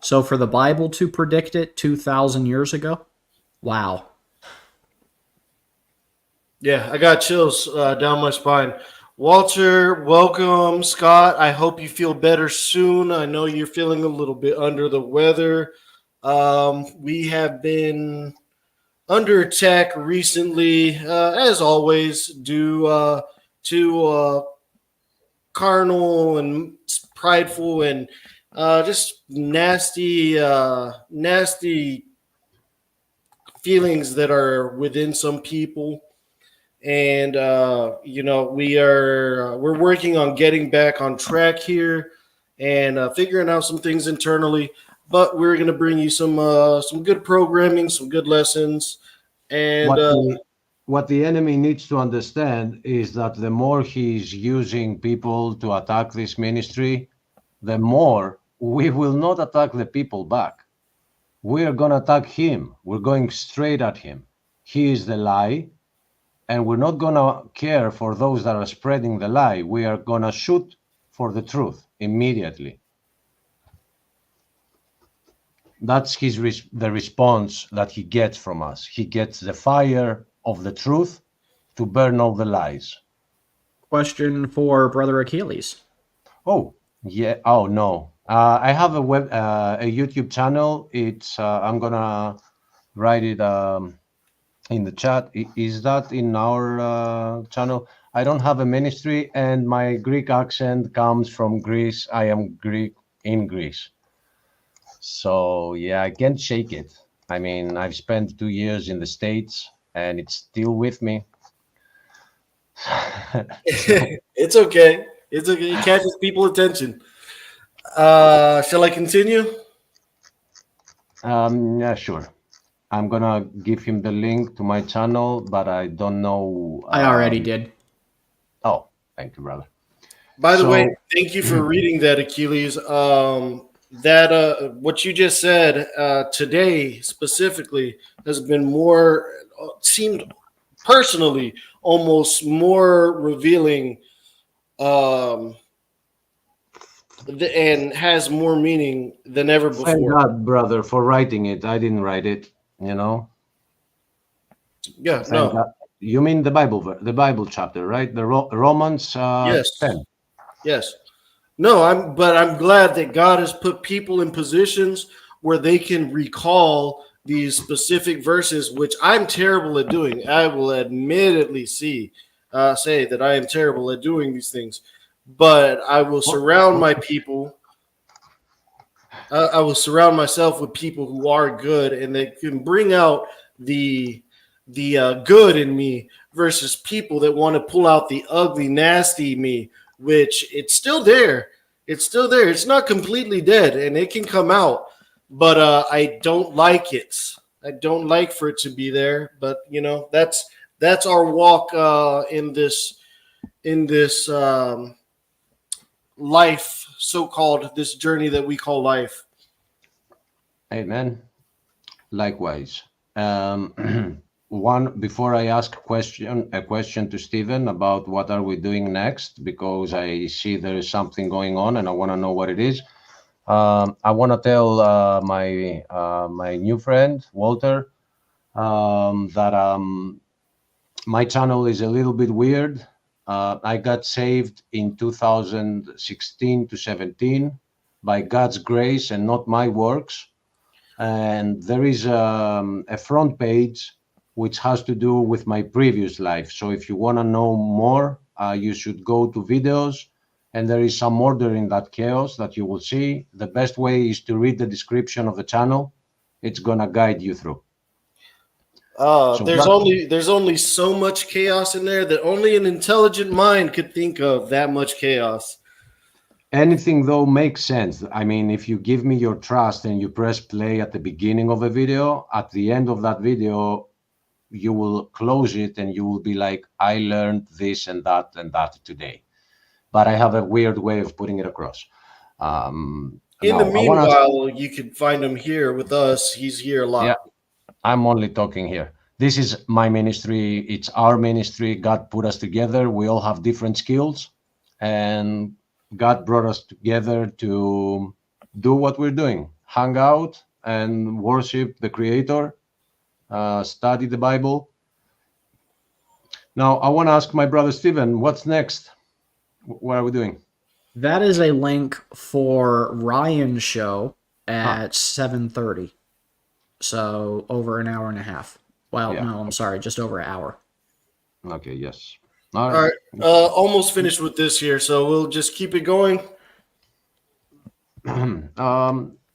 So for the Bible to predict it 2,000 years ago, wow. Yeah, I got chills down my spine. Walter, welcome. Scott, I hope you feel better soon. I know you're feeling a little bit under the weather. We have been under attack recently, as always, due to carnal and prideful and just nasty feelings that are within some people. and we're working on getting back on track here and figuring out some things internally. But we're going to bring you some good programming, some good lessons, and what the enemy needs to understand is that the more he's using people to attack this ministry, the more we will not attack the people back. We are going to attack him. We're going straight at him. He is the lie, and we're not going to care for those that are spreading the lie. We are going to shoot for the truth immediately. That's the response that he gets from us. He gets the fire of the truth to burn all the lies. Question for Brother Achilles. Oh, yeah. Oh, no. I have a YouTube channel. It's I'm gonna write it in the chat. Is that in our channel? I don't have a ministry, and my Greek accent comes from Greece. I am Greek in Greece. So yeah, I can't shake it. I mean, I've spent 2 years in the States, and it's still with me. It's okay. It's okay. It catches people's attention. Shall I continue? Yeah, sure. I'm gonna give him the link to my channel, but I don't know. I already did. Oh, thank you, brother. By the way, thank you for reading that, Achilles. What you just said today specifically has been seemed personally almost more revealing and has more meaning than ever before. Thank God, brother, for writing it. I didn't write it, you know. Yeah, Thank no. God. You mean the Bible chapter, right? The Romans Yes. 10. Yes. No, I'm glad that God has put people in positions where they can recall these specific verses, which I'm terrible at doing. I will admittedly say that I am terrible at doing these things, but I will surround my people. I will surround myself with people who are good and they can bring out the good in me versus people that want to pull out the ugly, nasty me, which it's still there. It's still there. It's not completely dead and it can come out, but I don't like it. I don't like for it to be there, but that's our walk in this life, so-called this journey that we call life. Amen. Likewise. Before I ask a question to Stephen about what are we doing next, because I see there is something going on and I want to know what it is. I want to tell my new friend Walter that my channel is a little bit weird. I got saved in 2016 to 17 by God's grace and not my works. And there is a front page which has to do with my previous life. So if you want to know more, you should go to videos, and there is some order in that chaos that you will see. The best way is to read the description of the channel. It's gonna guide you through. There's only so much chaos in there that only an intelligent mind could think of that much chaos. Anything though makes sense. I mean, if you give me your trust and you press play at the beginning of a video, at the end of that video, you will close it and you will be like, I learned this and that today. But I have a weird way of putting it across. In the meanwhile, you can find him here with us. He's here a lot. Yeah, I'm only talking here. This is my ministry. It's our ministry. God put us together. We all have different skills. And God brought us together to do what we're doing. Hang out and worship the Creator. Study the Bible. Now, I want to ask my brother Stephen, what's next? What are we doing? That is a link for Ryan's show at 7:30. So over an hour and a half. Well, no, I'm sorry, just over an hour. Okay, yes. All right. Almost finished with this here, so we'll just keep it going.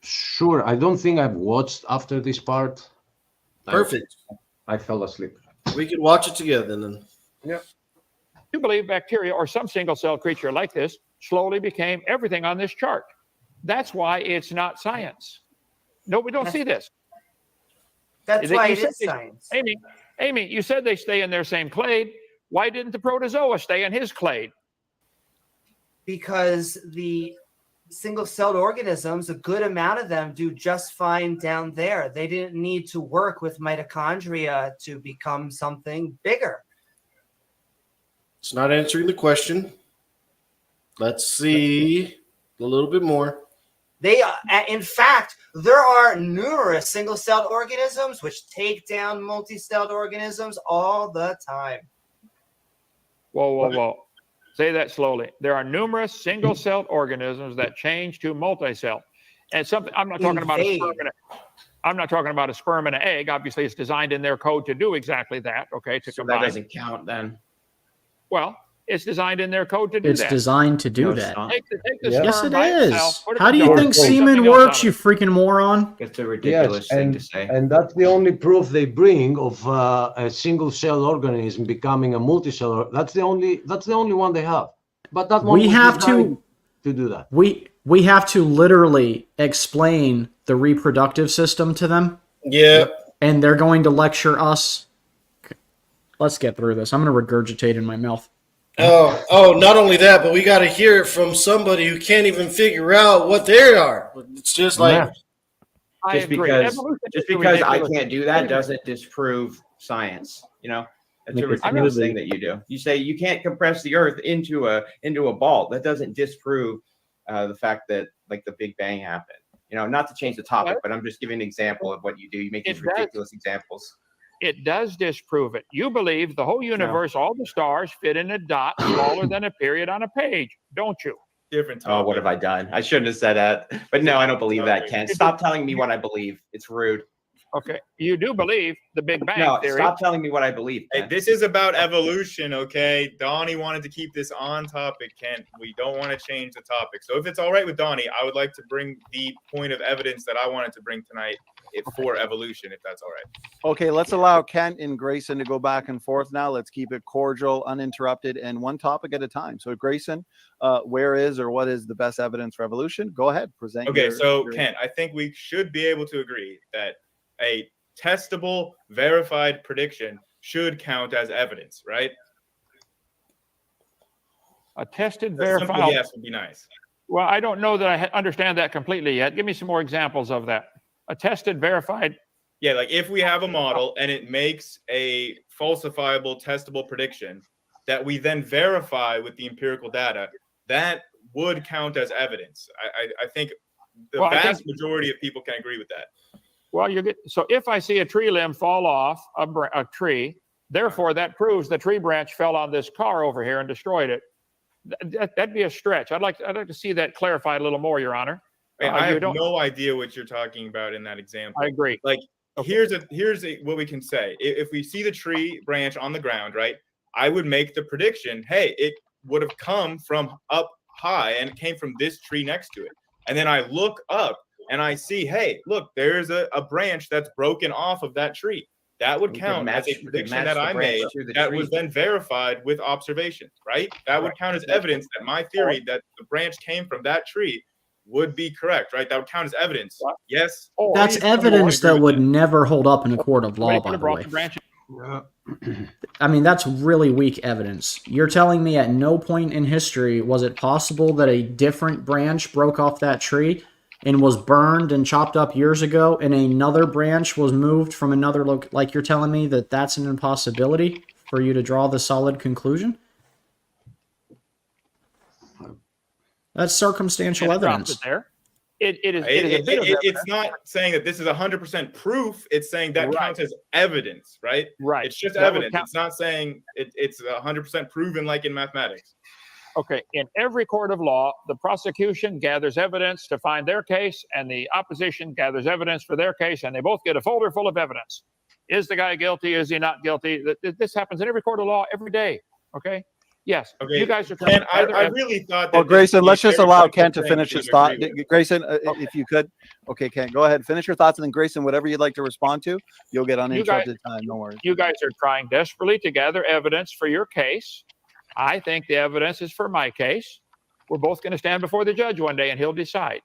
Sure. I don't think I've watched after this part. Perfect. I fell asleep. We could watch it together then. Yeah. You believe bacteria or some single-celled creature like this slowly became everything on this chart. That's why it's not science. No, we don't see this. That's They- why you it said is they- science. Amy, you said they stay in their same clade. Why didn't the protozoa stay in his clade? Because the single-celled organisms, a good amount of them do just fine down there. They didn't need to work with mitochondria to become something bigger. It's not answering the question. Let's see a little bit more. They, in fact, there are numerous single-celled organisms which take down multi-celled organisms all the time. Whoa, whoa, whoa. Say that slowly. There are numerous single-celled organisms that change to multi-cell. And something I'm not talking about a sperm and I'm not talking about a sperm and an egg. Obviously, it's designed in their code to do exactly that. Okay, to So combine. that doesn't count then. Well, it's designed in their code to do It's that. designed to do No, it's that. not. Take the Yes, sperm it by is. itself, put it How in do a you jar, think pour something semen else works, on you it. freaking moron? It's a ridiculous thing to say. And that's the only proof they bring of a single cell organism becoming a multicellular. That's the only one they have. But that one We was have designed to do that. We have to literally explain the reproductive system to them, Yeah. and they're going to lecture us. Let's get through this. I'm going to regurgitate in my mouth. Oh, not only that, but we got to hear it from somebody who can't even figure out what they are. It's just like, Yeah. I Just agree. because Evolution is just because I ridiculous. can't do that doesn't disprove science. You know, that's a ridiculous thing that you do. You say you can't compress the Earth into a ball. That doesn't disprove the fact that like the Big Bang happened. You know, not to change the topic, but I'm just giving an example of what you do. You make these It does. ridiculous examples. It does disprove it. You believe the whole universe, all the stars fit in a dot smaller than a period on a page, don't you? Different Oh, what have I done? I shouldn't have said that. But no, I don't believe that, Ken. Stop telling me what I believe. It's rude. Okay. You do believe the Big Bang No, theory. stop telling me what I believe. Hey, Ken. this is about evolution, okay? Donnie wanted to keep this on topic, Kent. We don't want to change the topic. So if it's all right with Donnie, I would like to bring the point of evidence that I wanted to bring tonight for evolution, if that's all right. Okay, let's allow Kent and Grayson to go back and forth now. Let's keep it cordial, uninterrupted, and one topic at a time. So, Grayson, where is or what is the best evidence for evolution? Go ahead, present. Okay, so Kent, I think we should be able to agree that a testable, verified prediction should count as evidence, right? A tested, A simple verified. yes would be nice. Well, I don't know that I understand that completely yet. Give me some more examples of that. A tested, verified. Yeah, like if we have a model and it makes a falsifiable, testable prediction that we then verify with the empirical data, that would count as evidence. I think the Well, I vast think- majority of people can agree with that. Well, so if I see a tree limb fall off a tree, therefore that proves the tree branch fell on this car over here and destroyed it. That'd be a stretch. I'd like to see that clarified a little more, Your Honor. Hey, I You have don't- no idea what you're talking about in that example. I agree. Like, here's what we can say. If we see the tree branch on the ground, right, I would make the prediction, hey, it would have come from up high and it came from this tree next to it. And then I look up and I see, hey, look, there's a branch that's broken off of that tree. That would You count could as match- a you could prediction match that the I branch made to the that tree. was then verified with observations, right? That would count as evidence that my theory that the branch came from that tree would be correct, right? That would count as evidence. Yes. That's evidence that would never hold up in a court of law, by the way. branch. I mean, that's really weak evidence. You're telling me at no point in history was it possible that a different branch broke off that tree and was burned and chopped up years ago, and another branch was moved from another like you're telling me that that's an impossibility for you to draw the solid conclusion? That's circumstantial evidence. There. It is a bit of evidence. It's not saying that this is 100% proof. It's saying that Right. counts as evidence, right? Right. It's just That would evidence. count- It's not saying it's 100% proven like in mathematics. Okay, in every court of law, the prosecution gathers evidence to find their case, and the opposition gathers evidence for their case, and they both get a folder full of evidence. Is the guy guilty? Is he not guilty? This happens in every court of law every day. Okay, Yes, Okay, you guys are Ken, trying to I really thought that. Well, this Grayson, would be let's a just very allow simple Ken to thing finish for you his to thought. agree with. Grayson, if you could. Okay, Ken, go ahead. Finish your thoughts, and then Grayson, whatever you'd like to respond to, you'll get uninterrupted time. No worries. You guys are trying desperately to gather evidence for your case. I think the evidence is for my case. We're both going to stand before the judge one day, and he'll decide.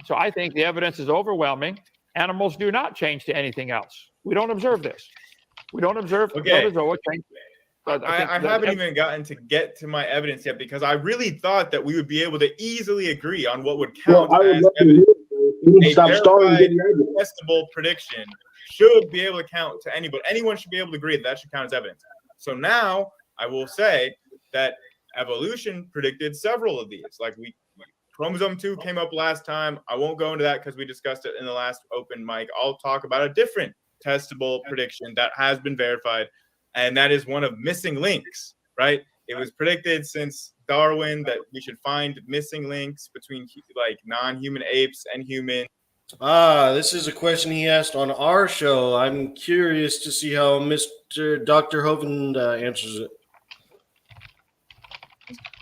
So I think the evidence is overwhelming. Animals do not change to anything else. We don't observe this. We don't observe protozoa change. I haven't even gotten to get to my evidence yet because I really thought that we would be able to easily agree on what would count as evidence. A verified, testable prediction should be able to count to anybody. Anyone should be able to agree that should count as evidence. So now I will say that evolution predicted several of these. Like chromosome 2 came up last time. I won't go into that because we discussed it in the last open mic. I'll talk about a different testable prediction that has been verified. And that is one of missing links, right? It was predicted since Darwin that we should find missing links between like non-human apes and humans. This is a question he asked on our show. I'm curious to see how Mr. Dr. Hovind answers it.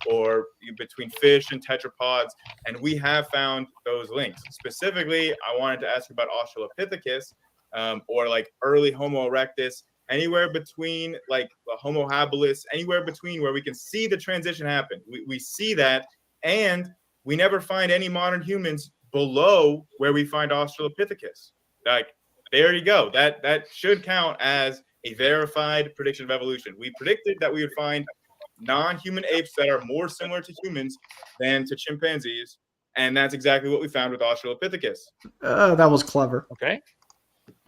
Or between fish and tetrapods, and we have found those links. Specifically, I wanted to ask about Australopithecus, or like early Homo erectus, anywhere between like the Homo habilis, anywhere between where we can see the transition happen. We see that, and we never find any modern humans below where we find Australopithecus. Like, there you go. That should count as a verified prediction of evolution. We predicted that we would find non-human apes that are more similar to humans than to chimpanzees, and that's exactly what we found with Australopithecus. That was clever. Okay.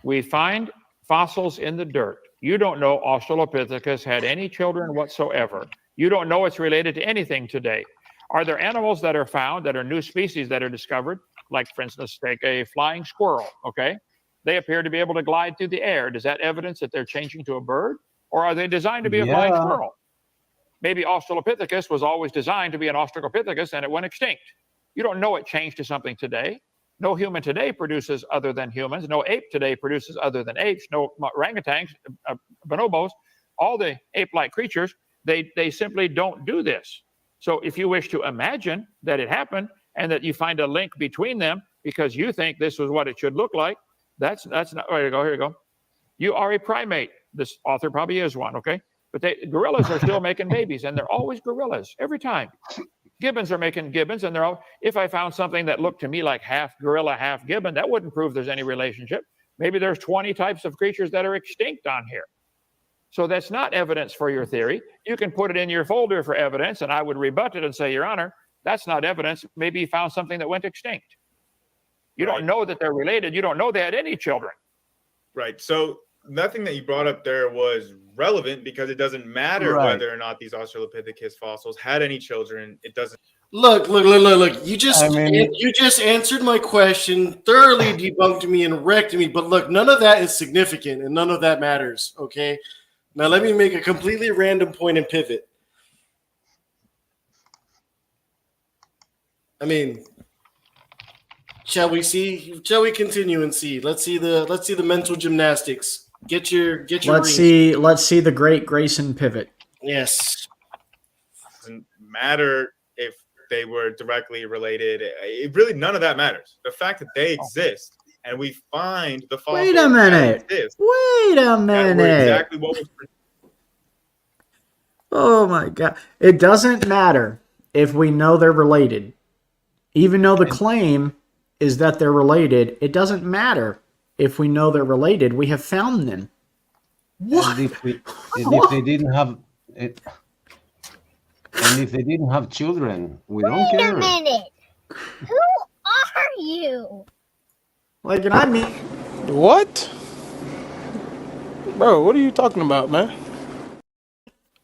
We find fossils in the dirt. You don't know Australopithecus had any children whatsoever. You don't know it's related to anything today. Are there animals that are found that are new species that are discovered? Like, for instance, take a flying squirrel, okay? They appear to be able to glide through the air. Does that evidence that they're changing to a bird? Or are they designed to be a flying squirrel? Maybe Australopithecus was always designed to be an Australopithecus and it went extinct. You don't know it changed to something today. No human today produces other than humans. No ape today produces other than apes. No orangutans, bonobos, all the ape-like creatures, they simply don't do this. So if you wish to imagine that it happened and that you find a link between them because you think this was what it should look like, that's not. Here you go. You are a primate. This author probably is one, okay? But gorillas are still making babies, and they're always gorillas every time. Gibbons are making gibbons, and they're all. If I found something that looked to me like half gorilla, half gibbon, that wouldn't prove there's any relationship. Maybe there's 20 types of creatures that are extinct on here. So that's not evidence for your theory. You can put it in your folder for evidence, and I would rebut it and say, Your Honor, that's not evidence. Maybe you found something that went extinct. You don't know that they're related. You don't know they had any children. Right. So nothing that you brought up there was relevant because it doesn't matter whether or not these Australopithecus fossils had any children. It doesn't. Look. You just answered my question, thoroughly debunked me and wrecked me. But look, none of that is significant and none of that matters. Okay. Now let me make a completely random point and pivot. I mean, shall we continue and see? Let's see the mental gymnastics. Get your Let's see the great Grayson pivot. Yes. Doesn't matter if they were directly related. It really, none of that matters. The fact that they exist and we find the fossils. Wait a minute. Exactly what was. Oh my God! It doesn't matter if we know they're related, even though the claim is that they're related. It doesn't matter. If we know they're related, we have found them. What? And if they didn't have it, and if they didn't have children, we don't care. Wait a minute. Who are you? Like, and I mean, what? Bro, what are you talking about, man?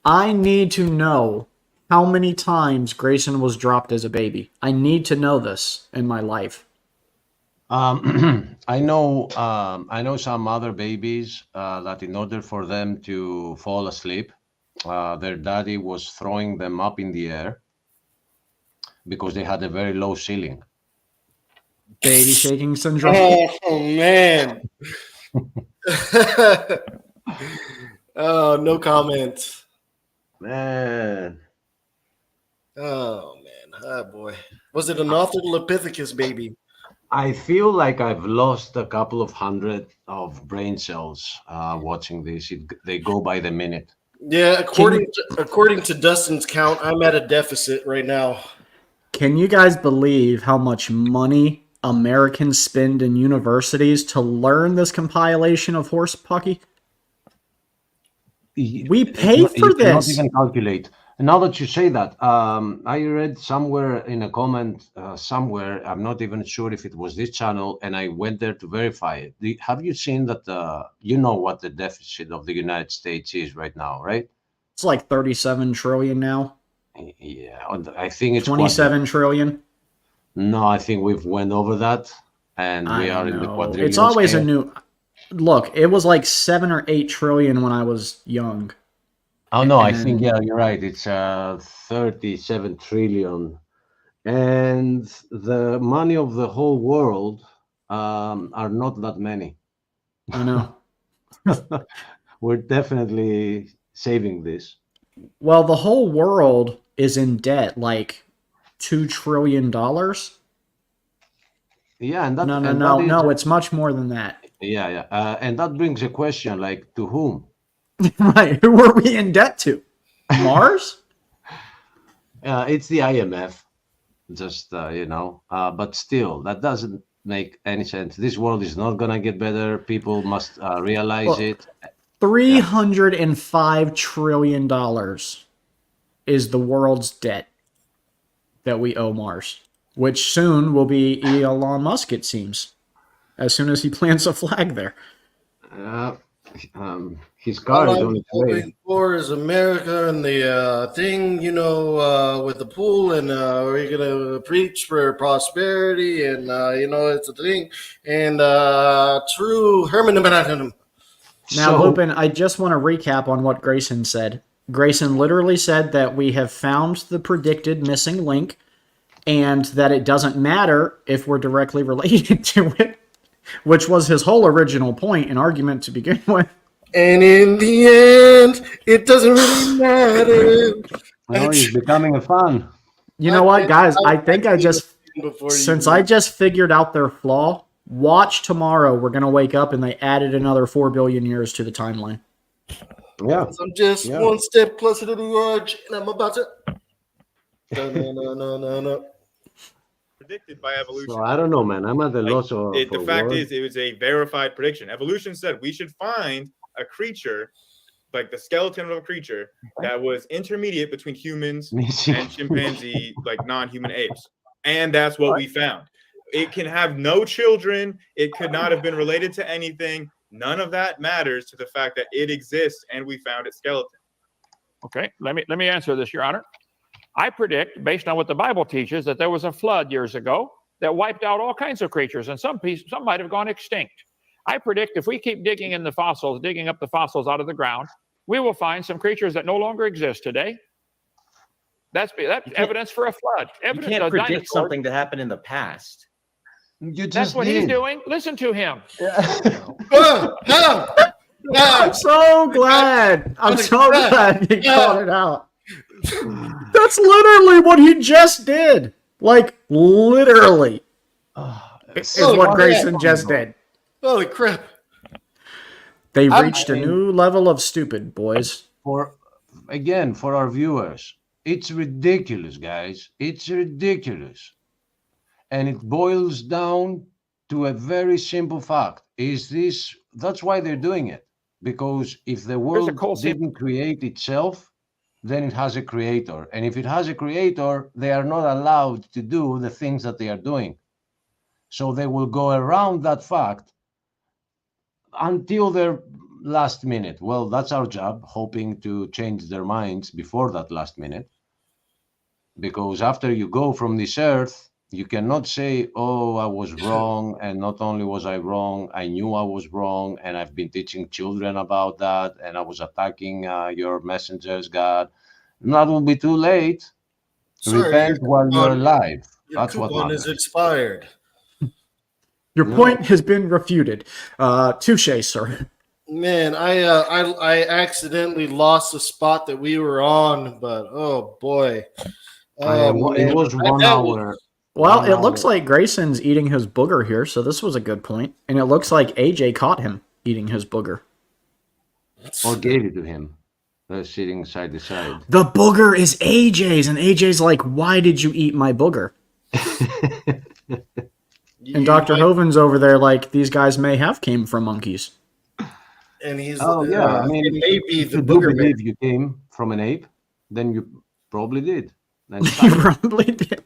I need to know how many times Grayson was dropped as a baby. I need to know this in my life. I know some other babies that in order for them to fall asleep, their daddy was throwing them up in the air because they had a very low ceiling. Baby shaking syndrome. Oh man. Oh, no comment. Man. Oh man, oh boy. Was it an Australopithecus baby? I feel like I've lost a couple of hundred of brain cells watching this. They go by the minute. Yeah, according to Dustin's count, I'm at a deficit right now. Can you guys believe how much money Americans spend in universities to learn this compilation of horse pucky? We pay for You cannot this. even calculate. Now that you say that, I read somewhere in a comment somewhere, I'm not even sure if it was this channel, and I went there to verify it. Have you seen that? You know what the deficit of the United States is right now, right? It's like 37 trillion now. Yeah, I think it's 27 trillion. No, I think we've went over that, and we are in the quadrillion. It's always scale. a new. Look, it was like 7 or 8 trillion when I was young. Oh no, I And- think you're right. It's 37 trillion, and the money of the whole world are not that many. I know. We're definitely saving this. Well, the whole world is in debt, like $2 trillion. Yeah, and that No, it's much more than that. Yeah. And that brings a question, like, to whom? Right? Who are we in debt to? Mars? It's the IMF, just but still, that doesn't make any sense. This world is not gonna get better. People must realize Well, it. $305 trillion is the world's debt that we owe Mars, which soon will be Elon Musk, it seems, as soon as he plants a flag there. His car All is I'm on its way. hoping for is America and the thing, with the pool, and we're gonna preach for prosperity, and it's a thing, and true Herman. Now, Lupin, I just want to recap on what Grayson said. Grayson literally said that we have found the predicted missing link, and that it doesn't matter if we're directly related to it, which was his whole original point and argument to begin with. And in the end, it doesn't really matter. Oh, he's becoming a fan. You know what, guys? I think I just, since I just figured out their flaw, watch tomorrow. We're going to wake up and they added another 4 billion years to the timeline. Yeah. I'm just one step closer to the edge, and I'm about to. No. Predicted by evolution. So I don't know, man. I'm at the loss of. The for fact words. is, it was a verified prediction. Evolution said we should find a creature, like the skeleton of a creature, that was intermediate between humans and chimpanzee, like non-human apes. And that's what we found. It can have no children. It could not have been related to anything. None of that matters to the fact that it exists and we found its skeleton. Okay, let me answer this, Your Honor. I predict, based on what the Bible teaches, that there was a flood years ago that wiped out all kinds of creatures, and some might have gone extinct. I predict if we keep digging up the fossils out of the ground, we will find some creatures that no longer exist today. That's evidence for a flood. You Evidence can't of predict dinosaurs. something that happened in the past. That's what he's doing. Listen to him. I'm so glad. I'm so glad he called it out. That's literally what he just did. Like, literally. Is what Grayson just did. Holy crap. They reached a new level of stupid, boys. For our viewers, it's ridiculous, guys. It's ridiculous. And it boils down to a very simple fact. That's why they're doing it. Because if the world didn't create itself, then it has a creator. And if it has a creator, they are not allowed to do the things that they are doing. So they will go around that fact until their last minute. Well, that's our job, hoping to change their minds before that last minute. Because after you go from this earth, you cannot say, oh, I was wrong. And not only was I wrong, I knew I was wrong. And I've been teaching children about that. And I was attacking your messengers, God. And that will be too late. Sorry, Repent while you're alive. Your That's what coupon matters. is expired. Your point has been refuted. Touche, sir. Man, I accidentally lost the spot that we were on, but oh boy. It was 1 hour. Well, it looks like Grayson's eating his booger here, so this was a good point. And it looks like AJ caught him eating his booger. Or gave it to him. Sitting side to side. The booger is AJ's, and AJ's like, why did you eat my booger? And Dr. Hoven's over there like, these guys may have came from monkeys. And he's I mean, it may be if the you do booger believe you came from an ape, then you probably did. And You probably did.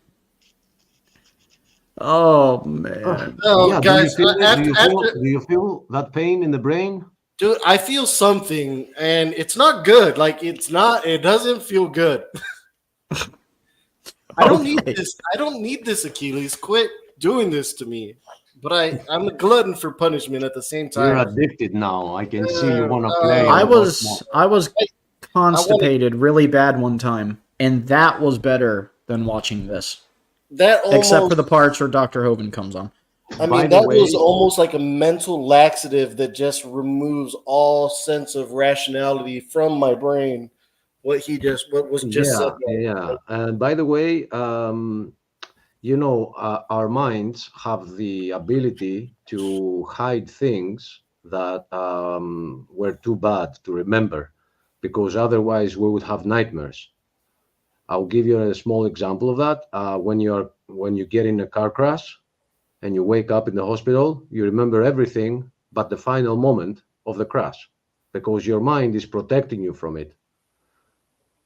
Oh, man. Oh, yeah, guys, do after- you feel that pain in the brain? Dude, I feel something, and it's not good. Like it doesn't feel good. I don't need this. I don't need this, Achilles. Quit doing this to me. But I'm a glutton for punishment at the same You're time. addicted now. I can see you want to play. I a lot was constipated really bad one time, and that was better than watching this. That Except almost- for the parts where Dr. Hoven comes on. I mean, that was almost like a mental laxative that just removes all sense of rationality from my brain. What was just said. Yeah. And by the way, our minds have the ability to hide things that were too bad to remember, because otherwise we would have nightmares. I'll give you a small example of that. When you get in a car crash and you wake up in the hospital, you remember everything but the final moment of the crash, because your mind is protecting you from it.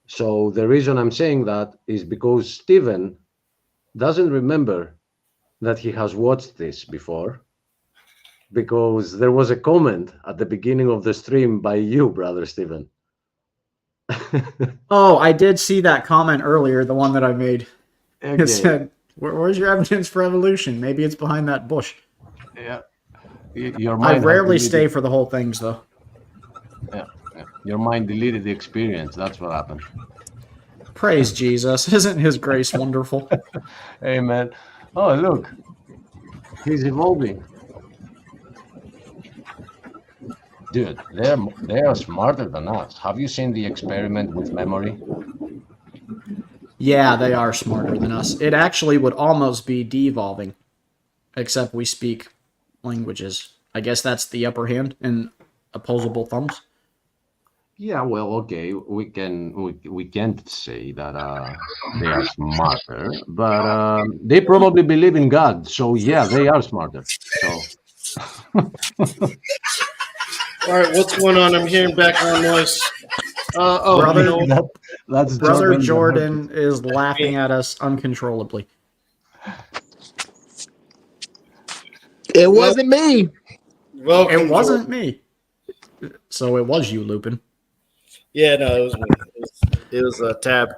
So the reason I'm saying that is because Steven doesn't remember that he has watched this before, because there was a comment at the beginning of the stream by you, brother Steven. Oh, I did see that comment earlier, the one that I made. Okay. It said, where's your evidence for evolution? Maybe it's behind that bush. Yeah. Your I mind rarely has stay deleted- for the whole things, though. Yeah. Your mind deleted the experience. That's what happened. Praise Jesus. Isn't his grace wonderful? Amen. Oh, look. He's evolving. Dude, they are smarter than us. Have you seen the experiment with memory? Yeah, they are smarter than us. It actually would almost be de-evolving, except we speak languages. I guess that's the upper hand in opposable thumbs. Yeah, well, okay, we can't say that they are smarter, but they probably believe in God, so yeah, they are smarter. So, All right, what's going on? I'm hearing background noise. Brother, you know, that's Brother Jordan is laughing at us uncontrollably. It wasn't me. Welcome, It wasn't Jordan. me. So it was you, Lupin. Yeah, no, it was me. It was a tab.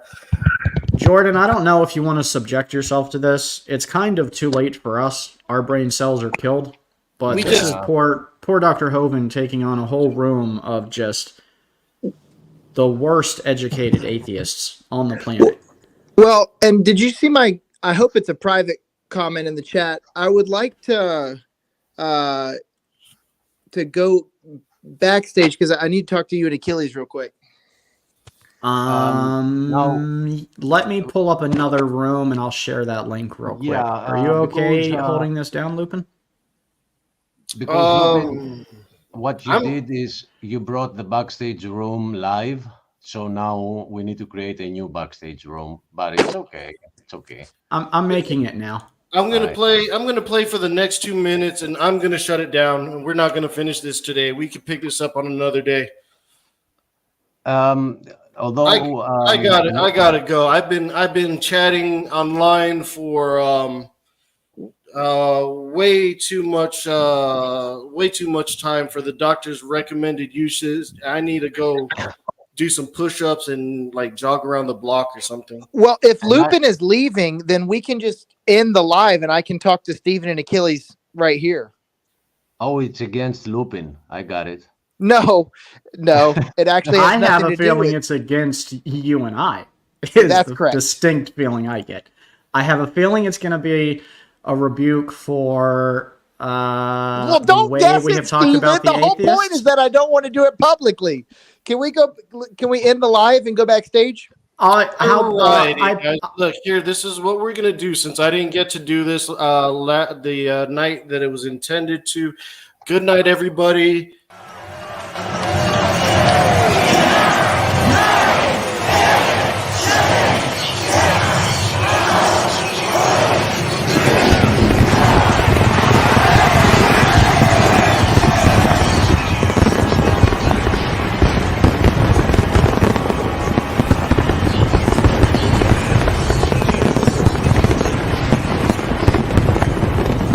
Jordan, I don't know if you want to subject yourself to this. It's kind of too late for us. Our brain cells are killed. But We this just- is poor Dr. Hoven taking on a whole room of just the worst educated atheists on the planet. Well, and did you see my? I hope it's a private comment in the chat. I would like to go backstage because I need to talk to you and Achilles real quick. Let me pull up another room and I'll share that link real quick. Yeah, Are you okay because, holding this down, Lupin? Because Lupin, what you did is you brought the backstage room live, so now we need to create a new backstage room. But it's okay. It's okay. I'm making it now. I'm gonna Right. play. I'm gonna play for the next 2 minutes, and I'm gonna shut it down. And we're not gonna finish this today. We can pick this up on another day. Although I got it. I gotta go. I've been chatting online for way too much time for the doctor's recommended uses. I need to go do some push-ups and like jog around the block or something. Well, if Lupin is leaving, then we can just end the live and I can talk to Steven and Achilles right here. Oh, it's against Lupin. I got it. No, it actually has I have nothing a to do feeling with- it's against you and I. Is That's the correct. Distinct feeling I get. I have a feeling it's going to be a rebuke for Well, don't way guess we it, have talked Steven. about The the whole point atheists. is that I don't want to do it publicly. Can we go? Can we end the live and go backstage? Alrighty, guys. Look here. This is what we're gonna do. Since I didn't get to do this the night that it was intended to. Good night, everybody.